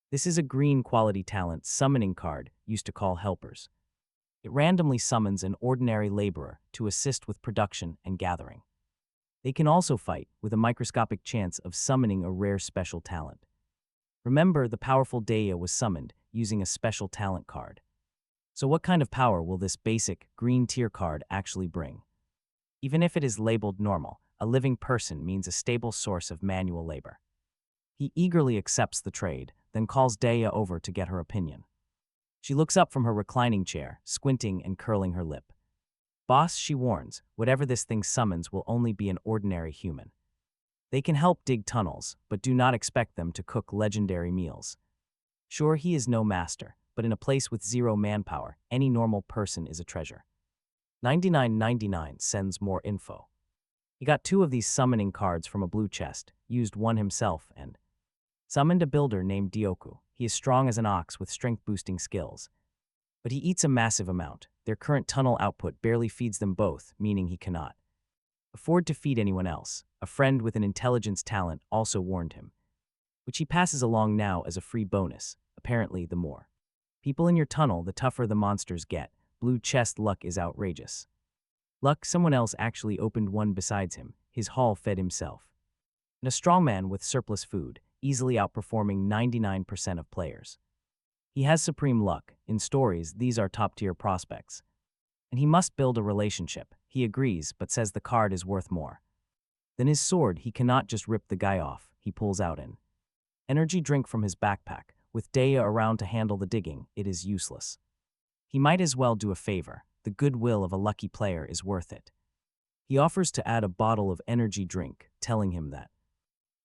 This is a green quality talent summoning card used to call helpers. It randomly summons an ordinary laborer to assist with production and gathering. They can also fight, with a microscopic chance of summoning a rare special talent. Remember, the powerful Deia was summoned using a special talent card. So what kind of power will this basic, green tier card actually bring? Even if it is labeled normal, a living person means a stable source of manual labor. He eagerly accepts the trade, then calls Deia over to get her opinion. She looks up from her reclining chair, squinting and curling her lip. Boss, she warns, whatever this thing summons will only be an ordinary human. They can help dig tunnels, but do not expect them to cook legendary meals. Sure, he is no master, but in a place with 0 manpower, any normal person is a treasure. 9999 sends more info. He got 2 of these summoning cards from a blue chest, used one himself, and summoned a builder named Dioku. He is strong as an ox with strength-boosting skills. But he eats a massive amount. Their current tunnel output barely feeds them both, meaning he cannot afford to feed anyone else. A friend with an intelligence talent also warned him, which he passes along now as a free bonus. Apparently, the more people in your tunnel, the tougher the monsters get. Blue chest luck is outrageous. Luck, someone else actually opened one besides him. His haul fed himself. And a strongman with surplus food, easily outperforming 99% of players. He has supreme luck. In stories, these are top-tier prospects. And he must build a relationship. He agrees, but says the card is worth more. Then his sword, he cannot just rip the guy off. He pulls out an energy drink from his backpack. With Deia around to handle the digging, it is useless. He might as well do a favor. The goodwill of a lucky player is worth it. He offers to add a bottle of energy drink, telling him that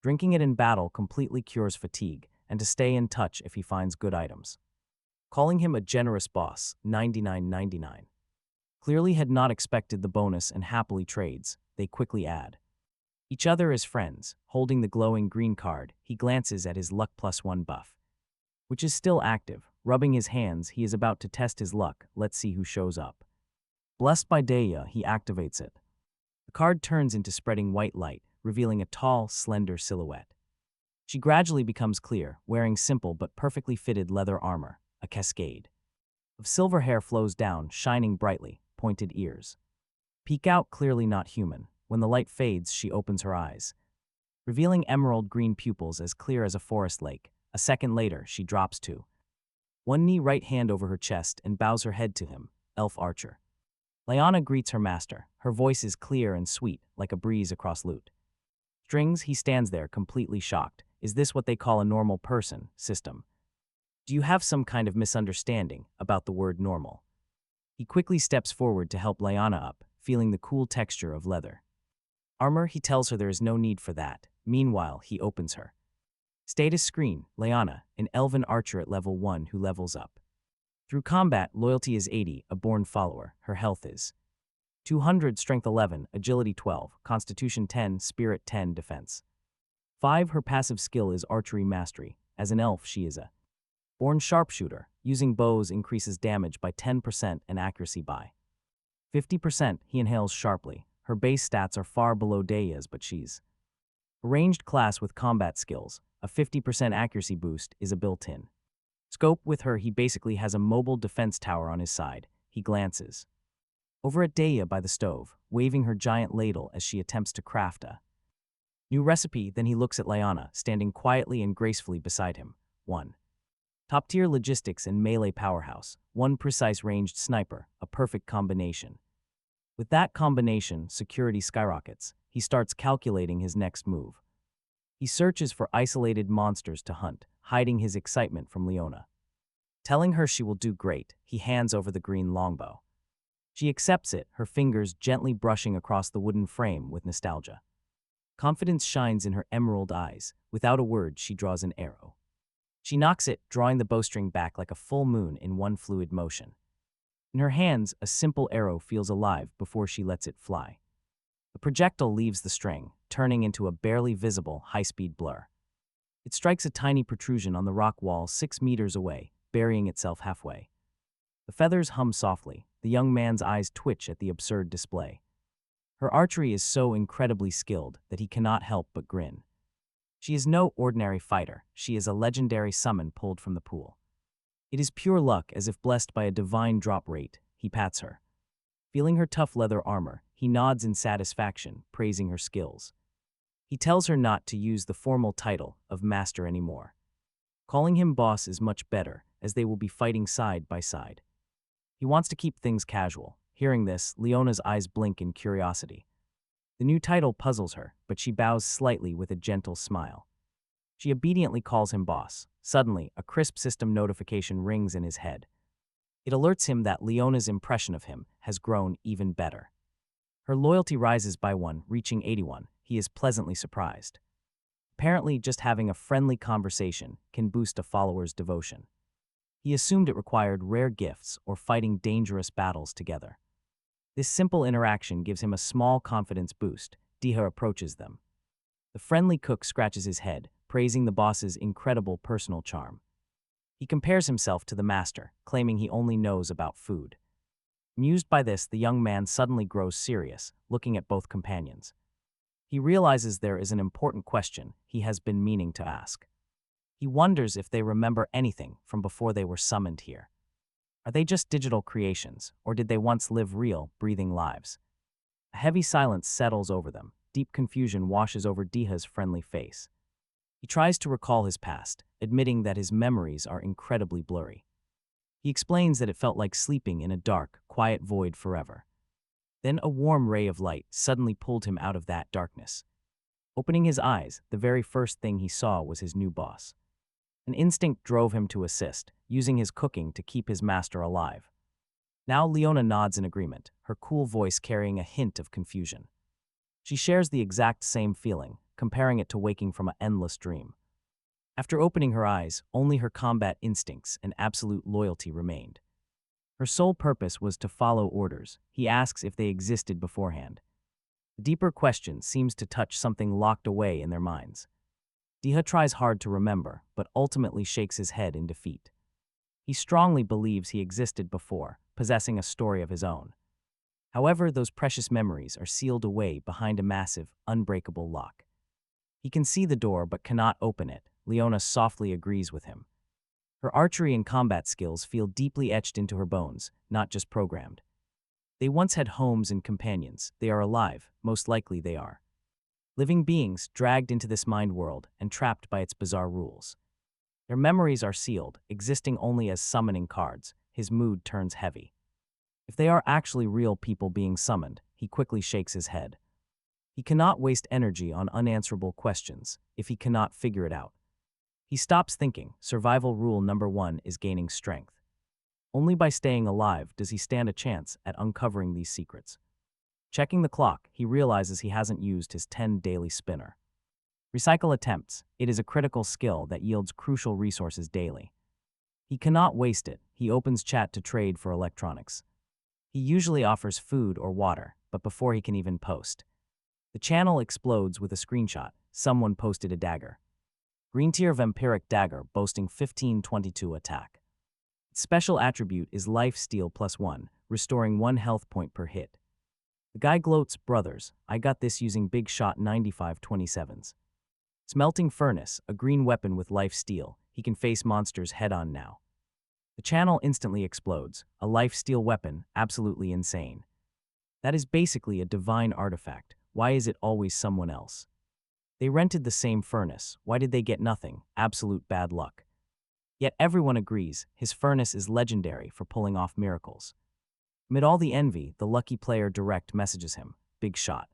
drinking it in battle completely cures fatigue, and to stay in touch if he finds good items. Calling him a generous boss, 9999. Clearly had not expected the bonus and happily trades. They quickly add each other as friends. Holding the glowing green card, he glances at his luck +1 buff, which is still active. Rubbing his hands, he is about to test his luck. Let's see who shows up. Blessed by Deia, he activates it. The card turns into spreading white light, revealing a tall, slender silhouette. She gradually becomes clear, wearing simple but perfectly fitted leather armor. A cascade of silver hair flows down, shining brightly, pointed ears peek out, clearly not human. When the light fades, she opens her eyes, revealing emerald green pupils as clear as a forest lake. A second later, she drops to one knee, right hand over her chest, and bows her head to him. Elf archer. Liana greets her master. Her voice is clear and sweet, like a breeze across lute strings. He stands there, completely shocked. Is this what they call a normal person, system? Do you have some kind of misunderstanding about the word normal? He quickly steps forward to help Liana up, feeling the cool texture of leather armor. He tells her there is no need for that. Meanwhile, he opens her status screen. Liana, an elven archer at level 1 who levels up through combat. Loyalty is 80, a born follower. Her health is 200, strength 11, agility 12, constitution 10, spirit 10, defense 5. Her passive skill is archery mastery. As an elf, she is a born sharpshooter. Using bows increases damage by 10% and accuracy by 50%. He inhales sharply. Her base stats are far below Deia's, but she's A ranged class with combat skills, a 50% accuracy boost is a built-in. Scope with her, he basically has a mobile defense tower on his side. He glances over at Daya by the stove, waving her giant ladle as she attempts to craft a new recipe. Then he looks at Liana, standing quietly and gracefully beside him. 1. Top-tier logistics and melee powerhouse. 1 precise ranged sniper, a perfect combination. With that combination, security skyrockets. He starts calculating his next move. He searches for isolated monsters to hunt, hiding his excitement from Leona. Telling her she will do great, he hands over the green longbow. She accepts it, her fingers gently brushing across the wooden frame with nostalgia. Confidence shines in her emerald eyes. Without a word, she draws an arrow. She knocks it, drawing the bowstring back like a full moon in one fluid motion. In her hands, a simple arrow feels alive before she lets it fly. The projectile leaves the string, turning into a barely visible, high-speed blur. It strikes a tiny protrusion on the rock wall 6 meters away, burying itself halfway. The feathers hum softly. The young man's eyes twitch at the absurd display. Her archery is so incredibly skilled that he cannot help but grin. She is no ordinary fighter. She is a legendary summon pulled from the pool. It is pure luck, as if blessed by a divine drop rate. He pats her. Feeling her tough leather armor, he nods in satisfaction, praising her skills. He tells her not to use the formal title of master anymore. Calling him boss is much better, as they will be fighting side by side. He wants to keep things casual. Hearing this, Leona's eyes blink in curiosity. The new title puzzles her, but she bows slightly with a gentle smile. She obediently calls him boss. Suddenly, a crisp system notification rings in his head. It alerts him that Leona's impression of him has grown even better. Her loyalty rises by 1, reaching 81. He is pleasantly surprised. Apparently, just having a friendly conversation can boost a follower's devotion. He assumed it required rare gifts or fighting dangerous battles together. This simple interaction gives him a small confidence boost. Diha approaches them. The friendly cook scratches his head, praising the boss's incredible personal charm. He compares himself to the master, claiming he only knows about food. Amused by this, the young man suddenly grows serious, looking at both companions. He realizes there is an important question he has been meaning to ask. He wonders if they remember anything from before they were summoned here. Are they just digital creations, or did they once live real, breathing lives? A heavy silence settles over them. Deep confusion washes over Diha's friendly face. He tries to recall his past, admitting that his memories are incredibly blurry. He explains that it felt like sleeping in a dark, quiet void forever. Then a warm ray of light suddenly pulled him out of that darkness. Opening his eyes, the very first thing he saw was his new boss. An instinct drove him to assist, using his cooking to keep his master alive. Now Leona nods in agreement, her cool voice carrying a hint of confusion. She shares the exact same feeling, comparing it to waking from an endless dream. After opening her eyes, only her combat instincts and absolute loyalty remained. Her sole purpose was to follow orders. He asks if they existed beforehand. The deeper question seems to touch something locked away in their minds. Diha tries hard to remember, but ultimately shakes his head in defeat. He strongly believes he existed before, possessing a story of his own. However, those precious memories are sealed away behind a massive, unbreakable lock. He can see the door but cannot open it. Leona softly agrees with him. Her archery and combat skills feel deeply etched into her bones, not just programmed. They once had homes and companions. They are alive, most likely they are. Living beings dragged into this mind world and trapped by its bizarre rules. Their memories are sealed, existing only as summoning cards. His mood turns heavy. If they are actually real people being summoned, he quickly shakes his head. He cannot waste energy on unanswerable questions if he cannot figure it out. He stops thinking. Survival rule number 1 is gaining strength. Only by staying alive does he stand a chance at uncovering these secrets. Checking the clock, he realizes he hasn't used his 10 daily spinner. Recycle attempts. It is a critical skill that yields crucial resources daily. He cannot waste it. He opens chat to trade for electronics. He usually offers food or water, but before he can even post, the channel explodes with a screenshot. Someone posted a dagger. Green tier vampiric dagger boasting 1522 attack. Its special attribute is life steal +1, restoring 1 health point per hit. The guy gloats, brothers, I got this using big shot 9527s. Smelting Furnace, a green weapon with life steal. He can face monsters head-on now. The channel instantly explodes. A life steal weapon, absolutely insane. That is basically a divine artifact. Why is it always someone else? They rented the same furnace. Why did they get nothing? Absolute bad luck. Yet everyone agrees, his furnace is legendary for pulling off miracles. Amid all the envy, the lucky player direct messages him, "Big shot.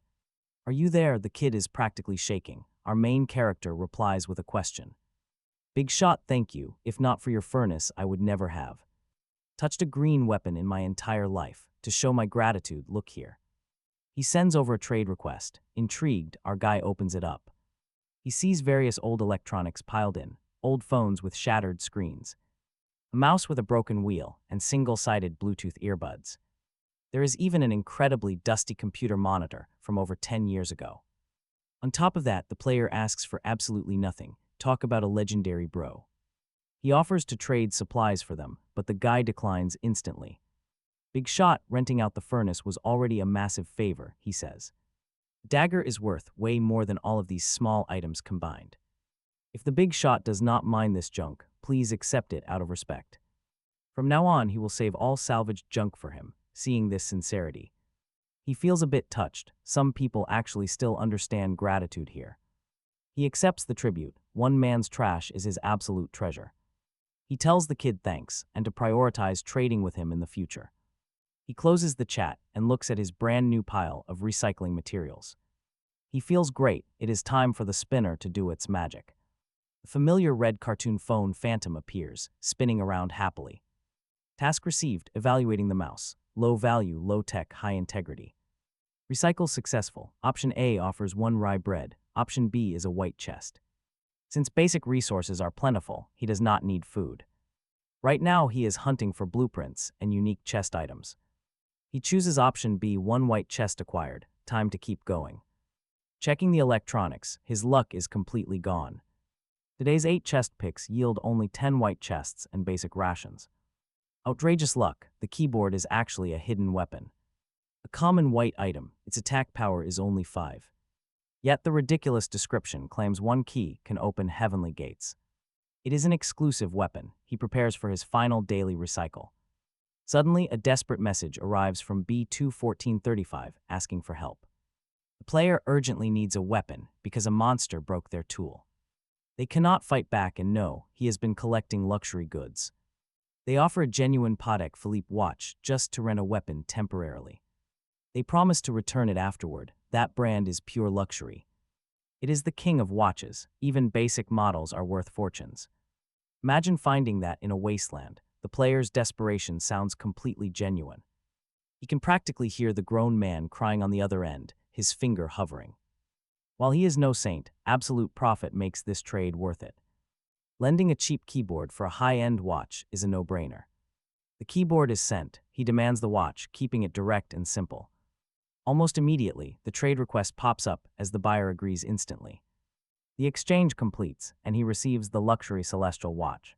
Are you there?" The kid is practically shaking. Our main character replies with a question. "Big shot, thank you. If not for your furnace, I would never have touched a green weapon in my entire life. To show my gratitude, look here." He sends over a trade request. Intrigued, our guy opens it up. He sees various old electronics piled in, old phones with shattered screens, a mouse with a broken wheel, and single-sided Bluetooth earbuds. There is even an incredibly dusty computer monitor from over 10 years ago. On top of that, the player asks for absolutely nothing. Talk about a legendary bro. He offers to trade supplies for them, but the guy declines instantly. Big shot, renting out the furnace was already a massive favor, he says. Dagger is worth way more than all of these small items combined. If the big shot does not mind this junk, please accept it out of respect. From now on, he will save all salvaged junk for him, seeing this sincerity. He feels a bit touched. Some people actually still understand gratitude here. He accepts the tribute. One man's trash is his absolute treasure. He tells the kid thanks and to prioritize trading with him in the future. He closes the chat and looks at his brand new pile of recycling materials. He feels great. It is time for the spinner to do its magic. The familiar red cartoon phone Phantom appears, spinning around happily. Task received, evaluating the mouse. Low value, low tech, high integrity. Recycle successful. Option A offers 1 rye bread. Option B is a white chest. Since basic resources are plentiful, he does not need food. Right now, he is hunting for blueprints and unique chest items. He chooses option B, 1 white chest acquired. Time to keep going. Checking the electronics, his luck is completely gone. Today's 8 chest picks yield only 10 white chests and basic rations. Outrageous luck, the keyboard is actually a hidden weapon. A common white item, its attack power is only 5. Yet the ridiculous description claims 1 key can open heavenly gates. It is an exclusive weapon. He prepares for his final daily recycle. Suddenly, a desperate message arrives from B21435 asking for help. The player urgently needs a weapon because a monster broke their tool. They cannot fight back and know he has been collecting luxury goods. They offer a genuine Patek Philippe watch just to rent a weapon temporarily. They promise to return it afterward. That brand is pure luxury. It is the king of watches. Even basic models are worth fortunes. Imagine finding that in a wasteland. The player's desperation sounds completely genuine. He can practically hear the grown man crying on the other end, his finger hovering. While he is no saint, absolute profit makes this trade worth it. Lending a cheap keyboard for a high-end watch is a no-brainer. The keyboard is sent. He demands the watch, keeping it direct and simple. Almost immediately, the trade request pops up as the buyer agrees instantly. The exchange completes, and he receives the luxury celestial watch.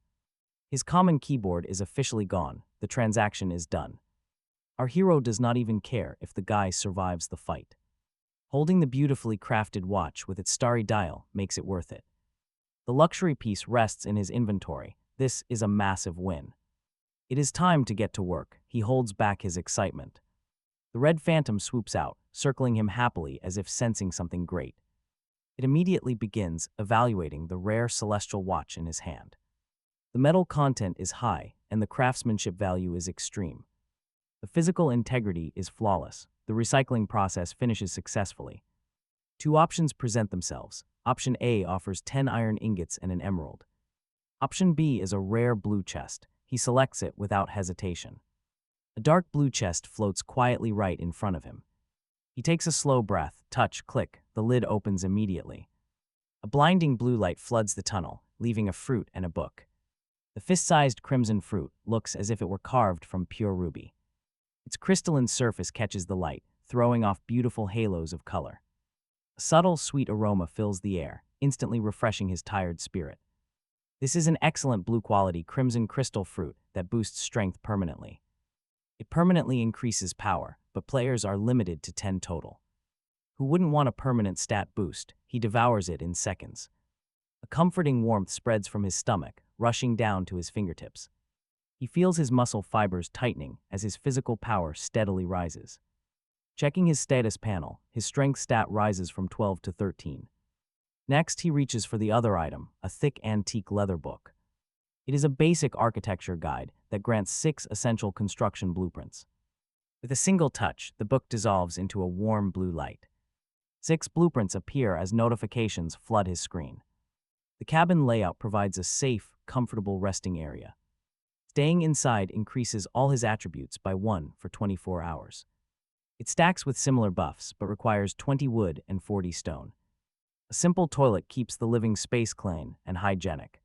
His common keyboard is officially gone. The transaction is done. Our hero does not even care if the guy survives the fight. Holding the beautifully crafted watch with its starry dial makes it worth it. The luxury piece rests in his inventory. This is a massive win. It is time to get to work. He holds back his excitement. The red phantom swoops out, circling him happily as if sensing something great. It immediately begins evaluating the rare celestial watch in his hand. The metal content is high, and the craftsmanship value is extreme. The physical integrity is flawless. The recycling process finishes successfully. 2 options present themselves. Option A offers 10 iron ingots and an emerald. Option B is a rare blue chest. He selects it without hesitation. A dark blue chest floats quietly right in front of him. He takes a slow breath, touch, click, the lid opens immediately. A blinding blue light floods the tunnel, leaving a fruit and a book. The fist-sized crimson fruit looks as if it were carved from pure ruby. Its crystalline surface catches the light, throwing off beautiful halos of color. A subtle, sweet aroma fills the air, instantly refreshing his tired spirit. This is an excellent blue-quality crimson crystal fruit that boosts strength permanently. It permanently increases power, but players are limited to 10 total. Who wouldn't want a permanent stat boost? He devours it in seconds. A comforting warmth spreads from his stomach, rushing down to his fingertips. He feels his muscle fibers tightening as his physical power steadily rises. Checking his status panel, his strength stat rises from 12 to 13. Next, he reaches for the other item, a thick antique leather book. It is a basic architecture guide that grants 6 essential construction blueprints. With a single touch, the book dissolves into a warm blue light. 6 blueprints appear as notifications flood his screen. The cabin layout provides a safe, comfortable resting area. Staying inside increases all his attributes by 1 for 24 hours. It stacks with similar buffs, but requires 20 wood and 40 stone. A simple toilet keeps the living space clean and hygienic.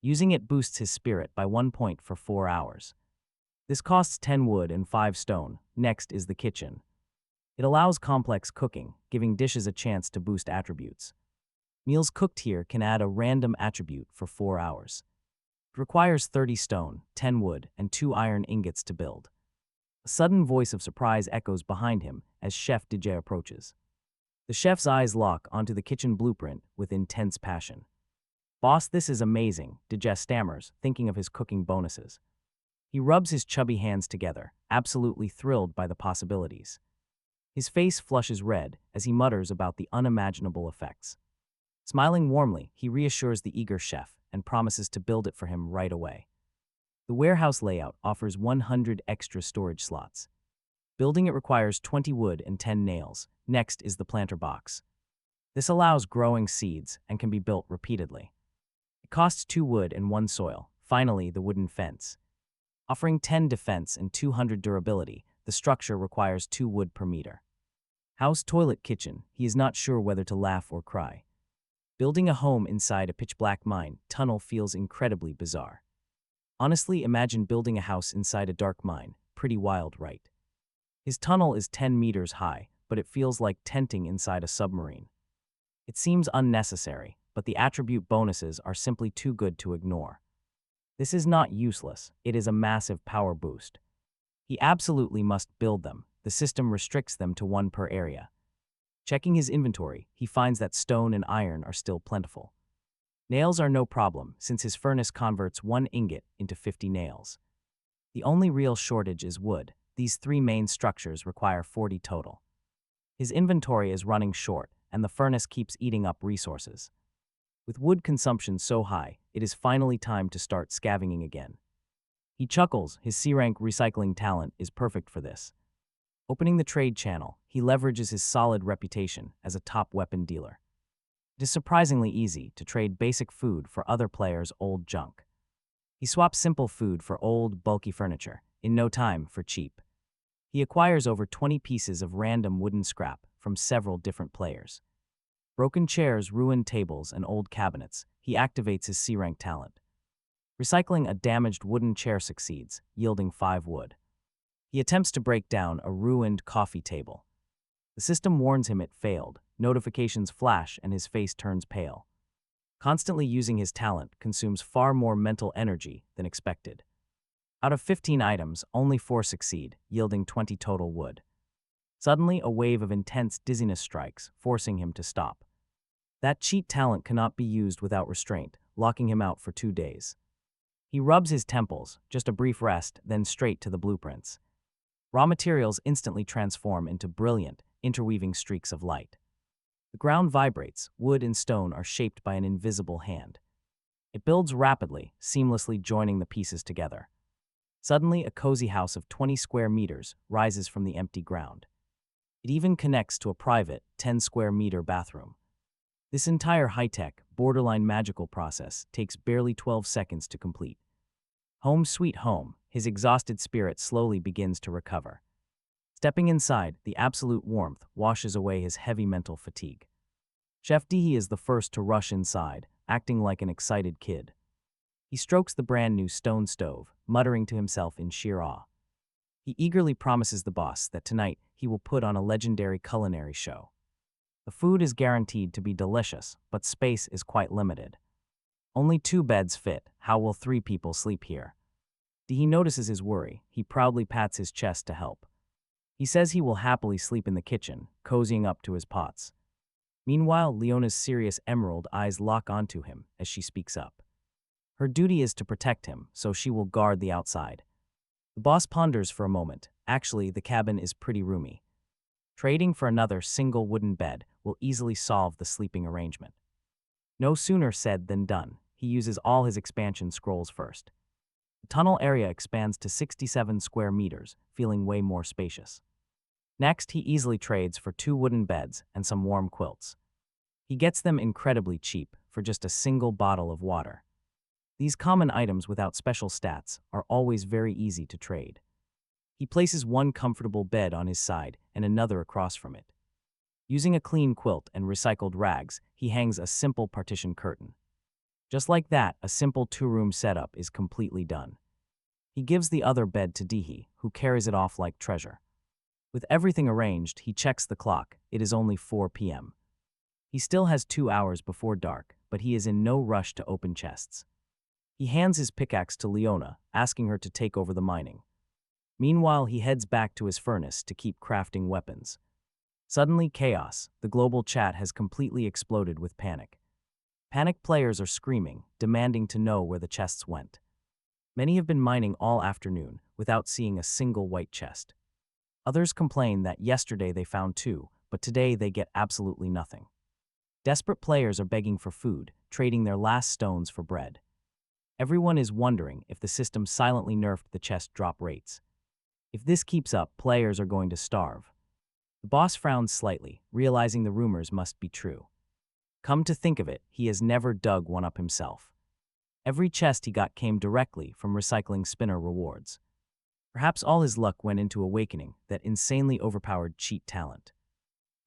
Using it boosts his spirit by 1 point for 4 hours. This costs 10 wood and 5 stone. Next is the kitchen. It allows complex cooking, giving dishes a chance to boost attributes. Meals cooked here can add a random attribute for 4 hours. It requires 30 stone, 10 wood, and 2 iron ingots to build. A sudden voice of surprise echoes behind him as Chef DJ approaches. The chef's eyes lock onto the kitchen blueprint with intense passion. "Boss, this is amazing," DJ stammers, thinking of his cooking bonuses. He rubs his chubby hands together, absolutely thrilled by the possibilities. His face flushes red as he mutters about the unimaginable effects. Smiling warmly, he reassures the eager chef and promises to build it for him right away. The warehouse layout offers 100 extra storage slots. Building it requires 20 wood and 10 nails. Next is the planter box. This allows growing seeds and can be built repeatedly. It costs 2 wood and 1 soil. Finally, the wooden fence. Offering 10 defense and 200 durability, the structure requires 2 wood per meter. House, toilet, kitchen. He is not sure whether to laugh or cry. Building a home inside a pitch-black mine tunnel feels incredibly bizarre. Honestly, imagine building a house inside a dark mine. Pretty wild, right? His tunnel is 10 meters high, but it feels like tenting inside a submarine. It seems unnecessary, but the attribute bonuses are simply too good to ignore. This is not useless, it is a massive power boost. He absolutely must build them. The system restricts them to 1 per area. Checking his inventory, he finds that stone and iron are still plentiful. Nails are no problem, since his furnace converts 1 ingot into 50 nails. The only real shortage is wood. These 3 main structures require 40 total. His inventory is running short, and the furnace keeps eating up resources. With wood consumption so high, it is finally time to start scavenging again. He chuckles, his C-rank recycling talent is perfect for this. Opening the trade channel, he leverages his solid reputation as a top weapon dealer. It is surprisingly easy to trade basic food for other players' old junk. He swaps simple food for old, bulky furniture, in no time for cheap. He acquires over 20 pieces of random wooden scrap from several different players. Broken chairs, ruined tables, and old cabinets, he activates his C-rank talent. Recycling a damaged wooden chair succeeds, yielding 5 wood. He attempts to break down a ruined coffee table. The system warns him it failed, notifications flash and his face turns pale. Constantly using his talent consumes far more mental energy than expected. Out of 15 items, only 4 succeed, yielding 20 total wood. Suddenly, a wave of intense dizziness strikes, forcing him to stop. That cheat talent cannot be used without restraint, locking him out for 2 days. He rubs his temples, just a brief rest, then straight to the blueprints. Raw materials instantly transform into brilliant, interweaving streaks of light. The ground vibrates, wood and stone are shaped by an invisible hand. It builds rapidly, seamlessly joining the pieces together. Suddenly, a cozy house of 20 square meters rises from the empty ground. It even connects to a private, 10 square meter bathroom. This entire high-tech, borderline magical process takes barely 12 seconds to complete. Home sweet home, his exhausted spirit slowly begins to recover. Stepping inside, the absolute warmth washes away his heavy mental fatigue. Chef Dihi is the first to rush inside, acting like an excited kid. He strokes the brand new stone stove, muttering to himself in sheer awe. He eagerly promises the boss that tonight he will put on a legendary culinary show. The food is guaranteed to be delicious, but space is quite limited. Only 2 beds fit. How will 3 people sleep here? He notices his worry. He proudly pats his chest to help. He says he will happily sleep in the kitchen, cozying up to his pots. Meanwhile, Leona's serious emerald eyes lock onto him as she speaks up. Her duty is to protect him, so she will guard the outside. The boss ponders for a moment. Actually, the cabin is pretty roomy. Trading for another single wooden bed will easily solve the sleeping arrangement. No sooner said than done. He uses all his expansion scrolls first. The tunnel area expands to 67 square meters, feeling way more spacious. Next, he easily trades for 2 wooden beds and some warm quilts. He gets them incredibly cheap for just a single bottle of water. These common items without special stats are always very easy to trade. He places one comfortable bed on his side and another across from it. Using a clean quilt and recycled rags, he hangs a simple partition curtain. Just like that, a simple 2-room setup is completely done. He gives the other bed to Dihi, who carries it off like treasure. With everything arranged, he checks the clock. It is only 4 p.m. He still has 2 hours before dark, but he is in no rush to open chests. He hands his pickaxe to Leona, asking her to take over the mining. Meanwhile, he heads back to his furnace to keep crafting weapons. Suddenly, chaos. The global chat has completely exploded with panic. Panicked players are screaming, demanding to know where the chests went. Many have been mining all afternoon without seeing a single white chest. Others complain that yesterday they found 2, but today they get absolutely nothing. Desperate players are begging for food, trading their last stones for bread. Everyone is wondering if the system silently nerfed the chest drop rates. If this keeps up, players are going to starve. The boss frowns slightly, realizing the rumors must be true. Come to think of it, he has never dug one up himself. Every chest he got came directly from recycling spinner rewards. Perhaps all his luck went into awakening that insanely overpowered cheat talent.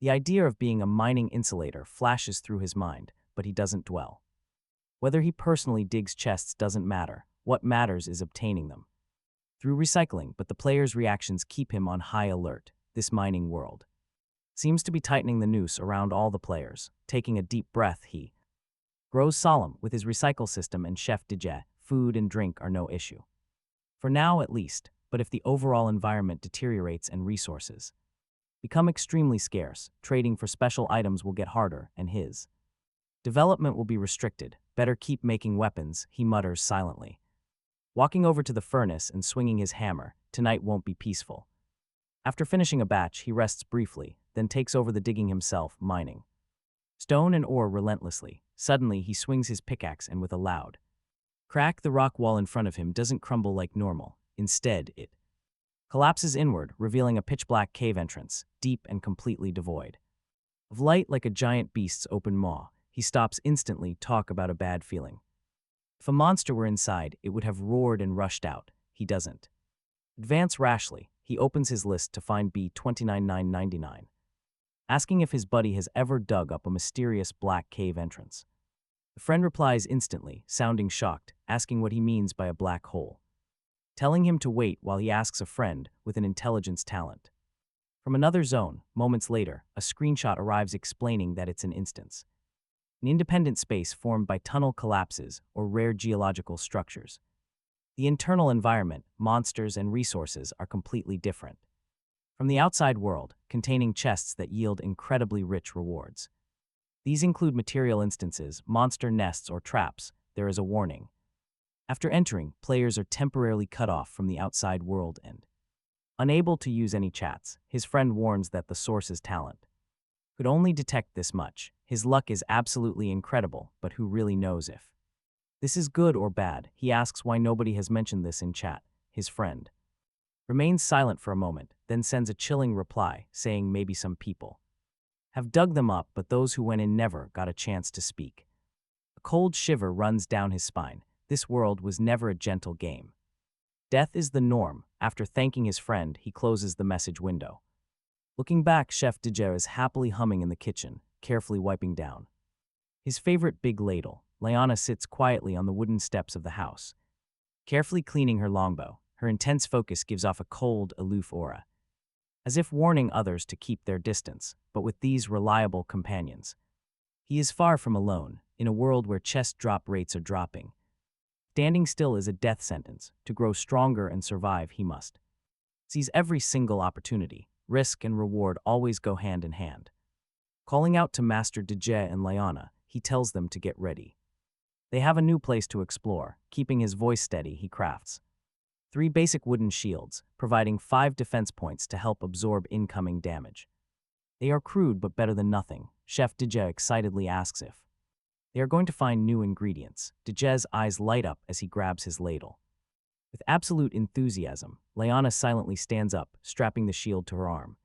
The idea of being a mining insulator flashes through his mind, but he doesn't dwell. Whether he personally digs chests doesn't matter. What matters is obtaining them. Through recycling, but the players' reactions keep him on high alert. This mining world seems to be tightening the noose around all the players. Taking a deep breath, he grows solemn with his recycle system and Chef Dije. Food and drink are no issue. For now, at least, but if the overall environment deteriorates and resources become extremely scarce, trading for special items will get harder, and his development will be restricted. Better keep making weapons, he mutters silently. Walking over to the furnace and swinging his hammer, tonight won't be peaceful. After finishing a batch, he rests briefly, then takes over the digging himself, mining stone and ore relentlessly. Suddenly, he swings his pickaxe and with a loud crack, the rock wall in front of him doesn't crumble like normal. Instead, it collapses inward, revealing a pitch-black cave entrance, deep and completely devoid of light like a giant beast's open maw. He stops instantly, talk about a bad feeling. If a monster were inside, it would have roared and rushed out. He doesn't advance rashly. He opens his list to find B29999, asking if his buddy has ever dug up a mysterious black cave entrance. The friend replies instantly, sounding shocked, asking what he means by a black hole, telling him to wait while he asks a friend with an intelligence talent. From another zone, moments later, a screenshot arrives explaining that it's an instance, an independent space formed by tunnel collapses or rare geological structures. The internal environment, monsters, and resources are completely different from the outside world, containing chests that yield incredibly rich rewards. These include material instances, monster nests, or traps. There is a warning. After entering, players are temporarily cut off from the outside world and unable to use any chats. His friend warns that the source's talent could only detect this much. His luck is absolutely incredible, but who really knows if this is good or bad? He asks why nobody has mentioned this in chat. His friend remains silent for a moment, then sends a chilling reply, saying maybe some people have dug them up, but those who went in never got a chance to speak. A cold shiver runs down his spine. This world was never a gentle game. Death is the norm. After thanking his friend, he closes the message window. Looking back, Chef Dije is happily humming in the kitchen, carefully wiping down his favorite big ladle. Leona sits quietly on the wooden steps of the house, carefully cleaning her longbow. Her intense focus gives off a cold, aloof aura, as if warning others to keep their distance. But with these reliable companions, he is far from alone. In a world where chest drop rates are dropping, standing still is a death sentence. To grow stronger and survive, he must seize every single opportunity. Risk and reward always go hand in hand. Calling out to Master Deje and Liana, he tells them to get ready. They have a new place to explore. Keeping his voice steady, he crafts 3 basic wooden shields, providing 5 defense points to help absorb incoming damage. They are crude but better than nothing. Chef Deje excitedly asks if they are going to find new ingredients. Deje's eyes light up as he grabs his ladle. With absolute enthusiasm, Liana silently stands up, strapping the shield to her arm.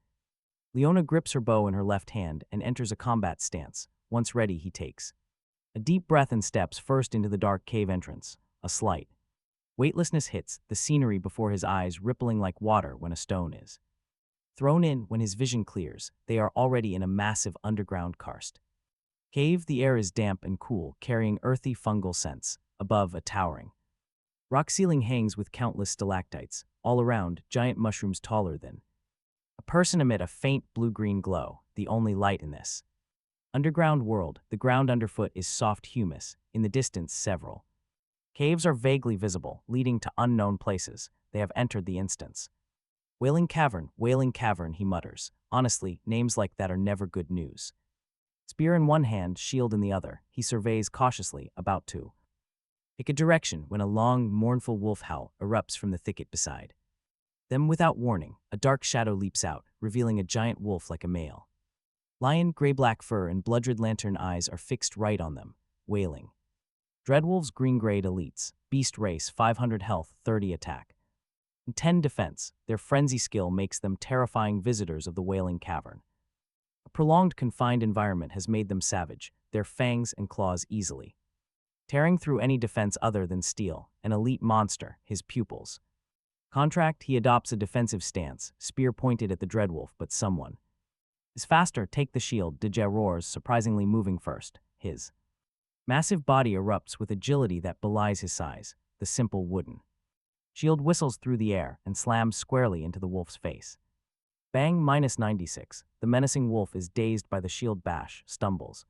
Leona grips her bow in her left hand and enters a combat stance. Once ready, he takes a deep breath and steps first into the dark cave entrance. A slight weightlessness hits, the scenery before his eyes rippling like water when a stone is thrown in. When his vision clears, they are already in a massive underground karst cave. The air is damp and cool, carrying earthy fungal scents. Above, a towering rock ceiling hangs with countless stalactites. All around, giant mushrooms taller than a person emit a faint blue-green glow, the only light in this underground world. The ground underfoot is soft humus. In the distance, several caves are vaguely visible, leading to unknown places. They have entered the instance. Wailing Cavern, he mutters. Honestly, names like that are never good news. Spear in one hand, shield in the other, he surveys cautiously, about to pick a direction when a long, mournful wolf howl erupts from the thicket beside them. Without warning, a dark shadow leaps out, revealing a giant wolf like a male lion. Gray-black fur and blood-red lantern eyes are fixed right on them, wailing. Dreadwolves, green-grayed elites, beast race, 500 health, 30 attack, and 10 defense. Their frenzy skill makes them terrifying visitors of the Wailing Cavern. A prolonged confined environment has made them savage, their fangs and claws easily tearing through any defense other than steel. An elite monster, his pupils contract. He adopts a defensive stance, spear pointed at the Dreadwolf, but someone is faster. Take the shield, Deje roars, surprisingly moving first. His massive body erupts with agility that belies his size. The simple wooden shield whistles through the air and slams squarely into the wolf's face. Bang, -96. The menacing wolf is dazed by the shield bash, stumbles,